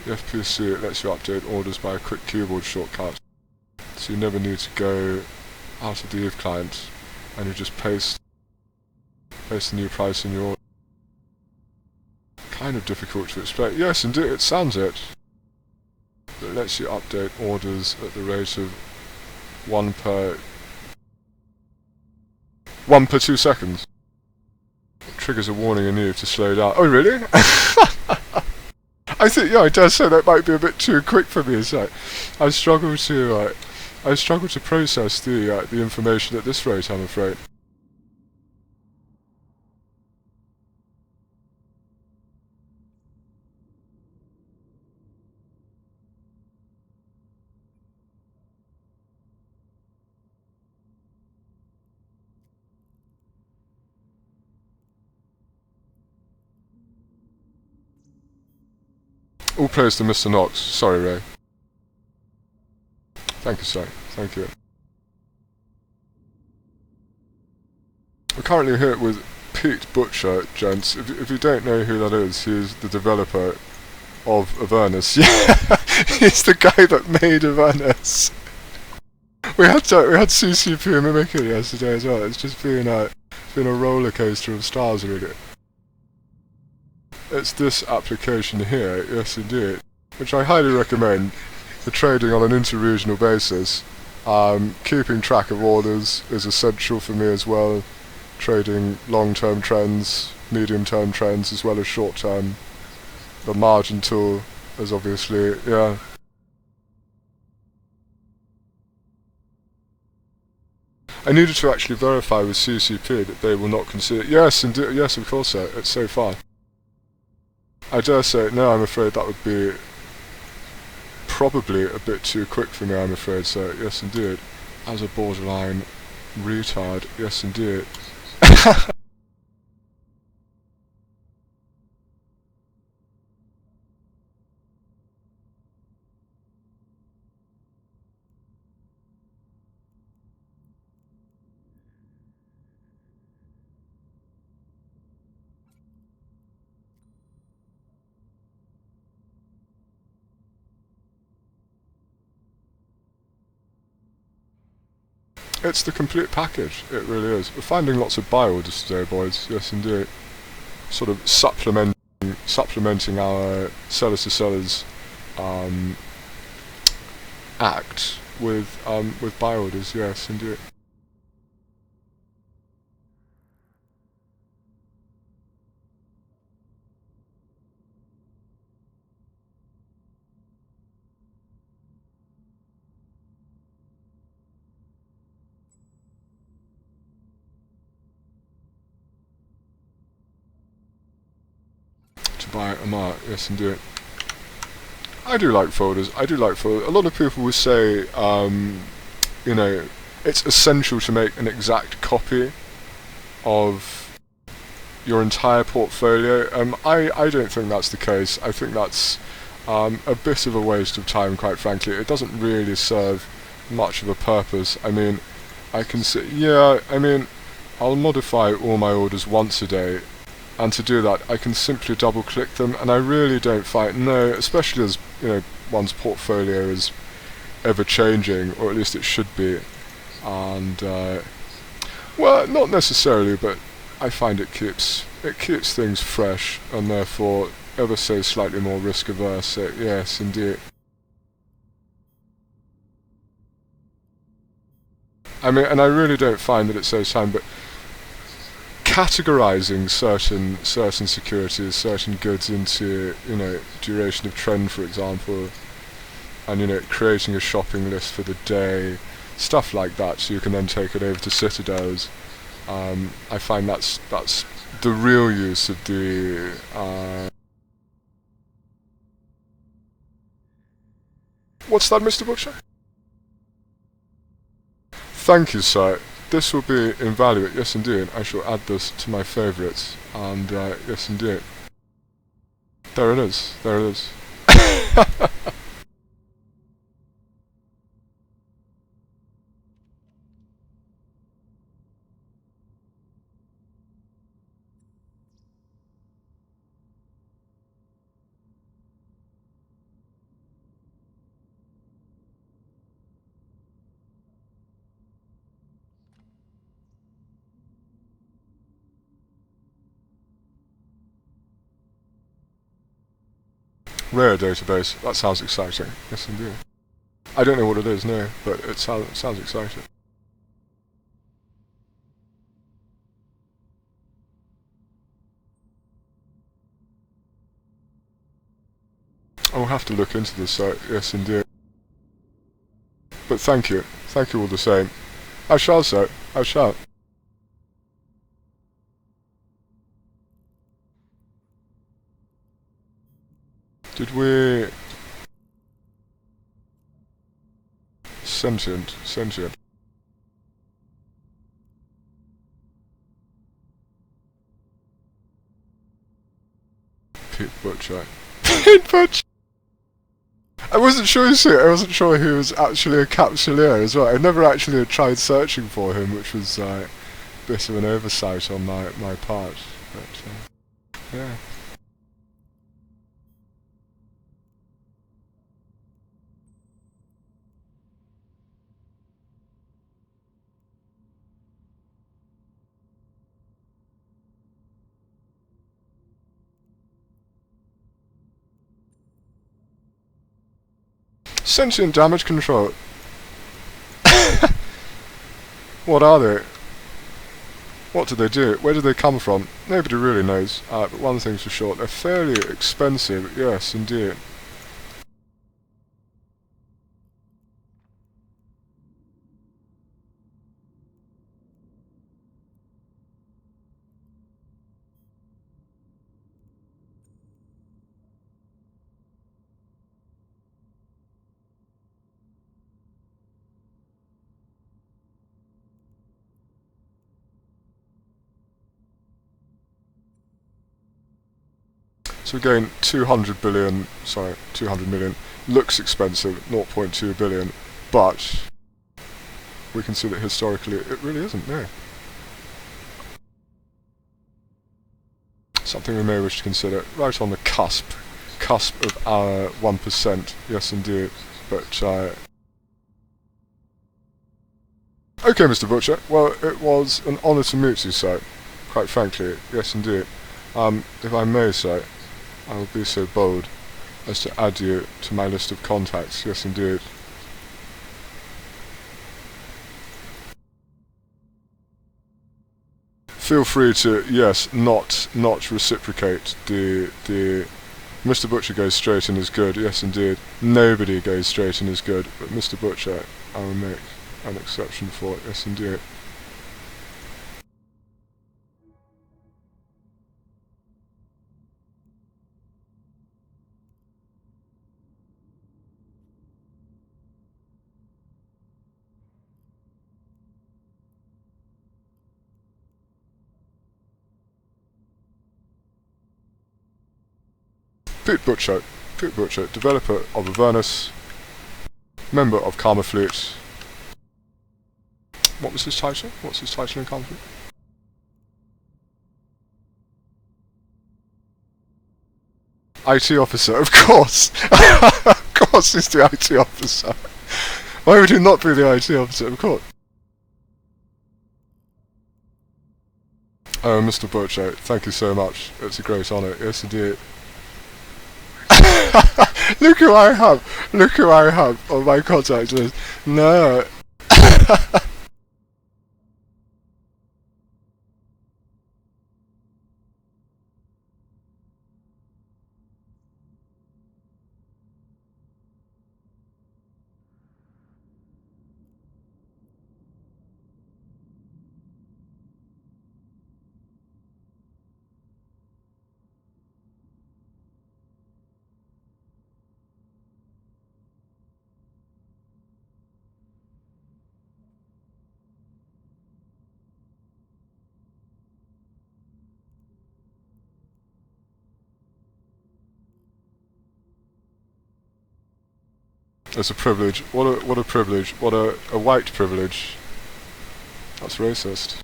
The FPC lets you update orders by a quick keyboard shortcut. So you never need to go out of the Eve client and you just paste the new price in your order. Kind of difficult to explain. Yes, indeed, it sounds it. It lets you update orders at the rate of 1 per 2 seconds. triggers a warning in you to slow down. Oh, really? I think, yeah, I dare say that might be a bit too quick for me. So I struggle to process the information at this rate, I'm afraid. All praise to Mr. Knox. Sorry, Ray. Thank you, sir. Thank you. We're currently here with Pete Butcher, gents. If you don't know who that is, he's the developer of Avernus. Yeah, he's the guy that made Avernus. We had CCP mimicry yesterday as well. It's just been a roller coaster of stars, really. It's this application here, yes indeed, which I highly recommend for trading on an inter-regional basis. Keeping track of orders is essential for me as well. Trading long-term trends, medium-term trends, as well as short-term. The margin tool is obviously, yeah. I needed to actually verify with CCP that they will not consider. Yes, indeed, yes, of course, sir. It's so far. I dare say, no, I'm afraid that would be probably a bit too quick for me, I'm afraid, so yes indeed. As a borderline retard, yes indeed. It's the complete package, it really is. We're finding lots of buy orders today, boys, yes indeed. Sort of supplementing our sellers to sellers act with buy orders, yes indeed. By Amar, yes indeed. I do like folders, A lot of people will say, you know, it's essential to make an exact copy of your entire portfolio. I don't think that's the case. I think that's a bit of a waste of time, quite frankly. It doesn't really serve much of a purpose. I mean, I can say, yeah, I mean, I'll modify all my orders once a day. And to do that, I can simply double-click them, and I really don't find, no, especially as, you know, one's portfolio is ever-changing, or at least it should be, and, well, not necessarily, but I find it keeps things fresh, and therefore ever so slightly more risk-averse, so yes, indeed. I mean, and I really don't find that it saves time, but categorizing certain securities, certain goods into, you know, duration of trend, for example, and, you know, creating a shopping list for the day, stuff like that, so you can then take it over to Citadels. I find that's the real use of the what's that, Mr. Butcher? Thank you, sir. This will be invaluable, yes indeed. I shall add this to my favourites, and yes indeed. There it is, there it is. Rare database, that sounds exciting, yes indeed. I don't know what it is, no, but it sounds exciting. I'll have to look into the site, yes indeed. But thank you all the same. I shall, sir, I shall. Did we... Sentient. Pete Butcher. Pete Butcher! I wasn't sure, I wasn't sure he was actually a capsuleer as well. I never actually tried searching for him, which was a bit of an oversight on my part. But, yeah. Sentient damage control. What are they? What do they do? Where do they come from? Nobody really knows. But one thing's for sure, they're fairly expensive. Yes, indeed. So again, 200 million looks expensive, 0.2 billion, but we can see that historically it really isn't, no. Something we may wish to consider, right on the cusp of our 1%, yes indeed, but okay, Mr. Butcher, well, it was an honour to meet you, sir, quite frankly, yes indeed. If I may, sir, I will be so bold as to add you to my list of contacts, yes indeed. Feel free to, yes, not reciprocate the Mr. Butcher goes straight and is good, yes indeed. Nobody goes straight and is good, but Mr. Butcher I will make an exception for, yes indeed. Pete Butcher, developer of Avernus, member of Karma Fleet. What was his title? What's his title in Karma Fleet? IT officer, of course! Of course he's the IT officer! Why would he not be the IT officer? Of course! Oh, Mr. Butcher, thank you so much. It's a great honour. Yes, indeed. Look who I have! Look who I have on my contact list. No! It's a privilege. What a privilege. What a white privilege. That's racist.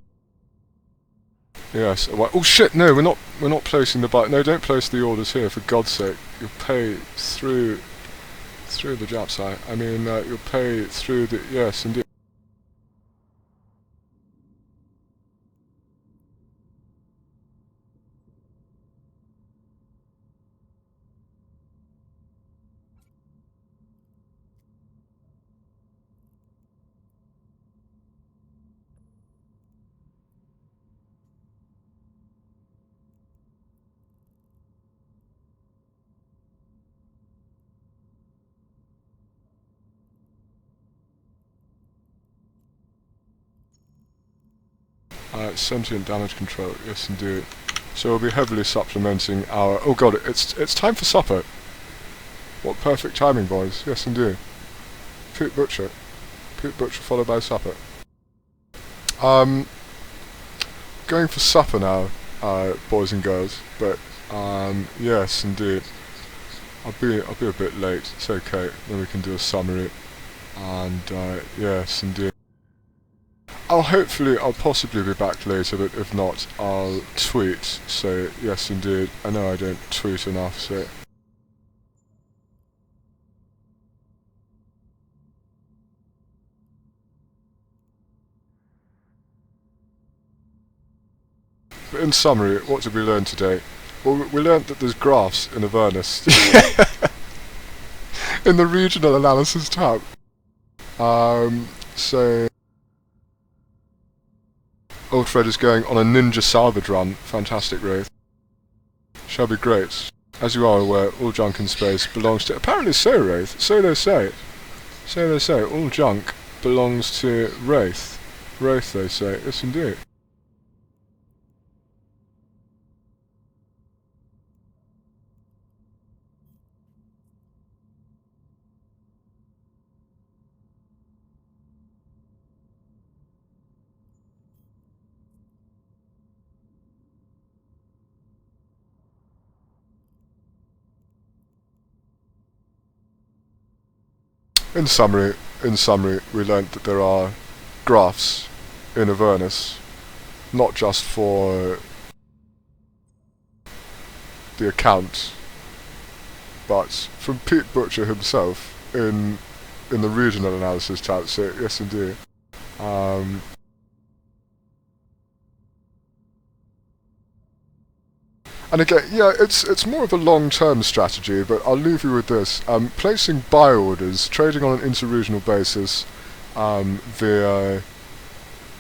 Yes. Oh shit! No, we're not placing the buy. No, don't place the orders here for God's sake. You'll pay through the job site. I mean, you'll pay through the yes indeed. Sentient damage control, yes indeed. So we'll be heavily supplementing our... Oh god, it's time for supper. What perfect timing, boys. Yes indeed. Poot Butcher. Poot Butcher followed by supper. Going for supper now, boys and girls, but yes indeed. I'll be a bit late, it's okay, then we can do a summary. And yes indeed. I'll possibly be back later, but if not, I'll tweet, so yes indeed. I know I don't tweet enough, so... But in summary, what did we learn today? Well, we learned that there's graphs in Avernus. In the regional analysis tab. So... Old Fred is going on a ninja salvage run. Fantastic, Wraith. Shall be great. As you are aware, all junk in space belongs to... Apparently so, Wraith. So they say. So they say. All junk belongs to Wraith. Wraith, they say. Yes, indeed. In summary, we learnt that there are graphs in Avernus, not just for the account, but from Pete Butcher himself in the regional analysis tab. So yes, indeed. And again, yeah, it's more of a long-term strategy, but I'll leave you with this. Placing buy orders, trading on an interregional basis via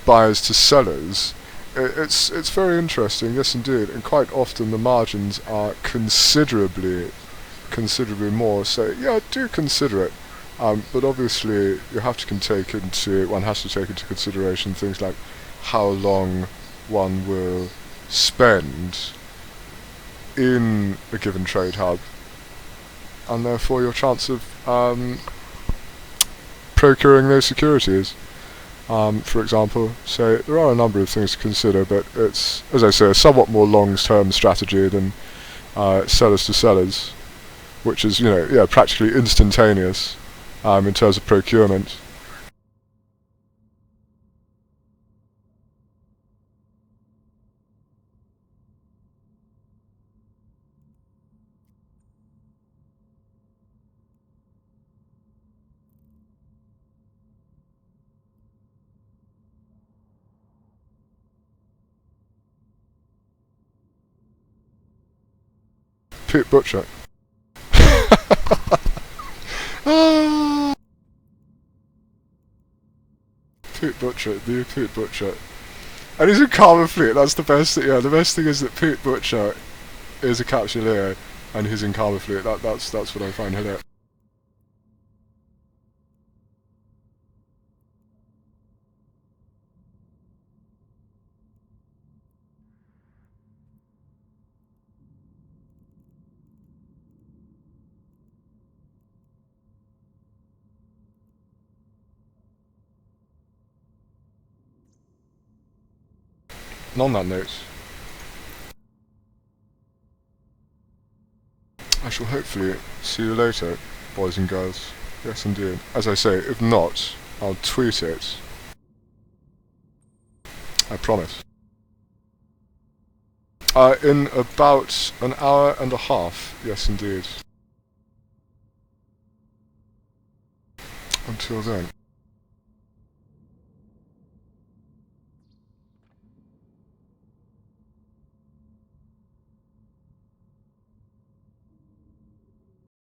buyers to sellers, it's very interesting, yes indeed, and quite often the margins are considerably more, so yeah, do consider it. But obviously one has to take into consideration things like how long one will spend in a given trade hub, and therefore your chance of procuring those securities, for example. So there are a number of things to consider, but it's, as I say, a somewhat more long-term strategy than sellers to sellers, which is, practically instantaneous in terms of procurement. Pete Butcher. Pete Butcher, the Pete Butcher. And he's in Karma Fleet, that's the best thing. Yeah, the best thing is that Pete Butcher is a Capsuleer and he's in Karma Fleet. That's what I find hilarious. And on that note, I shall hopefully see you later, boys and girls. Yes indeed. As I say, if not, I'll tweet it. I promise. In about an hour and a half, yes indeed. Until then.